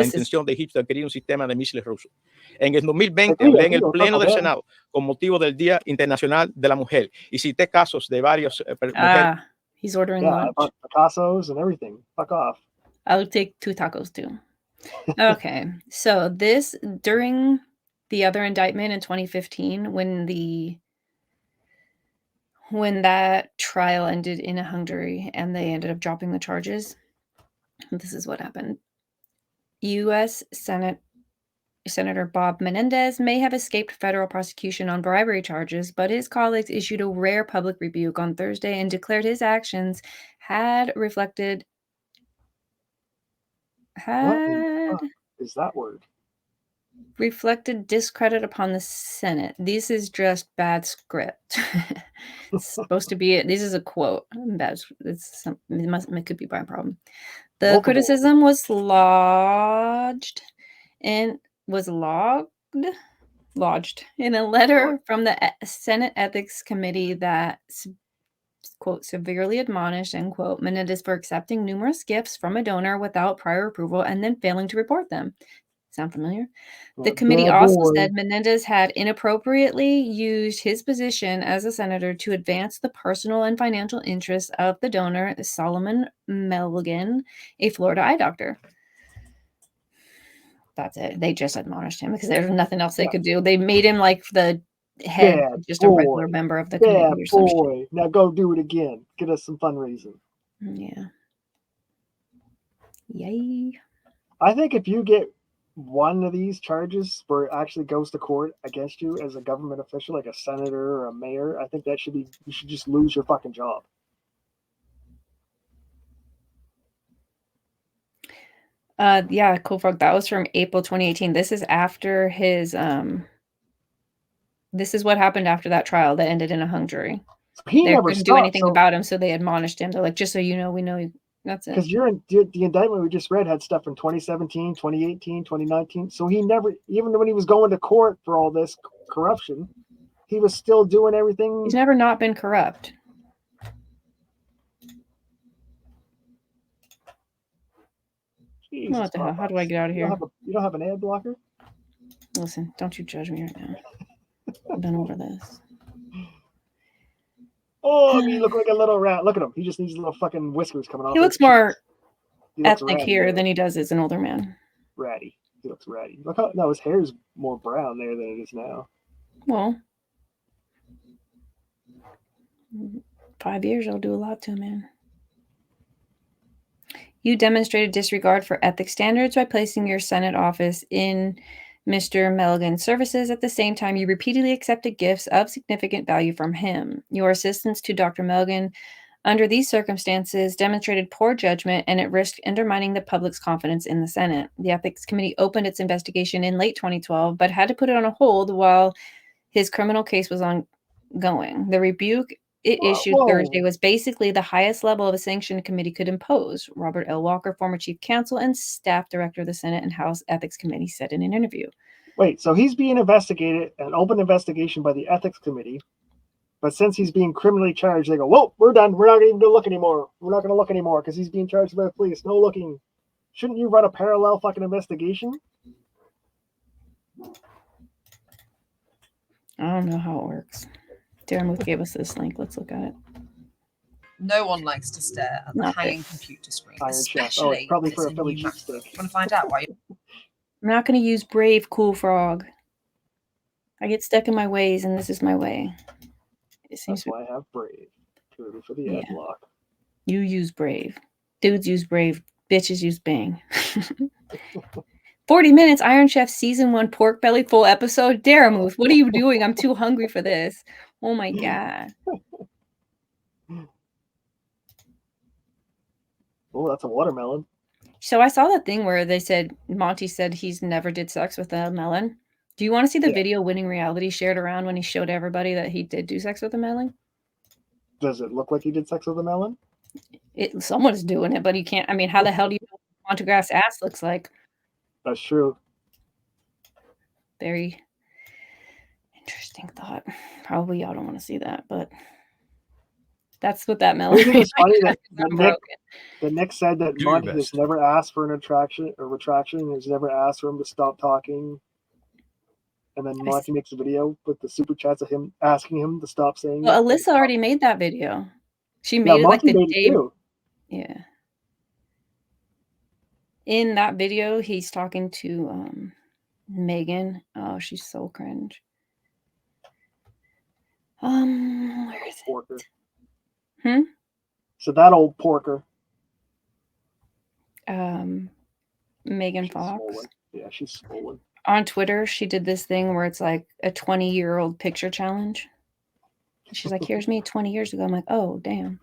intención de Egipto de adquirir un sistema de misiles rusos. En el 2020 hablé en el Pleno del Senado con motivo del Día Internacional de la Mujer y cité casos de varios mujeres. He's ordering lunch. I bought Picassos and everything. Fuck off. I'll take 2 tacos too. Okay, so this during the other indictment in 2015, when that trial ended in Hungary and they ended up dropping the charges, this is what happened. U.S. Senator Bob Menendez may have escaped federal prosecution on bribery charges, but his colleagues issued a rare public rebuke on Thursday and declared his actions had reflected. What is that word? Reflected discredit upon the Senate. This is just bad script. It's supposed to be it. This is a quote. Bad. It could be my problem. The criticism was lodged in a letter from the Senate Ethics Committee that quote, severely admonished, end quote, Menendez for accepting numerous gifts from a donor without prior approval and then failing to report them. Sound familiar? The committee also said Menendez had inappropriately used his position as a senator to advance the personal and financial interests of the donor, Solomon Melgen, a Florida eye doctor. That's it. They just admonished him because there's nothing else they could do. They made him like the head, just a regular member of the committee or some shit. Now go do it again. Get us some fundraising. Yeah. Yay. I think if you get one of these charges where it actually goes to court against you as a government official, like a senator or a mayor, I think that should be, you should just lose your fucking job. Yeah, cool frog. That was from April 2018. This is after his this is what happened after that trial that ended in a hung jury. He They never couldn't stopped, do anything about him, so they admonished him. They're like, just so you know, we know that's it. Because the indictment we just read had stuff from 2017, 2018, 2019. So he never, even when he was going to court for all this corruption, he was still doing everything. He's never not been corrupt. Jesus, what the hell? How do I get out of here? You don't have an ad blocker? Listen, don't you judge me right now. I'm done over this. Oh, you look like a little rat. Look at him. He just needs little fucking whiskers coming off. He looks more ethnic ratty, here than he does as an older man. Ratty. He looks ratty. Look how, no, his hair's more brown there than it is now. Well, 5 years will do a lot to a man. You demonstrated disregard for ethics standards by placing your Senate office in Mr. Melgen's services. At the same time, you repeatedly accepted gifts of significant value from him. Your assistance to Dr. Melgen under these circumstances demonstrated poor judgment and it risked undermining the public's confidence in the Senate. The Ethics Committee opened its investigation in late 2012, but had to put it on a hold while his criminal case was ongoing. The rebuke it issued Thursday was basically the highest level of a sanctioned committee could impose. Robert L. Walker, former chief counsel and staff director of the Senate and House Ethics Committee, said in an interview. Wait, so he's being investigated, an open investigation by the Ethics Committee, but since he's being criminally charged, they go, whoa, we're done. We're not even going to look anymore. We're not going to look anymore because he's being charged by the police. No looking. Shouldn't you run a parallel fucking investigation? I don't know how it works. Darren gave us this link. Let's look at it. No one likes to stare at the hanging computer screen, especially it's probably for a new Philly MacBook. cheesesteak. Want to find out why? I'm not going to use Brave, Cool Frog. I get stuck in my ways, and this is my way. It seems That's why I have Brave. Purely for the ad block. You use Brave. Dudes use Brave. Bitches use Bing. 40 minutes, Iron Chef Season 1 pork belly full episode. Daramuth, what are you doing? I'm too hungry for this. Oh my God. Oh, that's a watermelon. So I saw that thing where they said, Monty said he's never did sex with a melon. Do you want to see the video Winning Reality shared around when he showed everybody that he did do sex with a melon? Does it look like he did sex with a melon? Someone's doing it, but you can't. I mean, how the hell do you know what Montegraff's ass looks like? That's true. Very interesting thought. Probably y'all don't want to see that, but that's what that melon is. It's funny that Nick said that Monty has never asked for an retraction, has never asked for him to stop talking. And then Monty makes a video with the super chats of him asking him to stop saying. Well, Alyssa already made that video. She made it like the day. Yeah. In that video, he's talking to Megan. Oh, she's so cringe. Where is porker. it? So that old porker. Megan Fox. Swollen. Yeah, she's swollen. On Twitter, she did this thing where it's like a 20-year-old picture challenge. She's like, here's me 20 years ago. I'm like, oh, damn.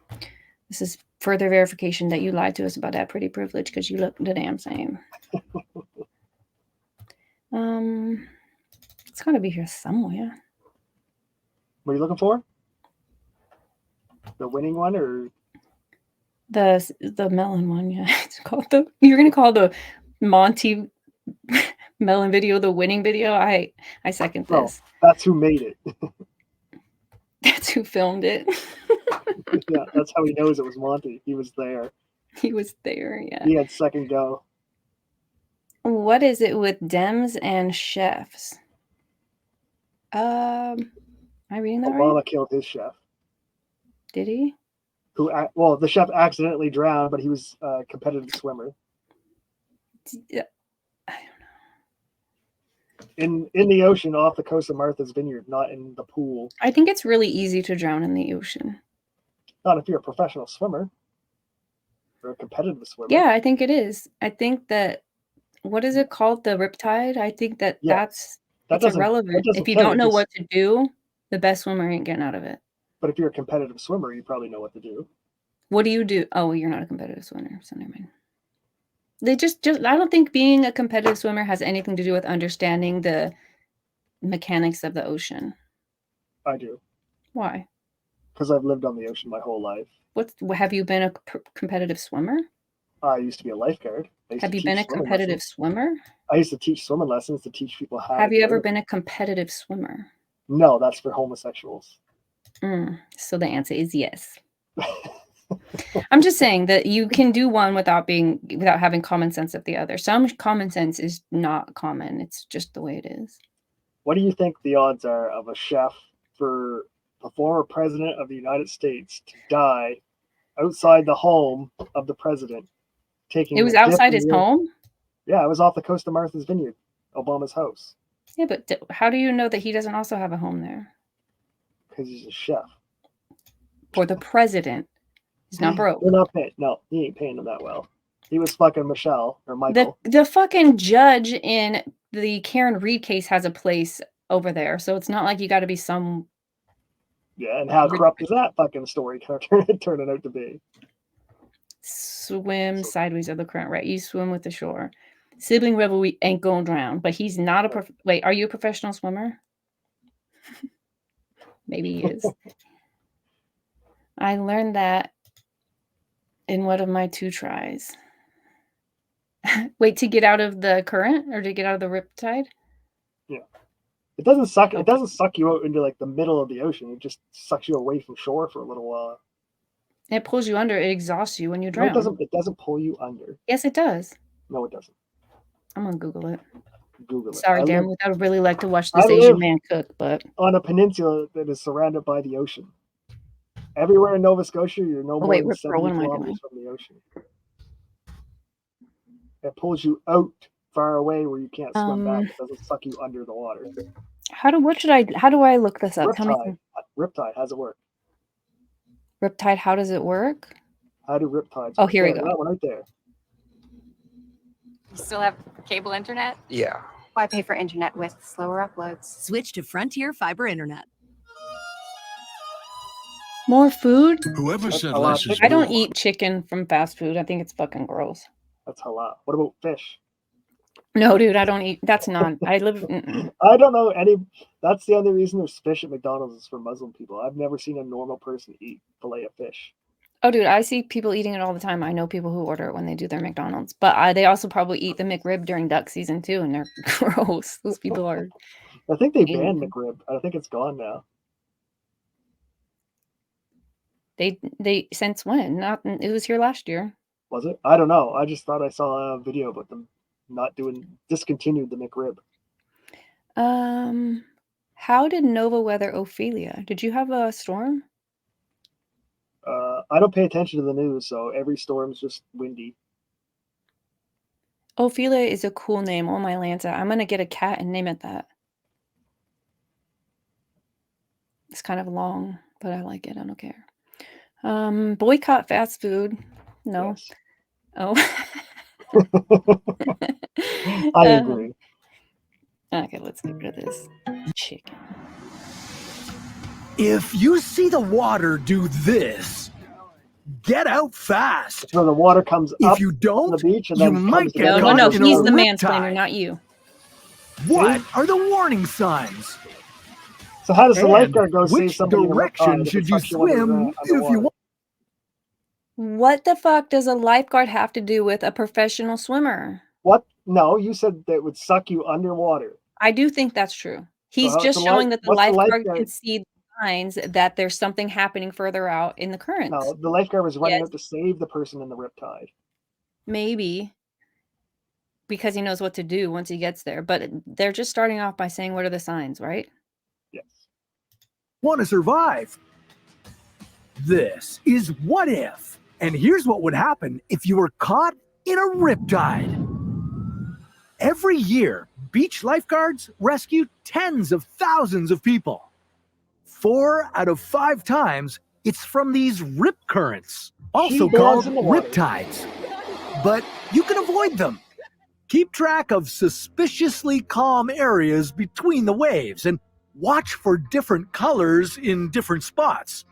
This is further verification that you lied to us about that pretty privilege because you look the damn same. It's got to be here somewhere. What are you looking for? The winning one or the melon one? Yeah, it's called you're gonna call the Monty melon video the winning video. I second this. That's who made it. That's who filmed it. Yeah, that's how he knows it was Monty. He was there. He was there, yeah. He had second go. What is it with Dems and chefs? Am I reading that Obama right? killed his chef. Did he? Well, the chef accidentally drowned, but he was a competitive swimmer. Yeah. In the ocean off the coast of Martha's Vineyard, not in the pool. I think it's really easy to drown in the ocean. Not if you're a professional swimmer or a competitive swimmer. Yeah, I think it is. I think that, what is it called? The riptide? I think that Yeah. it's doesn't irrelevant. If you count. don't know what to do, the best swimmer ain't getting out of it. But if you're a competitive swimmer, you probably know what to do. What do you do? Oh, you're not a competitive swimmer, so never mind. They just I don't think being a competitive swimmer has anything to do with understanding the mechanics of the ocean. I do. Why? Because I've lived on the ocean my whole life. Have you been a competitive swimmer? I used to be a lifeguard. Have you been a competitive swimmer? I used to teach swimming lessons to teach people how. Have you ever been a competitive swimmer? No, that's for homosexuals. So the answer is yes. I'm just saying that you can do one without having common sense of the other. Some common sense is not common. It's just the way it is. What do you think the odds are of a chef for the former president of the United States to die outside the home of the president? It was outside his home? Yeah, it was off the coast of Martha's Vineyard, Obama's house. Yeah, but how do you know that he doesn't also have a home there? Because he's a chef. For the president. He's not broke. They're not paying. No, he ain't paying him that well. He was fucking Michelle or Michael. The fucking judge in the Karen Reed case has a place over there, so it's not like you got to be some. Yeah, and how corrupt is that fucking story turning out to be? Swim sideways of the current, right? You swim with the shore. Sibling rivalry ain't gonna drown, but he's not a wait, are you a professional swimmer? Maybe he is. I learned that in one of my 2 tries. Wait, to get out of the current or to get out of the riptide? Yeah. It doesn't suck. It doesn't suck you out into like the middle of the ocean. It just sucks you away from shore for a little while. It pulls you under. It exhausts you when you drown. No, it doesn't pull you under. Yes, it does. No, it doesn't. I'm gonna Google it. Google it. Sorry, Darren. I'd really like to watch this Asian man cook, but on a peninsula that is surrounded by the ocean. Everywhere in Nova Scotia, you're no more than 70 kilometers from the ocean. It pulls you out far away where you can't swim back. It doesn't suck you under the water. How do I look this up? Riptide, how's it work? Riptide, how does it work? How do riptides? Oh, here we go. That one right there. You still have cable internet? Yeah. Why pay for internet with slower uploads? Switch to Frontier Fiber Internet. More food? Whoever said less is I don't more. eat chicken from fast food. I think it's fucking gross. That's halal. What about fish? No, dude, I don't eat. That's not. I live. I don't know any. That's the only reason there's fish at McDonald's is for Muslim people. I've never seen a normal person eat fillet of fish. Oh, dude, I see people eating it all the time. I know people who order it when they do their McDonald's, but they also probably eat the McRib during duck season too, and they're gross. Those people are. I think they banned McRib. I think it's gone now. They since when? Not. It was here last year. Was it? I don't know. I just thought I saw a video about them discontinued the McRib. How did Nova weather Ophelia? Did you have a storm? I don't pay attention to the news, so every storm's just windy. Ophelia is a cool name. Oh my Lanta. I'm gonna get a cat and name it that. It's kind of long, but I like it. I don't care. Boycott fast food. No. Yes. Oh. I agree. Okay, let's get rid of this chicken. If you see the water do this, get out fast. So the water comes up if you don't, on the beach and you then might get No, caught in he's a the riptide. mansplainer, not you. What are the warning signs? So how does the And lifeguard go save which somebody in a direction riptide if should it you sucks under swim if you underwater? want? What the fuck does a lifeguard have to do with a professional swimmer? What? No, you said that it would suck you underwater. I do think that's true. He's how's just the showing that the what's the lifeguard can lifeguard? see signs that there's something happening further out in the current. No, the lifeguard was running Yes. out to save the person in the riptide. Maybe because he knows what to do once he gets there. But they're just starting off by saying, what are the signs, right? Yes. Want to survive? This is What If. And here's what would happen if you were caught in a riptide. Every year, beach lifeguards rescue tens of thousands of people. 4 out of 5 times, it's from these rip currents, also called riptides. But you can avoid them. Keep track of suspiciously calm areas between the waves and watch for different colors in different spots.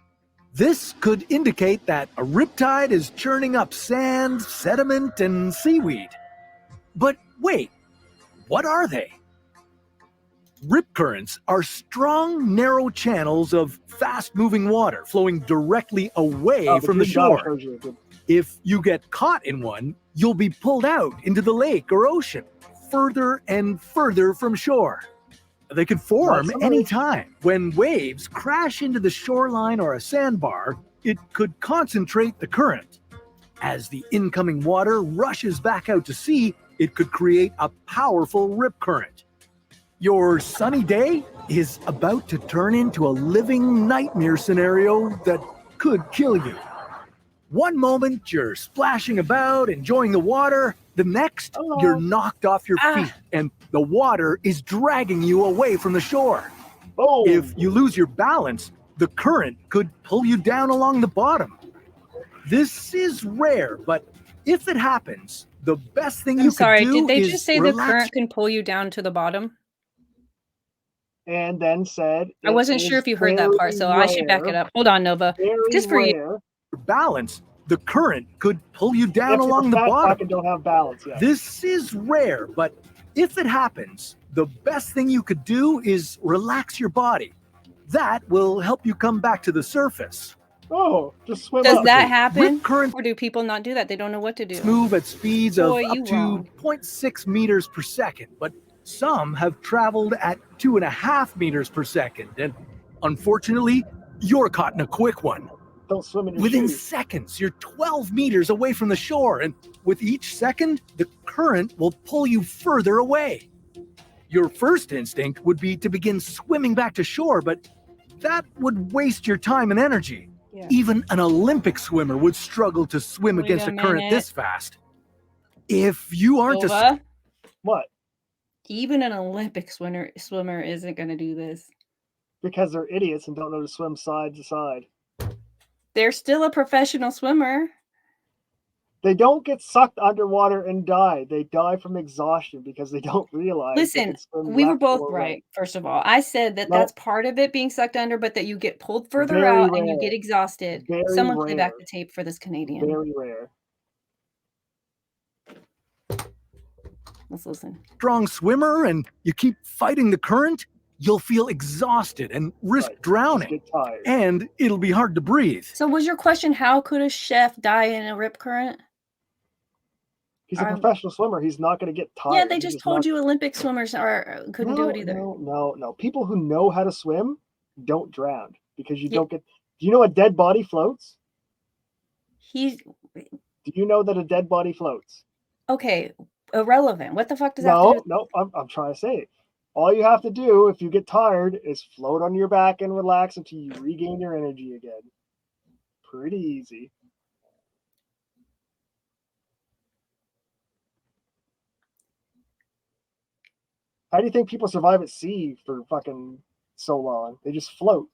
This could indicate that a riptide is churning up sand, sediment, and seaweed. But wait, what are they? Rip currents are strong, narrow channels of fast-moving water flowing directly away from the shore. If you get caught in one, you'll be pulled out into the lake or ocean, further and further from shore. They could form anytime. When waves crash into the shoreline or a sandbar, it could concentrate the current. As the incoming water rushes back out to sea, it could create a powerful rip current. Your sunny day is about to turn into a living nightmare scenario that could kill you. One moment you're splashing about, enjoying the water. The next, you're knocked off your feet and the water is dragging you away from the shore. If you lose your balance, the current could pull you down along the bottom. This is rare, but if it happens, the best thing you could do did they is just say relax. the current can pull you down to the bottom? And then said, I wasn't sure if you heard that part, so I should back it up. Hold on, Nova. Just for you. Balance. The current could pull you down along the bottom. Don't have balance yet. This is rare, but if it happens, the best thing you could do is relax your body. That will help you come back to the surface. Oh, just swim Does up. that happen? Rip currents Or do people not do that? They don't know what to do. move at speeds of Boy, up you to wrong. 0.6 meters per second, but some have traveled at 2.5 meters per second. And unfortunately, you're caught in a quick one. Don't swim in your Within shoes. seconds, you're 12 meters away from the shore, and with each second, the current will pull you further away. Your first instinct would be to begin swimming back to shore, but that would waste your time and energy. Yeah. Even an Olympic swimmer would struggle to swim Wait against a a current minute. this fast. If you aren't Nova, What? even an Olympic swimmer isn't going to do this. Because they're idiots and don't know to swim side to side. They're still a professional swimmer. They don't get sucked underwater and die. They die from exhaustion because they don't realize. they Listen, can swim we were left both or right. First of all, I said that No. that's part of it being sucked under, but that you get pulled further Very out and you rare. get exhausted. Very Someone play back rare. the tape for this Canadian. Very rare. Let's listen. strong swimmer and you keep fighting the current, you'll feel exhausted and risk Right. Just drowning. get tired. And it'll be hard to breathe. So was your question, how could a chef die in a rip current? He's a professional swimmer. He's not going to get tired. Yeah, they He's just not- told you Olympic swimmers couldn't do it either. No. People who know how to swim don't drown because you Yeah. don't get. Do you know a dead body floats? He's Do you know that a dead body floats? okay. Irrelevant. What the fuck does that have to do? No. I'm trying to say it. All you have to do if you get tired is float on your back and relax until you regain your energy again. Pretty easy. How do you think people survive at sea for fucking so long? They just float.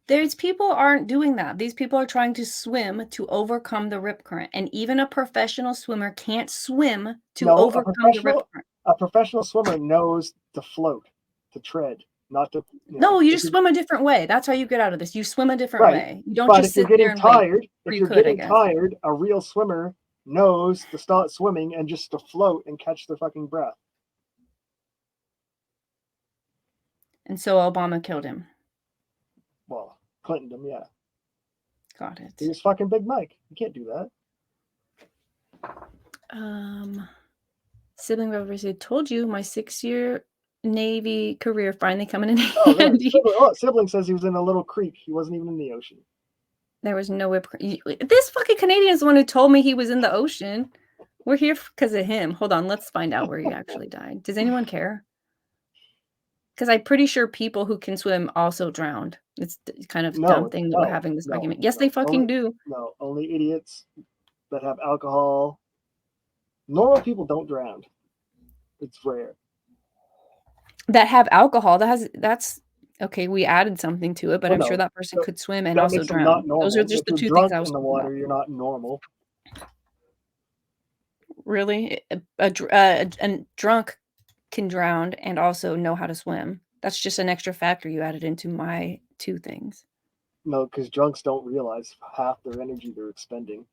There's people aren't doing that. These people are trying to swim to overcome the rip current, and even a professional swimmer can't swim to No, overcome the rip current. a professional swimmer knows to float, to tread, not to. No, you just swim a different way. That's how you get out of this. You swim a different Right. way. You don't But just if you're sit there getting and tired, wait. if You you're could, I getting guess. tired, a real swimmer knows to start swimming and just to float and catch their fucking breath. And so Obama killed him. Well, Clinton him, yeah. Got it. He was fucking Big Mike. You can't do that. Sibling revelation. Told you my 6-year Navy career finally coming in Oh, handy. Sibling says he was in a little creek. He wasn't even in the ocean. There was no whip. This fucking Canadian is the one who told me he was in the ocean. We're here because of him. Hold on, let's find out where he actually died. Does anyone care? Because I'm pretty sure people who can swim also drowned. It's kind of dumb thing that we're having this argument. Yes, they fucking do. No, only idiots that have alcohol. Normal people don't drown. It's rare. That have alcohol. That's okay. We added something to it, but I'm sure that person could swim and also drown. Not normal. Those are just if the you're two drunk things I was in the talking water. about. You're not normal. Really, a drunk can drown and also know how to swim. That's just an extra factor you added into my two things. No, because drunks don't realize half their energy they're expending,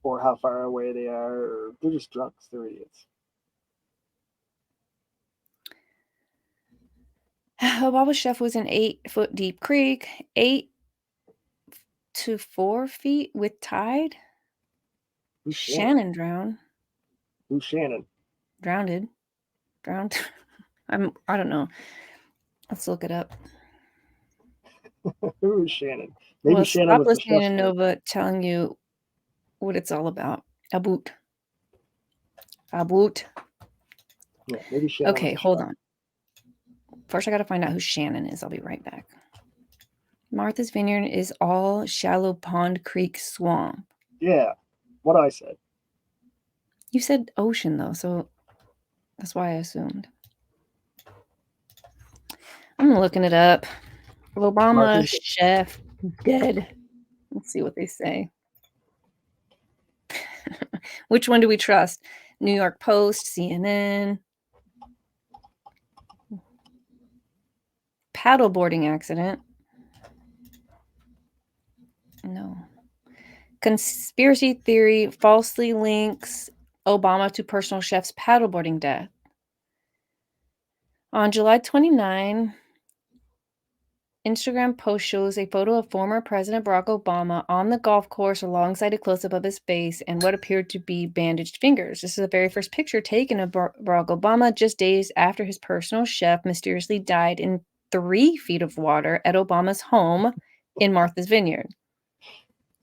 or how far away they are, or they're just drunks. They're idiots. Obama's chef was in 8-foot deep creek, 8 to 4 feet with tide. Who's Shannon drowned. Who's Shannon? Drowned. I don't know. Let's look it up. Who is Shannon? Maybe Shannon stop was the listening to chef's name. Nova telling you what it's all about. About. Yeah, maybe Shannon. Okay, hold on. First, I got to find out who Shannon is. I'll be right back. Martha's Vineyard is all shallow pond creek swamp. Yeah, what I said. You said ocean, though, so that's why I assumed. I'm looking it up. Obama chef dead. Let's see what they say. Which one do we trust? New York Post, CNN. Paddleboarding accident. No. Conspiracy theory falsely links Obama to personal chef's paddleboarding death. On July 29, Instagram post shows a photo of former President Barack Obama on the golf course alongside a close-up of his face and what appeared to be bandaged fingers. This is the very first picture taken of Barack Obama just days after his personal chef mysteriously died in 3 feet of water at Obama's home in Martha's Vineyard.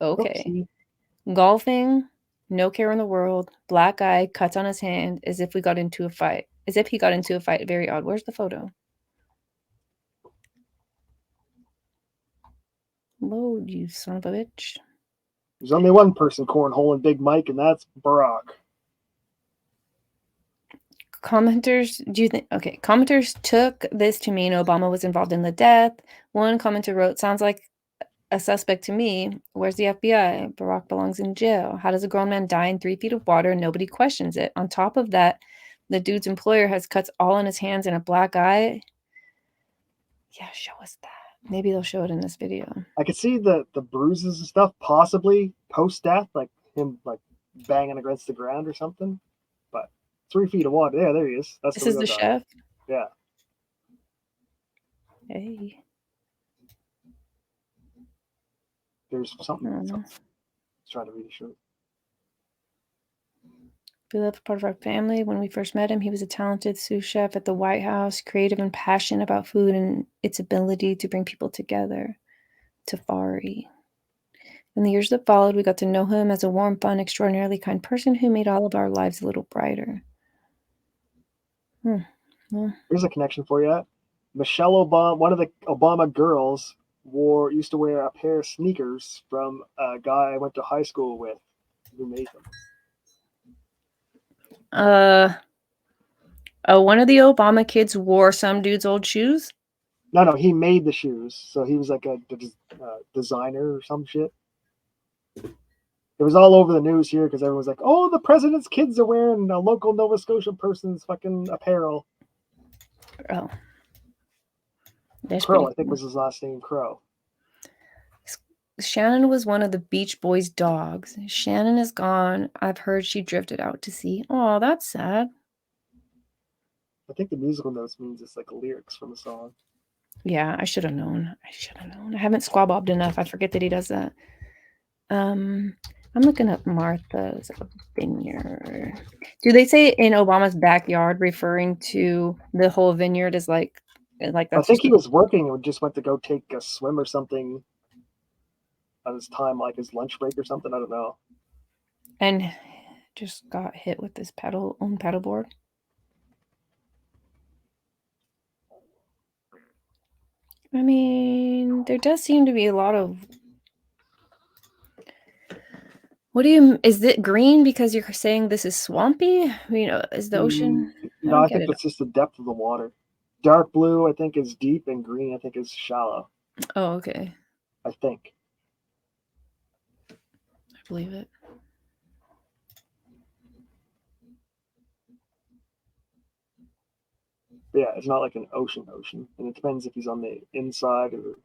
Okay. Oopsie. Golfing, no care in the world, black eye, cuts on his hand as if he got into a fight. Very odd. Where's the photo? Load, you son of a bitch. There's only one person cornholing Big Mike, and that's Barack. Commenters took this to mean Obama was involved in the death. One commenter wrote, "Sounds like a suspect to me. Where's the FBI? Barack belongs in jail. How does a grown man die in 3 feet of water and nobody questions it? On top of that, the dude's employer has cuts all on his hands and a black eye." Yeah, show us that. Maybe they'll show it in this video. I could see the bruises and stuff, possibly post-death, like him like banging against the ground or something. But 3 feet of water. Yeah, there he is. This is the chef? Yeah. Hey. There's something. Let's try to read it short. Philip, part of our family. When we first met him, he was a talented sous chef at the White House, creative and passionate about food and its ability to bring people together. Tafari. In the years that followed, we got to know him as a warm, fun, extraordinarily kind person who made all of our lives a little brighter. Well, here's a connection for you. Michelle Obama, one of the Obama girls, used to wear a pair of sneakers from a guy I went to high school with who made them. One of the Obama kids wore some dude's old shoes? No, he made the shoes. So he was like a designer or some shit. It was all over the news here because everyone was like, "Oh, the president's kids are wearing a local Nova Scotia person's fucking apparel." Oh. Crow, I think was his last name, Crow. Shannon was one of the Beach Boys' dogs. Shannon is gone. I've heard she drifted out to sea. Oh, that's sad. I think the musical notes means it's like lyrics from a song. Yeah, I should have known. I haven't squabobbed enough. I forget that he does that. I'm looking up Martha's Vineyard. Do they say in Obama's backyard, referring to the whole vineyard as like I that's think just he was working and just went to go take a swim or something at his time, like his lunch break or something. I don't know. and just got hit with this paddleboard. I mean, there does seem to be a lot of. What do you? Is it green because you're saying this is swampy? You know, is the ocean? No, I think that's just the depth of the water. Dark blue, I think, is deep, and green, I think, is shallow. Oh, okay. I think. I believe it. But yeah, it's not like an ocean, and it depends if he's on the inside or.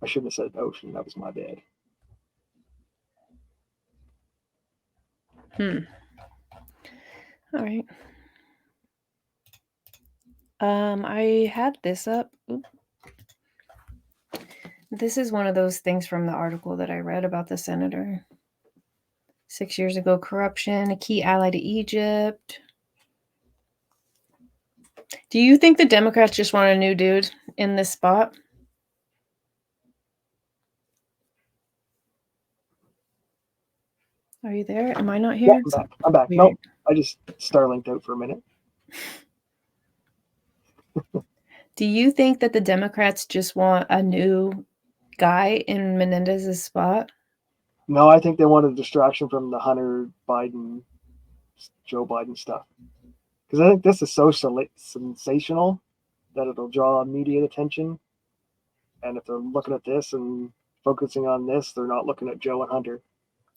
I shouldn't have said ocean. That was my bad. All right. I had this up. Oop. This is one of those things from the article that I read about the senator. 6 years ago, corruption, a key ally to Egypt. Do you think the Democrats just want a new dude in this spot? Are you there? Am I not here? Yeah, I'm back. Weird. Nope. I just Starlinked out for a minute. Do you think that the Democrats just want a new guy in Menendez's spot? No, I think they want a distraction from the Hunter Biden, Joe Biden stuff. Because I think this is so sensational that it'll draw immediate attention. And if they're looking at this and focusing on this, they're not looking at Joe and Hunter.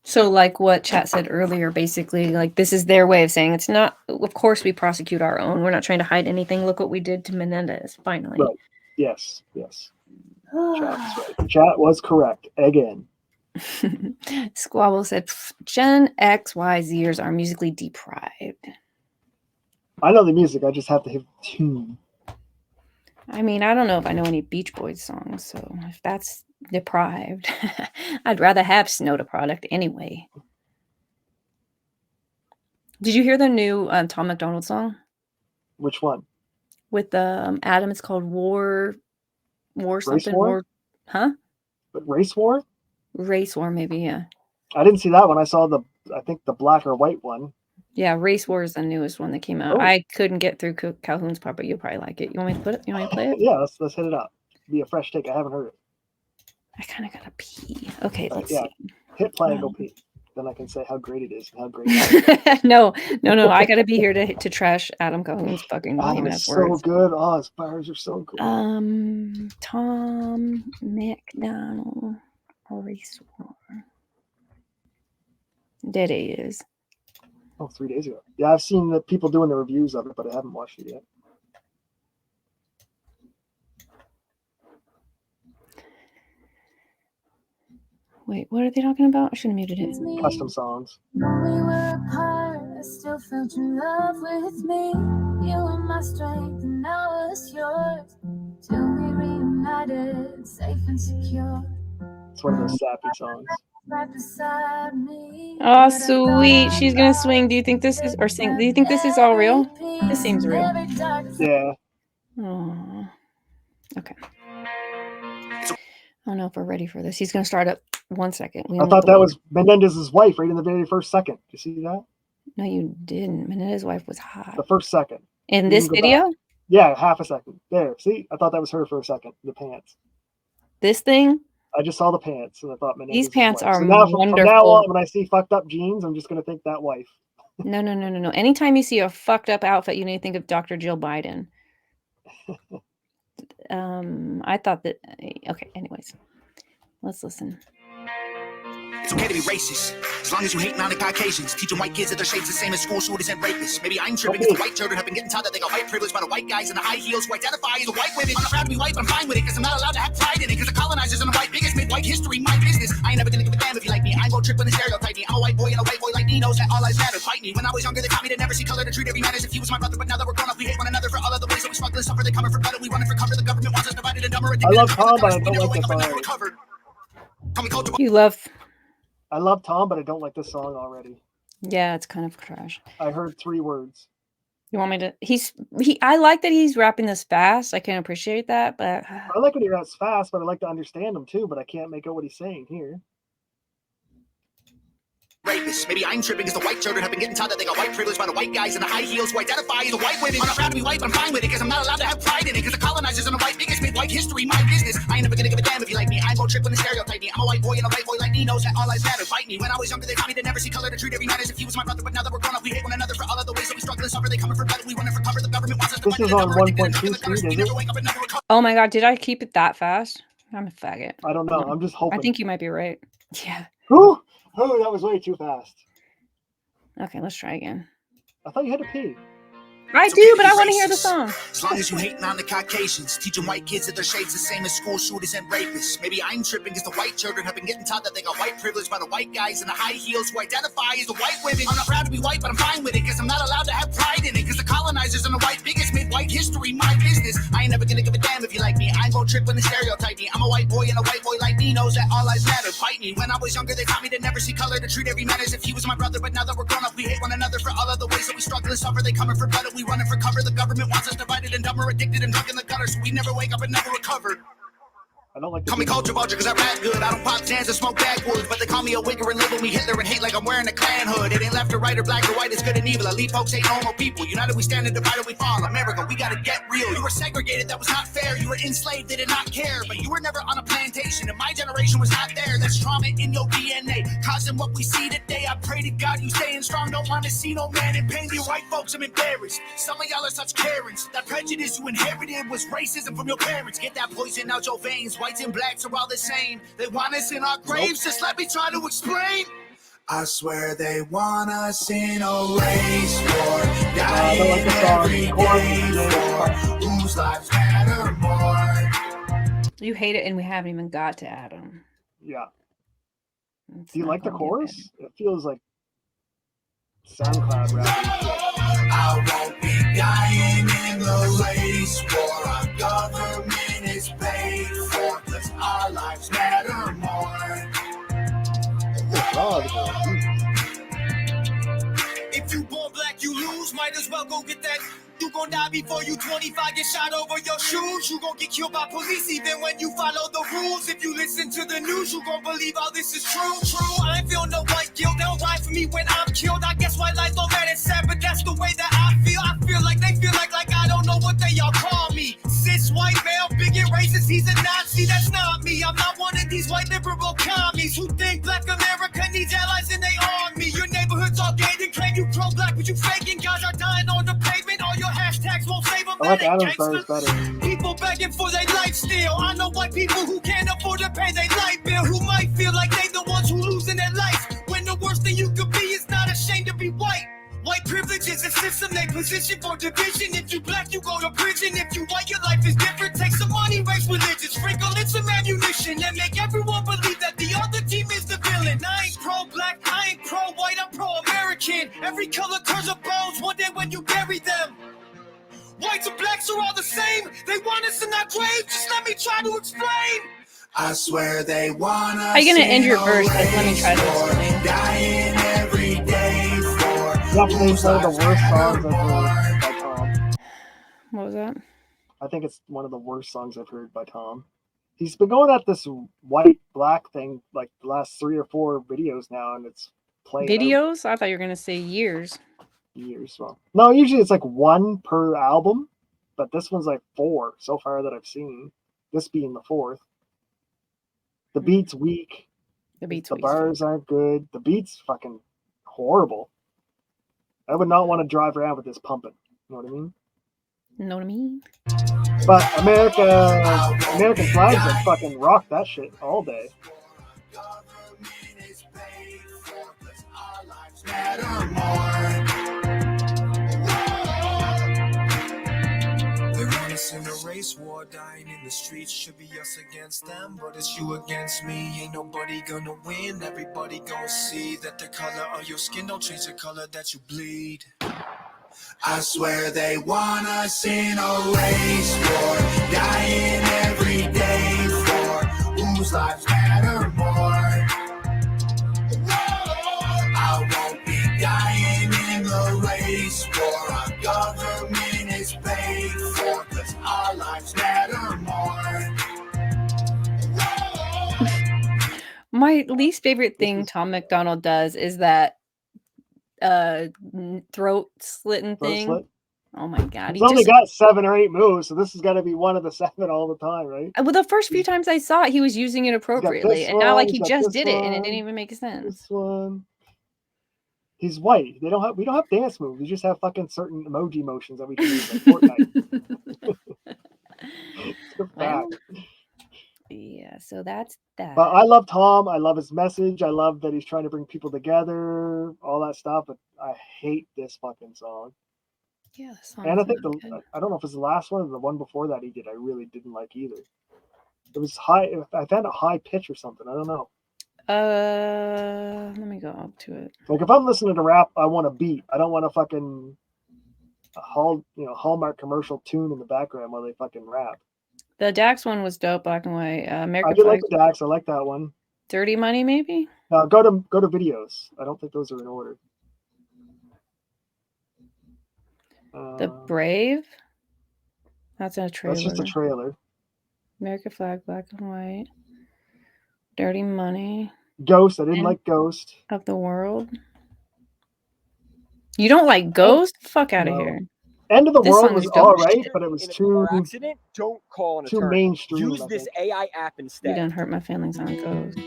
So like what Chat said earlier, basically, like this is their way of saying it's not, of course we prosecute our own. We're not trying to hide anything. Look what we did to Menendez, finally. Right. Yes. Chat's right. Chat was correct again. Squabble said Gen X, Y, Zers are musically deprived. I know the music. I just have to hit the tune. I mean, I don't know if I know any Beach Boys songs, so if that's deprived, I'd rather have Snow the Product anyway. Did you hear the new Tom McDonald song? Which one? With Adam, it's called War something. Race War? Huh? But Race War? Race War, maybe, yeah. I didn't see that one. I saw I think the black or white one. Yeah, Race War is the newest one that came out. Oh. I couldn't get through Calhoun's part, but you'll probably like it. You want me to put it? You want me to play it? Yeah, let's hit it up. Be a fresh take. I haven't heard it. I kind of gotta pee. Okay, let's see. Hit play and go pee. Then I can say how great it is and how great it is. No. I gotta be here to trash Adam Calhoun's fucking lame ass so words. good. Oh, his bars are so good. Tom McDonald Race War. Dead A is. Oh, 3 days ago. Yeah, I've seen the people doing the reviews of it, but I haven't watched it yet. Wait, what are they talking about? I should have muted it. Custom songs. When we were apart, I still felt your love with me. You were my strength and I was yours. Till we reunited, safe and secure. It's one of those sappy songs. Right beside me. Oh, sweet. She's gonna swing. Do you think this is, or sing? Do you think this is all real? This seems real. Yeah. Oh. Okay. I don't know if we're ready for this. He's gonna start up 1 second. I thought that was Menendez's wife right in the very first second. Did you see that? No, you didn't. Menendez's wife was hot. The first second. In this video? Back. Yeah, half a second. There. See? I thought that was her for a second. The pants. This thing? I just saw the pants and I thought Menendez's these pants wife. are so now, wonderful. From now on, when I see fucked up jeans, I'm just going to think that wife. No. Anytime you see a fucked up outfit, you need to think of Dr. Jill Biden. I thought that. Okay, anyways. Let's listen. It's okay to be racist, as long as you hate non-Caucasians. Teaching white kids that their shape's the same as school shooters and rapists. Maybe I'm tripping because the white children have been getting taught that they got white privilege by the white guys in the high heels who identify as white women. I'm not proud to be white, but I'm fine with it because I'm not allowed to have pride in it. Because the colonizers and the white bigots made white history my business. I ain't never gonna give a damn if you like me. I ain't go tripping and stereotype me. I'm a white boy and a white boy like me knows that all lives matter. Fight me. When I was younger, they taught me to never see color, to treat every man as if he was my brother. But now that we're grown up, we hate one another for all of the ways that we struggle and suffer. They coming for better, we running for cover. The government wants us divided and dumber. I love Tom, but I don't like the bars. You love. I love Tom, but I don't like this song already. Yeah, it's kind of trash. I heard 3 words. You want me to? I like that he's rapping this fast. I can appreciate that, but I like when he raps fast, but I like to understand him too. But I can't make out what he's saying here. Rapists. Maybe I'm tripping because the white children have been getting taught that they got white privilege by the white guys in the high heels who identify as the white women. I'm not proud to be white, but I'm fine with it because I'm not allowed to have pride in it. Because the colonizers and the white bigots made white history my business. I ain't never gonna give a damn if you like me. I won't trip when they stereotype me. I'm a white boy and a white boy like me knows that all lives matter. Fight me. When I was younger, they taught me to never see color, to treat every man as if he was my brother. But now that we're grown up, we hate one another for all of the ways that we struggle and suffer. They coming for better. We want to recover. The government wants us to This is on 1.2 speed, is it? oh my god, did I keep it that fast? I'm a faggot. I don't know. I'm just hoping. I think you might be right. Yeah. Oh, that was way too fast. Okay, let's try again. I thought you had to pee. I do, but I want to hear the song. As long as you hating on the Caucasians, teaching white kids that their shades the same as school shooters and rapists. Maybe I'm tripping because the white children have been getting taught that they got white privilege by the white guys in the high heels who identify as the white women. I'm not proud to be white, but I'm fine with it because I'm not allowed to have pride in it. Because the colonizers and the white bigots made white history my business. I ain't never gonna give a damn if you like me. I ain't gonna trip when they stereotype me. I'm a white boy and a white boy like me knows that all lives matter. Fight me. When I was younger, they taught me to never see color, to treat every man as if he was my brother. But now that we're grown up, we hate one another for all of the ways that we struggle and suffer. They coming for better. We running for cover. The government wants us divided and dumber, addicted and drunk in the gutter, so we never wake up and never recover. I don't like call me culture vulture because I rap good. I don't pop jams and smoke backwoods, but they call me a wigger and label me Hitler and hate like I'm wearing a Klan hood. It ain't left or right or black or white, it's good and evil. Elite folks ain't normal people. United we stand and divided we fall. America, we gotta get real. You were segregated, that was not fair. You were enslaved, they did not care. But you were never on a plantation, and my generation was not there. That's trauma in your DNA, causing what we see today. I pray to God you staying strong. Don't want to see no man in pain. You white folks, I'm embarrassed. Some of y'all are such Karens. That prejudice you inherited was racism from your parents. Get that poison out your veins. Whites and blacks are all the same. They want us in our graves. Just let me try to explain. I swear they want us in a race war, dying every day for whose lives matter more. You hate it, and we haven't even got to Adam. Yeah. Do you like the chorus? It feels like SoundCloud rap. I won't be dying in the race war. Our government is paid for, 'cause our lives matter more. If you born black, you lose. Might as well go get that. You gon' die before you 25, get shot over your shoes. You gon' get killed by police even when you follow the rules. If you listen to the news, you gon' believe all this is true. I ain't feel no white guilt. They'll ride for me when I'm killed. I guess white life don't matter, sad, but that's the way that I feel. I feel like they feel like I don't know what they all call me. Cis white male, bigot racist, he's a Nazi. That's not me. I'm not one of these white liberal commies who think black America needs allies in their army. Your neighborhood's all gay and claim you pro-black, but you faking. Guys are dying on the pavement. All your hashtags won't save them. I like Adam's verse better. People begging for their life still. I know white people who can't afford to pay their light bill, who might feel like they the ones who losing their life, when the worst thing you could be is not ashamed to be white. White privilege is a system they position for division. If you black, you go to prison. If you white, your life is different. Take some money, race religion, sprinkle in some ammunition, and make everyone believe that the other team is the villain. I ain't pro-black, I ain't pro-white, I'm pro-American. Every color turns up bones one day when you bury them. Whites and blacks are all the same. They want us in our graves. Just let me try to explain. I swear they want us. How are you gonna end your verse? Like, let me try to explain. Dying every day for Definitely one of the worst songs I've heard by Tom. What was that? I think it's one of the worst songs I've heard by Tom. He's been going at this white black thing like the last 3 or 4 videos now, and it's playing Videos? I thought you were gonna say years. Years. Well, no, usually it's like 1 per album, but this one's like 4 so far that I've seen. This being the 4th. The beat's weak. The bars aren't good. The beat's fucking horrible. I would not want to drive around with this pumping. You know what I mean? Know what I mean? But American flags like fucking rock that shit all day. In a race war, dying in the streets, should be us against them, but it's you against me. Ain't nobody gonna win. Everybody gonna see that the color of your skin don't change the color that you bleed. I swear they want us in a race war, dying every day for whose lives matter more. this war our government is paid for, 'cause our lives matter more. My least favorite thing Tom McDonald does is that throat slitting Throat thing. slit? Oh my god. He's only got 7 or 8 moves, so this is gotta be one of the 7 all the time, right? Well, the first few times I saw it, he was using it appropriately, this and now like one, he he's got just this did it, and it one, didn't even make sense. This one. He's white. We don't have dance moves. We just have fucking certain emoji motions that we can use like Fortnite. So Well, bad. yeah, so that's that. But I love Tom. I love his message. I love that he's trying to bring people together, all that stuff. But I hate this fucking song. Yeah, the song's And I think not good. I don't know if it's the last one or the one before that he did. I really didn't like either. It was high. I found a high pitch or something. I don't know. Let me go up to it. Like if I'm listening to rap, I want a beat. I don't want a fucking Hallmark commercial tune in the background while they fucking rap. The Dax one was dope, black and white. I American did like Flag, the Dax. I like that one. Dirty Money, maybe. Go to videos. I don't think those are in order. The Brave. That's a trailer. That's just a trailer. American Flag, black and white. Dirty Money. Ghost. I didn't like Ghost. Of the World. You don't like Ghost? Fuck out of No. here. End of the This World song was is dope. all right, but it was too accident. Don't call an too attorney. mainstream. Use I this think. AI app You instead. didn't hurt my feelings on Ghost.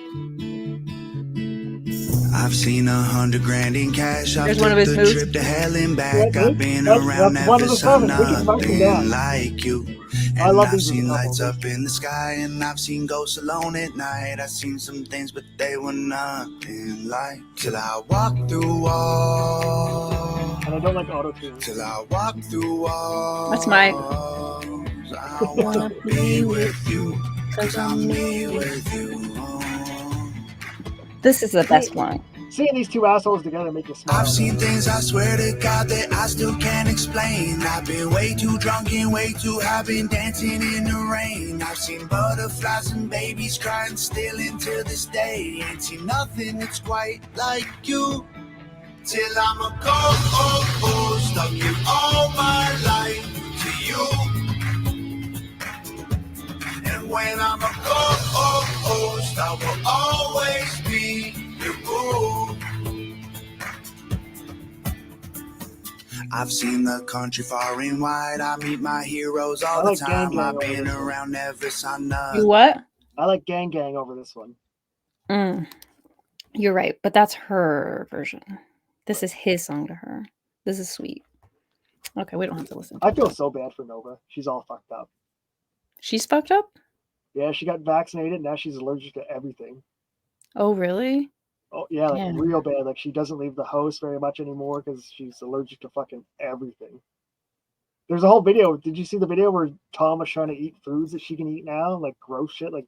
I've seen 100 grand in cash. I've There's one of his took the moves. trip to hell and back. Yeah, I've been that's around, one never of the saw songs. We can mark them down. nothing like you. I And love I've these seen couples. lights up in the sky, and I've seen ghosts alone at night. I've seen some things, but they were nothing like till I walked through walls. And I don't like auto tune. Till I walk through walls. That's my- I wanna be with you, 'cause I'm me with you. This is the best one. Seeing these two assholes together make you smile. I've seen things, I swear to God, that I still can't explain. I've been way too drunk and way too high, been dancing in the rain. I've seen butterflies and babies crying still into this day. Ain't seen nothing that's quite like you. Till I'm a ghost, stuck in all my life to you. And when I'm a ghost, I will always be your boo. I've seen the country far and wide. I meet my heroes all the time. I've been around, never saw none. You what? I like Gang Gang over this one. You're right, but that's her version. This is his song to her. This is sweet. Okay, we don't have to listen to I it. feel so bad for Nova. She's all fucked up. She's fucked up? Yeah, she got vaccinated. Now she's allergic to everything. Oh, really? Oh, yeah, like Yeah. real bad. Like she doesn't leave the house very much anymore because she's allergic to fucking everything. There's a whole video. Did you see the video where Tom was trying to eat foods that she can eat now? Like gross shit, like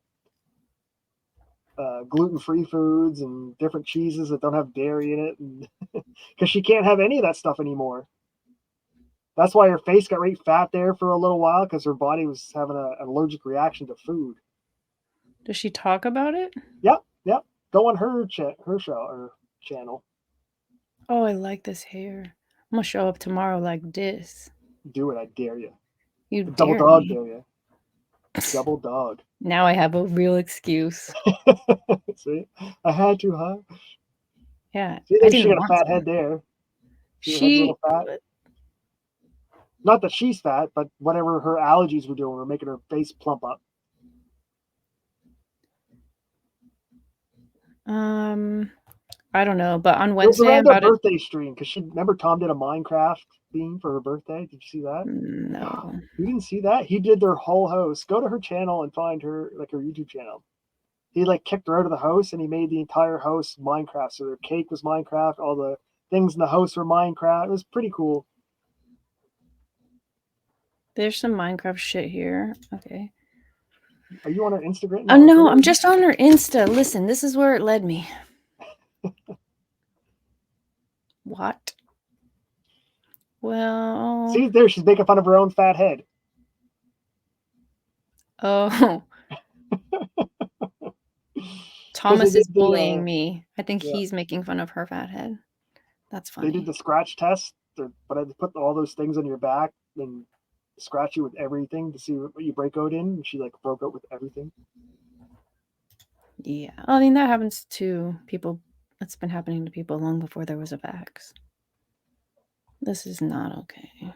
gluten-free foods and different cheeses that don't have dairy in it. And because she can't have any of that stuff anymore. That's why her face got right fat there for a little while because her body was having an allergic reaction to food. Does she talk about it? Yep. Go on her show or channel. Oh, I like this hair. I'm gonna show up tomorrow like this. Do it, I dare you. You Double dare dog, me. dare you. Double dog. Now I have a real excuse. See, I had to, huh? Yeah, See, I there she didn't got a want fat to. head there. See, her head's a She, little fat. Not that she's fat, but whatever her allergies were doing were making her face plump up. I don't know, but on It was Wednesday, around I'm their about to. birthday stream because she remember Tom did a Minecraft theme for her birthday. Did you see that? No. You didn't see that? He did their whole house. Go to her channel and find her like her YouTube channel. He like kicked her out of the house and he made the entire house Minecraft. So their cake was Minecraft, all the things in the house were Minecraft. It was pretty cool. There's some Minecraft shit here. Okay. Are you on her Instagram? Oh no, I'm just on her Insta. Listen, this is where it led me. What? Well. See there, she's making fun of her own fat head. Oh. Thomas is bullying me. I think he's making fun of her fat head. That's funny. They did the scratch test but I put all those things on your back and scratch you with everything to see what you break out in. And she like broke out with everything. Yeah. I mean, that happens to people. That's been happening to people long before there was a vax. This is not okay.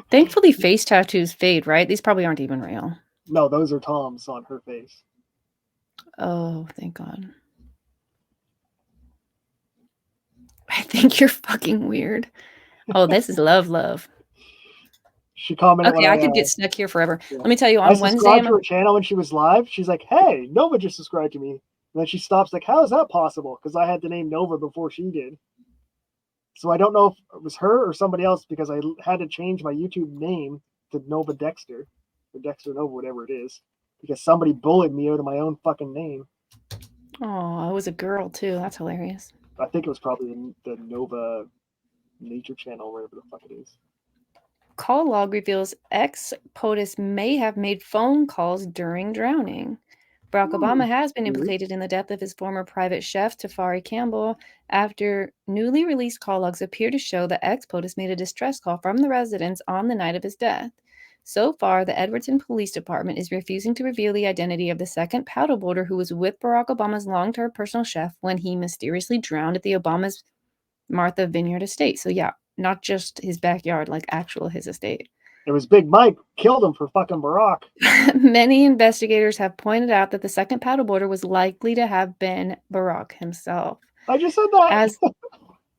Thankfully, face tattoos fade, right? These probably aren't even real. No, those are Tom's on her face. Oh, thank God. I think you're fucking weird. Oh, this is love. She commented. Okay, I could get stuck here forever. Yeah. Let me tell you, I on Wednesday, subscribed to her channel when she was live. She's like, "Hey, Nova just subscribed to me." And then she stops, like, "How is that possible?" Because I had the name Nova before she did. So I don't know if it was her or somebody else because I had to change my YouTube name to Nova Dexter or Dexter Nova, whatever it is, because somebody bullied me out of my own fucking name. Oh, it was a girl too. That's hilarious. I think it was probably the Nova Nature Channel, whatever the fuck it is. Call log reveals ex-POTUS may have made phone calls during drowning. Barack Obama has been implicated in the death of his former private chef, Tafari Campbell, after newly released call logs appear to show that ex-POTUS made a distress call from the residence on the night of his death. So far, the Edwardston Police Department is refusing to reveal the identity of the second paddleboarder who was with Barack Obama's long-term personal chef when he mysteriously drowned at the Obama's Martha Vineyard estate. So yeah, not just his backyard, like actual his estate. It was Big Mike killed him for fucking Barack. Many investigators have pointed out that the second paddleboarder was likely to have been Barack himself. I just said that. As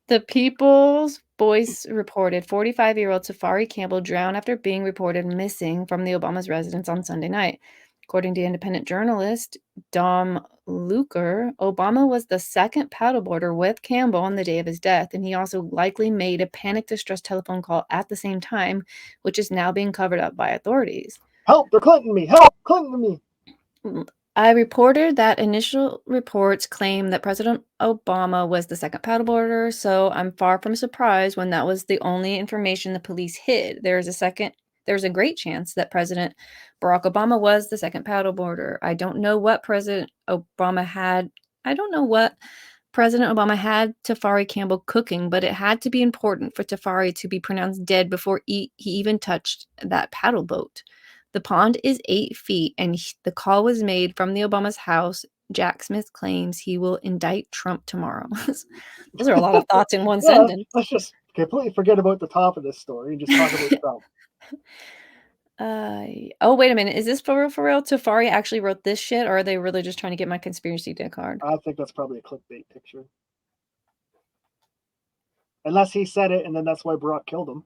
the People's Voice reported, 45-year-old Tafari Campbell drowned after being reported missing from the Obama's residence on Sunday night. According to independent journalist Dom Luker, Obama was the second paddleboarder with Campbell on the day of his death, and he also likely made a panic distress telephone call at the same time, which is now being covered up by authorities. Help, they're Clinton me. Help, Clinton me. I reported that initial reports claim that President Obama was the second paddleboarder, so I'm far from surprised when that was the only information the police hid. There's a great chance that President Barack Obama was the second paddleboarder. I don't know what President Obama had Tafari Campbell cooking, but it had to be important for Tafari to be pronounced dead before he even touched that paddle boat. The pond is 8 feet, and the call was made from the Obama's house. Jack Smith claims he will indict Trump tomorrow. Those are a lot of thoughts in one sentence. Let's just completely forget about the top of this story and just talk about Trump. Oh, wait a minute. Is this for real? Tafari actually wrote this shit, or are they really just trying to get my conspiracy dick hard? I think that's probably a clickbait picture. Unless he said it, and then that's why Barack killed him.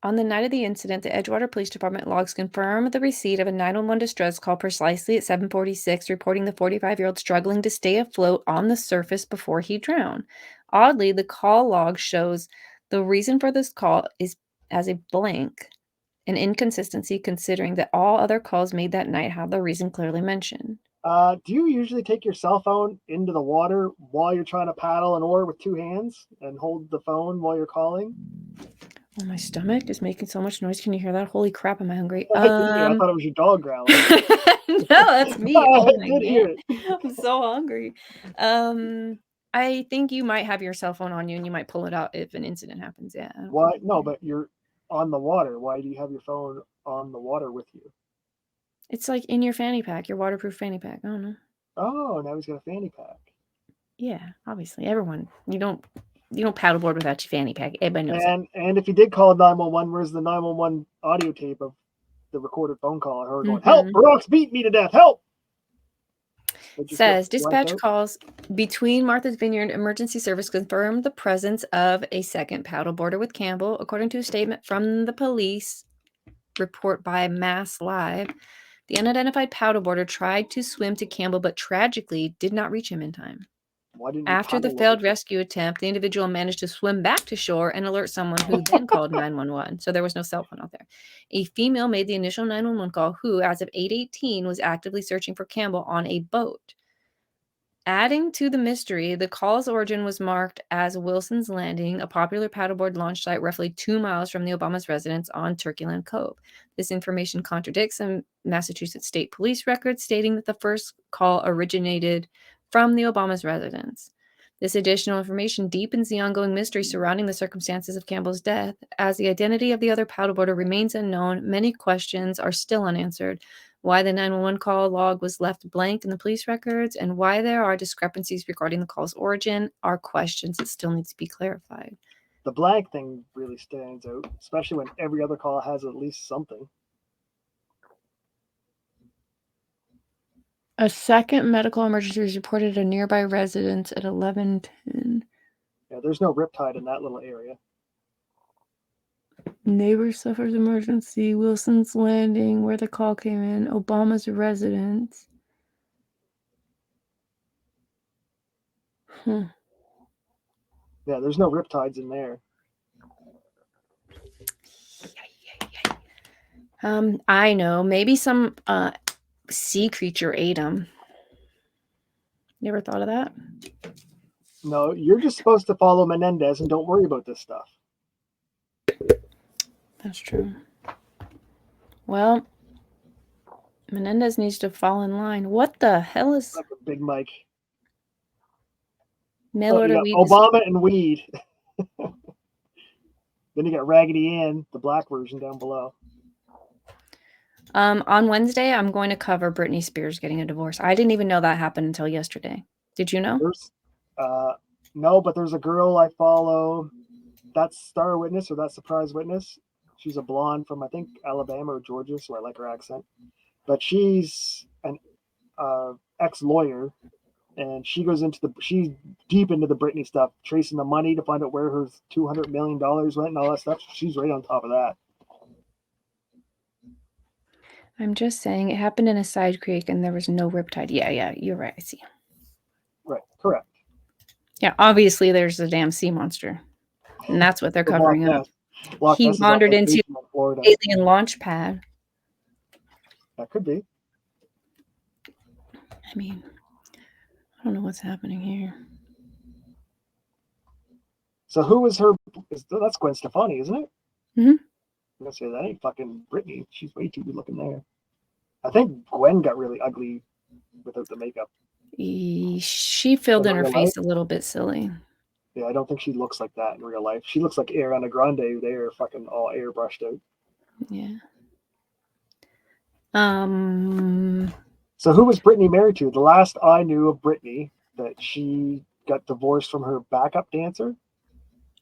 On the night of the incident, the Edgewater Police Department logs confirmed the receipt of a 911 distress call precisely at 7:46, reporting the 45-year-old struggling to stay afloat on the surface before he drowned. Oddly, the call log shows the reason for this call is as a blank, an inconsistency considering that all other calls made that night have the reason clearly mentioned. Do you usually take your cell phone into the water while you're trying to paddle an oar with 2 hands and hold the phone while you're calling? Oh, my stomach is making so much noise. Can you hear that? Holy crap, am I hungry? I thought it was your dog growling. No, that's me. Oh I my did hear God. I'm so hungry. I think you might have your cell phone on you and you might pull it out if an incident happens. Yeah. Why? No, but you're on the water. Why do you have your phone on the water with you? It's like in your fanny pack, your waterproof fanny pack. I don't know. Oh, now he's got a fanny pack. Yeah, obviously. Everyone. You don't paddleboard without your fanny pack. Everybody knows. And if he did call 911, where's the 911 audio tape of the recorded phone call? Her going, "Help! Barack's beat me to death! Help!" Says dispatch calls between Martha's Vineyard Emergency Service confirmed the presence of a second paddleboarder with Campbell, according to a statement from the police report by Mass Live. The unidentified paddleboarder tried to swim to Campbell, but tragically did not reach him in time. After the failed rescue attempt, the individual managed to swim back to shore and alert someone who then called 911. So there was no cell phone out there. A female made the initial 911 call who, as of 8:18, was actively searching for Campbell on a boat. Adding to the mystery, the call's origin was marked as Wilson's Landing, a popular paddleboard launch site roughly 2 miles from the Obama's residence on Turkeyland Cove. This information contradicts some Massachusetts state police records stating that the first call originated from the Obama's residence. This additional information deepens the ongoing mystery surrounding the circumstances of Campbell's death. As the identity of the other paddleboarder remains unknown, many questions are still unanswered. Why the 911 call log was left blank in the police records, and why there are discrepancies regarding the call's origin are questions that still need to be clarified. The blank thing really stands out, especially when every other call has at least something. A second medical emergency was reported at a nearby residence at 11:10. Yeah, there's no riptide in that little area. Neighbor suffers emergency. Wilson's Landing, where the call came in. Obama's residence. Yeah, there's no riptides in there. I know. Maybe some sea creature ate him. You ever thought of that? No, you're just supposed to follow Menendez and don't worry about this stuff. That's true. Well, Menendez needs to fall in line. What the hell is like a Big Mike? Mail order weed. Obama and weed. Then you got Raggedy Ann, the black version down below. On Wednesday, I'm going to cover Britney Spears getting a divorce. I didn't even know that happened until yesterday. Did you know? No, but there's a girl I follow. That's Star Witness or that Surprise Witness. She's a blonde from, I think, Alabama or Georgia, so I like her accent. But she's an ex-lawyer, and she's deep into the Britney stuff, tracing the money to find out where her $200 million went and all that stuff. She's right on top of that. I'm just saying it happened in a side creek and there was no riptide. Yeah, you're right. I see. Right, correct. Yeah, obviously there's a damn sea monster, and that's what they're covering up. He wandered into alien launch pad. That could be. I mean, I don't know what's happening here. So who is her? That's Gwen Stefani, isn't it? Mm-hmm. I'm gonna say that ain't fucking Britney. She's way too good looking there. I think Gwen got really ugly without the makeup. She filled in her face a little bit silly. Yeah, I don't think she looks like that in real life. She looks like Ariana Grande. They're fucking all airbrushed out. Yeah. So who was Britney married to? The last I knew of Britney, that she got divorced from her backup dancer.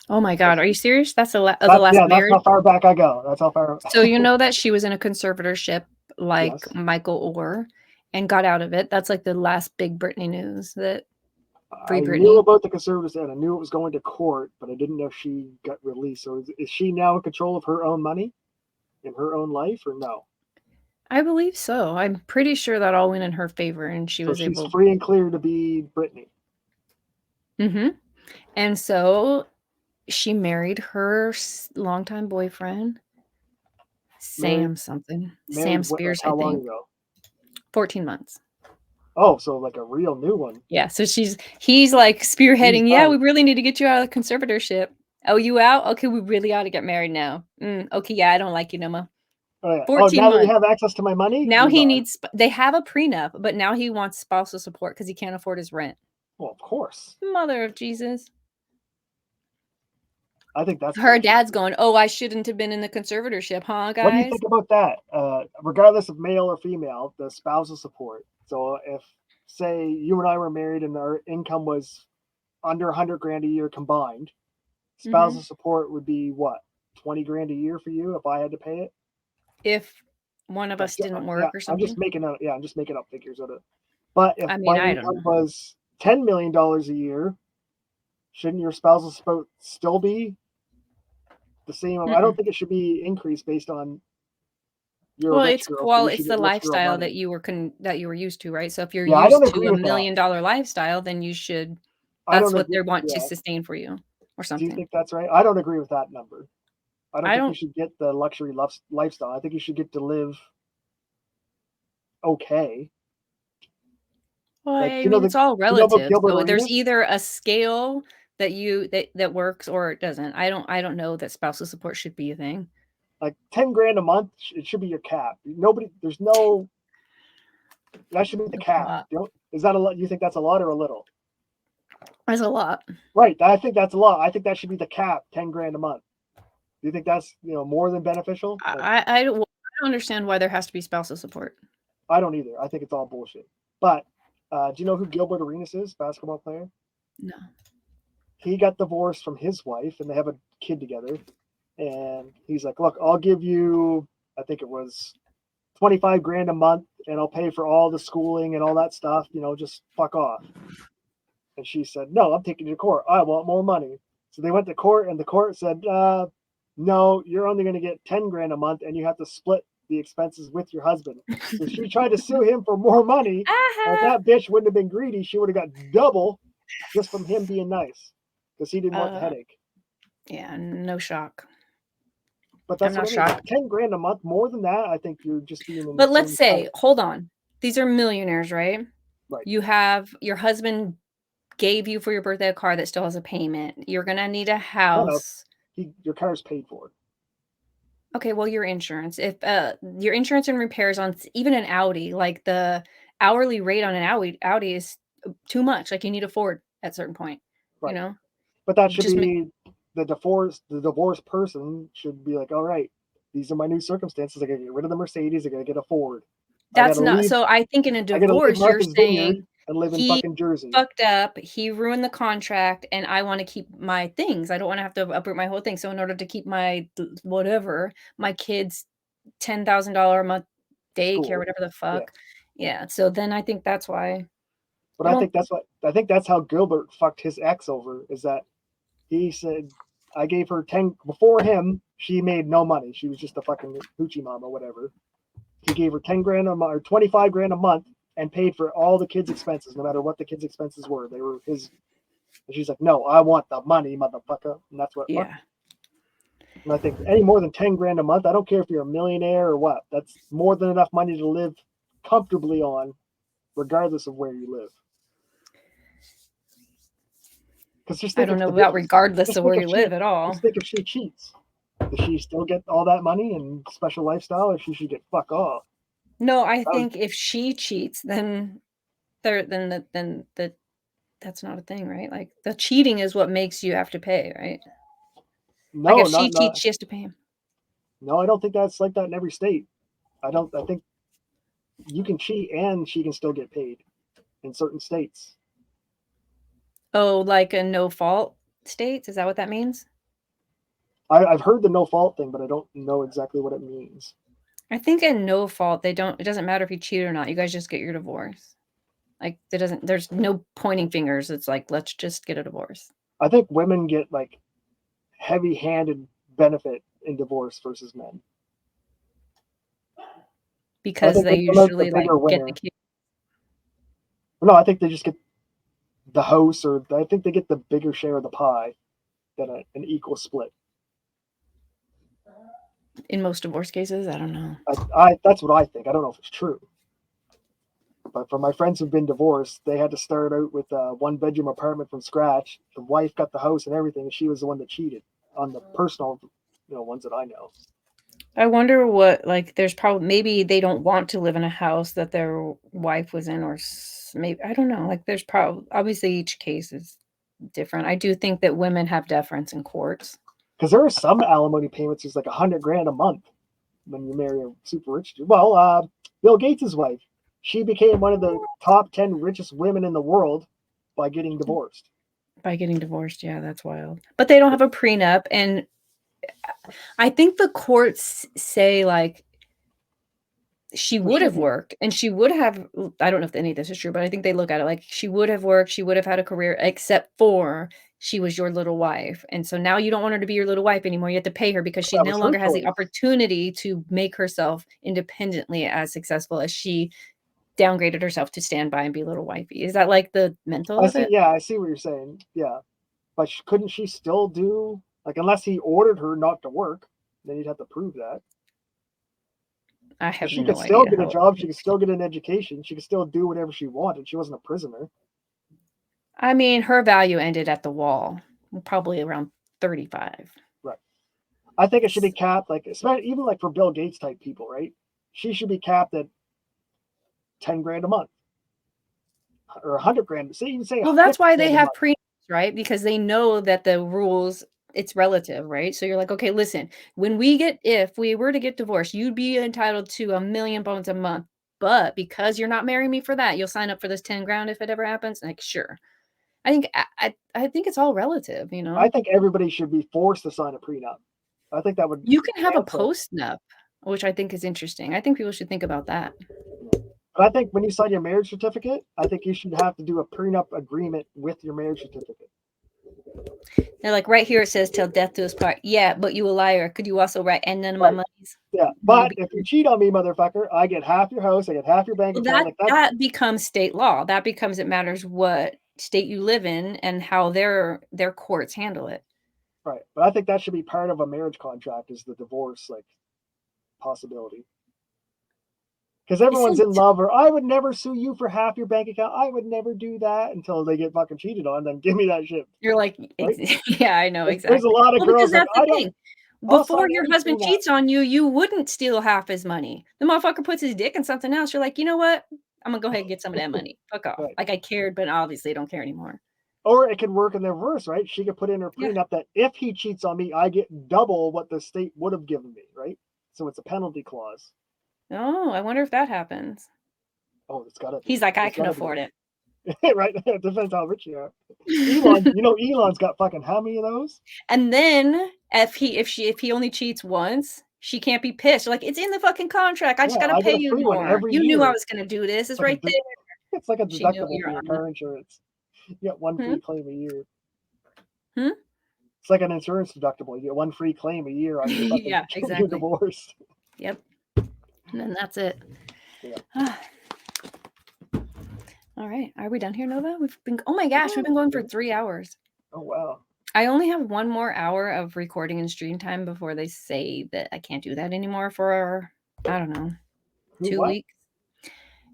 Oh my God, are you serious? That's the last marriage? That's how far back I go. That's how far. So you know that she was in a conservatorship like yes. Michael Orr and got out of it. That's like the last big Britney news. That I knew about the conservators and I knew it was going to court, but I didn't know she got released. So is she now in control of her own money in her own life, or no? I believe so. I'm pretty sure that all went in her favor, and she was she's able. Free and clear to be Britney. Mm-hmm. And so she married her longtime boyfriend, Sam Spears. How I think. Long ago? 14 months. Oh, so like a real new one. Yeah. So he's like spearheading. Yeah, we really need to get you out of the conservatorship. Oh, you out? Okay, we really ought to get married now. Okay, yeah, I don't like you no more. Oh, yeah. 14 now months. That you have access to my money? Now he needs, they have a prenup, but now he wants spousal support because he can't afford his rent. Well, of course. Mother of Jesus. I think that's her dad's going, oh, I shouldn't have been in the conservatorship, huh, guys? What do you think about that? Regardless of male or female, the spousal support. So if, say, you and I were married and our income was under 100 grand a year combined, spousal support would be what? 20 grand a year for you if I had to pay it? If one of us didn't work or something? I'm just making up figures of it. But if my income was $10 million a year, shouldn't your spousal support still be the same? I don't think it should be increased based on your it's the lifestyle that you were used to, right? So if you're used to $1 million lifestyle, then you should. That's what they want to sustain for you, or something. Do you think that's right? I don't agree with that number. I don't think you should get the luxury lifestyle. I think you should get to live okay. Well, I mean, it's all relative. So there's either a scale that works or it doesn't. I don't know that spousal support should be a thing. Like 10 grand a month, it should be your cap. That should be the cap. Is that a lot? You think that's a lot or a little? That's a lot. Right. I think that's a lot. I think that should be the cap, 10 grand a month. Do you think that's, more than beneficial? I don't understand why there has to be spousal support. I don't either. I think it's all bullshit. But do you know who Gilbert Arenas is, basketball player? No. He got divorced from his wife, and they have a kid together. And he's like, look, I'll give you, I think it was 25 grand a month, and I'll pay for all the schooling and all that stuff, just fuck off. And she said, no, I'm taking you to court. I want more money. So they went to court, and the court said, no, you're only going to get 10 grand a month, and you have to split the expenses with your husband. So she tried to sue him for more money. And if that bitch wouldn't have been greedy, she would have got double just from him being nice, because he didn't want the headache. Yeah, no shock. But that's what I mean. 10 grand a month, more than that, I think you're just being. But let's say, hold on, these are millionaires, right? Right. You have your husband gave you for your birthday a car that still has a payment. You're gonna need a house. Your car's paid for. Okay, well, your insurance. If your insurance and repairs on even an Audi, like the hourly rate on an Audi is too much. Like you need a Ford at a certain point, right. But that should be the divorced person should be like, all right, these are my new circumstances. I gotta get rid of the Mercedes. I gotta get a Ford. That's not. So I think in a divorce, you're saying and live in fucking Jersey. Fucked up. He ruined the contract, and I want to keep my things. I don't want to have to uproot my whole thing. So in order to keep my whatever, my kids' $10,000 a month daycare, whatever the fuck. Yeah. So then I think that's why. But I think that's how Gilbert fucked his ex over, is that he said, I gave her 10 before him. She made no money. She was just a fucking hoochie mom or whatever. He gave her 10 grand a month or 25 grand a month and paid for all the kids' expenses, no matter what the kids' expenses were. They were his. And she's like, no, I want the money, motherfucker. And that's what. Yeah. And I think any more than 10 grand a month, I don't care if you're a millionaire or what. That's more than enough money to live comfortably on, regardless of where you live. I don't know about regardless of where you live at all. Just think if she cheats, does she still get all that money and special lifestyle, or she should get fuck off? No, I think if she cheats, then that's not a thing, right? Like the cheating is what makes you have to pay, right? No, like if she cheats, she has to pay him. No, I don't think that's like that in every state. I think you can cheat and she can still get paid in certain states. Oh, like a no fault states? Is that what that means? I've heard the no fault thing, but I don't know exactly what it means. I think in no fault, it doesn't matter if you cheat or not. You guys just get your divorce. Like there's no pointing fingers. It's like, let's just get a divorce. I think women get like heavy-handed benefit in divorce versus men. Because they usually like get the kid. No, I think they just get the house, or I think they get the bigger share of the pie than an equal split. In most divorce cases, I don't know. That's what I think. I don't know if it's true. But for my friends who've been divorced, they had to start out with a one-bedroom apartment from scratch. The wife got the house and everything, and she was the one that cheated on the personal, ones that I know. I wonder what, like, there's probably, maybe they don't want to live in a house that their wife was in, or maybe, I don't know. Like, there's probably, obviously each case is different. I do think that women have deference in courts. Because there are some alimony payments, there's like $100 grand a month when you marry a super rich dude. Well, Bill Gates' wife, she became one of the top 10 richest women in the world by getting divorced. By getting divorced, yeah, that's wild. But they don't have a prenup, and I think the courts say, like, she would have worked, and she would have, I don't know if any of this is true, but I think they look at it like she would have worked, she would have had a career, except for she was your little wife. And so now you don't want her to be your little wife anymore. You have to pay her because she no longer has the opportunity to make herself independently as successful as she downgraded herself to stand by and be little wifey. Is that like the mental of it? Yeah, I see what you're saying. Yeah. But couldn't she still do, like, unless he ordered her not to work, then you'd have to prove that. I have she no could still idea get a job. She could still get an education. She could still do whatever she wanted. She wasn't a prisoner. I mean, her value ended at the wall, probably around 35. Right. I think it should be capped, like, even like for Bill Gates type people, right? She should be capped at 10 grand a month. or 100 grand. Say you say. Well, that's 50 why grand they a have month. prenups, right? Because they know that the rules, it's relative, right? So you're like, okay, listen, if we were to get divorced, you'd be entitled to $1 million a month. But because you're not marrying me for that, you'll sign up for this 10 grand if it ever happens. Like, sure. I think it's all relative, you know. I think everybody should be forced to sign a prenup. I think that would. You can have a cancel. post-nup, which I think is interesting. I think people should think about that. But I think when you sign your marriage certificate, I think you should have to do a prenup agreement with your marriage certificate. They're like, right here it says till death do us part. Yeah, but you a liar. Could you also write and none of my monies? Yeah, but if you cheat on me, motherfucker, I get half your house, I get half your bank Well, account. that becomes state law. That becomes, it matters what state you live in and how their courts handle it. Right, but I think that should be part of a marriage contract, is the divorce possibility. Because everyone's in love, or I would never sue you for half your bank account. I would never do that until they get fucking cheated on. Then give me that shit. You're like, right? Yeah, I know exactly. There's a lot of girls that's like, the thing. Before your husband cheats on you, you wouldn't steal half his money. The motherfucker puts his dick in something else. You're like, you know what? I'm gonna go ahead and get some of that money. Fuck off. Right. Like I cared, but obviously I don't care anymore. Or it could work in the reverse, right? She could put in her prenup that if he cheats on me, I get double what the state would have given me, right? So it's a penalty clause. Oh, I wonder if that happens. Oh, it's gotta be. He's like, I can afford it. Right? It depends how rich you are. Elon, Elon's got fucking how many of those? And then if he only cheats once, she can't be pissed. Like, it's in the fucking contract. I just gotta pay you more. You knew I was gonna do this. It's right there. It's like a deductible for your car insurance. You get one free claim a year. It's like an insurance deductible. You get one free claim a year on your fucking exactly. your divorce. Yep. And then that's it. Yeah. All right. Are we done here, Nova? Oh my gosh, we've been going for 3 hours. Oh wow. I only have 1 more hour of recording and stream time before they say that I can't do that anymore for, I don't know, 2 weeks.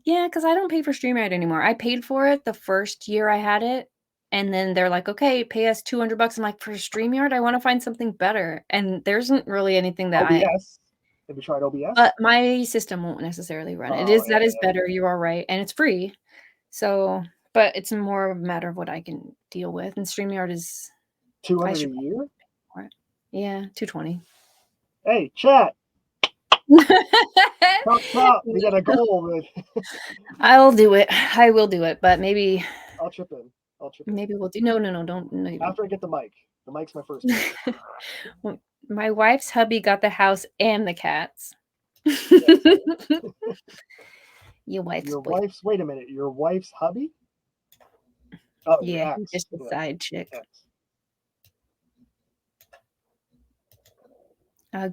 Yeah, because I don't pay for StreamYard anymore. I paid for it the first year I had it. And then they're like, okay, pay us $200. I'm like, for StreamYard, I want to find something better. And there isn't really anything that OBS. Have you tried OBS? But my system won't necessarily run it. That is better. You are right. And it's free. So, but it's more a matter of what I can deal with. And StreamYard is $200 a year? Yeah, $220. Hey, chat. Top. We got a goal. I'll do it. I will do it, but maybe I'll chip in. Maybe we'll do. No, don't. No, after I get the mic. The mic's my first. My wife's hubby got the house and the cats. Your wife's. Wait a minute. Your wife's hubby? Oh yeah, just a side chick. I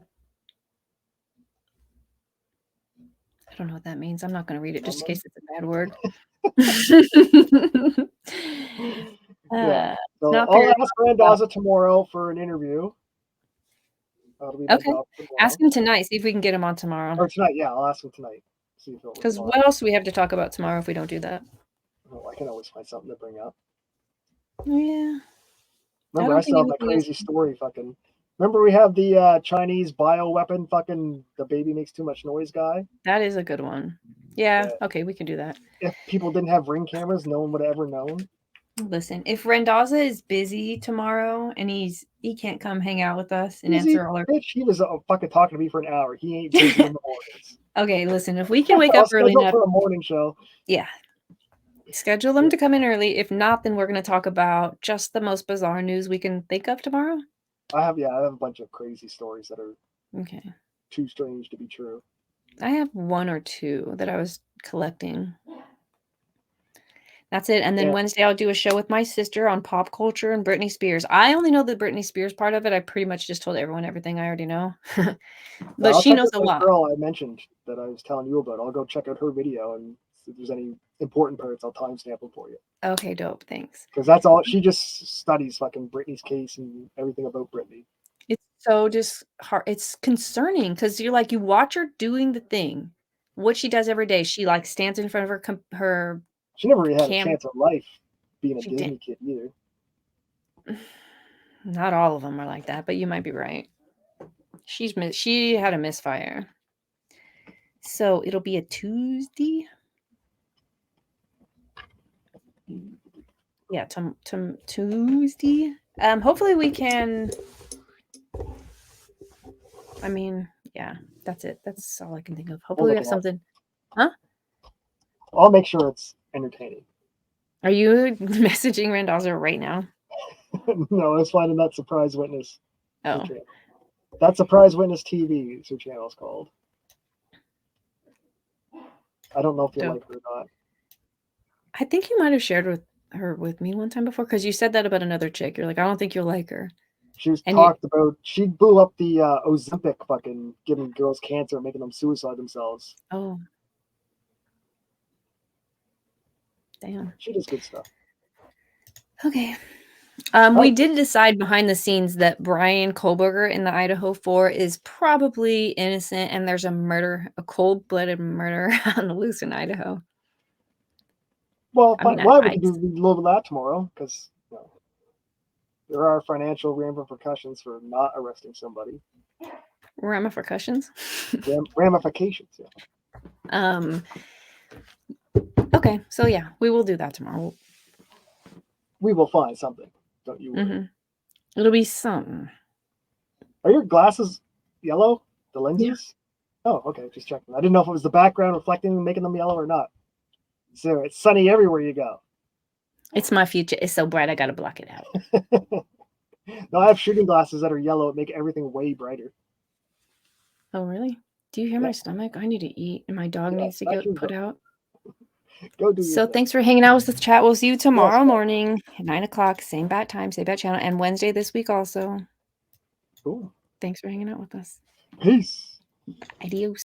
don't know what that means. I'm not going to read it just in case it's a bad word. Yeah. So I'll ask Menendez tomorrow for an interview. Okay. Ask him tonight. See if we can get him on tomorrow. Or tonight, yeah. I'll ask him tonight. Because what else do we have to talk about tomorrow if we don't do that? Well, I can always find something to bring up. Yeah. Remember, I still have that crazy story. Remember, we have the Chinese bioweapon. The baby makes too much noise guy. That is a good one. Yeah. Okay, we can do that. If people didn't have Ring cameras, no one would have ever known. Listen, if Menendez is busy tomorrow and he can't come hang out with us and answer all our bitch, he was fucking talking to me for an hour. He ain't busy in the mornings. Okay, listen, if we can wake up early enough for a morning show. Yeah. Schedule them to come in early. If not, then we're going to talk about just the most bizarre news we can think of tomorrow. I have a bunch of crazy stories that are too strange to be true. I have 1 or 2 that I was collecting. That's it. And then Wednesday, I'll do a show with my sister on pop culture and Britney Spears. I only know the Britney Spears part of it. I pretty much just told everyone everything I already know. But she knows a lot. Girl I mentioned that I was telling you about. I'll go check out her video, and if there's any important parts, I'll timestamp them for you. Okay, dope. Thanks. Because that's all. She just studies fucking Britney's case and everything about Britney. It's so just hard. It's concerning because you watch her doing the thing, what she does every day. She stands in front of her She never really had a chance of life being a Disney kid either. Not all of them are like that, but you might be right. She had a misfire. So it'll be a Tuesday. Yeah, Tuesday. Hopefully we can. I mean, yeah, that's it. That's all I can think of. Hopefully we have something. Huh? I'll make sure it's entertaining. Are you messaging Randazzo right now? No, I was finding that Surprise Witness. Oh. That Surprise Witness TV is her channel is called. I don't know if you like her or not. I think you might have shared her with me one time before, because you said that about another chick. You're like, I don't think you'll like her. She was talked about. She blew up the Ozempic fucking giving girls cancer and making them suicide themselves. Oh. Damn. She does good stuff. Okay. We did decide behind the scenes that Brian Kohlberger in the Idaho 4 is probably innocent, and there's a cold-blooded murder on the loose in Idaho. Well, we can do a little of that tomorrow, because there are financial ramifications for not arresting somebody. Ramifications? Ramifications, yeah. Okay, so yeah, we will do that tomorrow. We will find something. Don't you worry. It'll be something. Are your glasses yellow? The lenses? Yeah. Oh, okay. Just checking. I didn't know if it was the background reflecting and making them yellow or not. So it's sunny everywhere you go. It's my future. It's so bright, I gotta block it out. No, I have shooting glasses that are yellow. It make everything way brighter. Oh, really? Do you hear my stomach? I need to eat, and my dog needs to get put out. Go do So thanks for hanging out with the chat. We'll see you tomorrow morning at 9 o'clock, same bat time, same bat channel, and Wednesday this week also. Cool. Thanks for hanging out with us. Peace. Adios.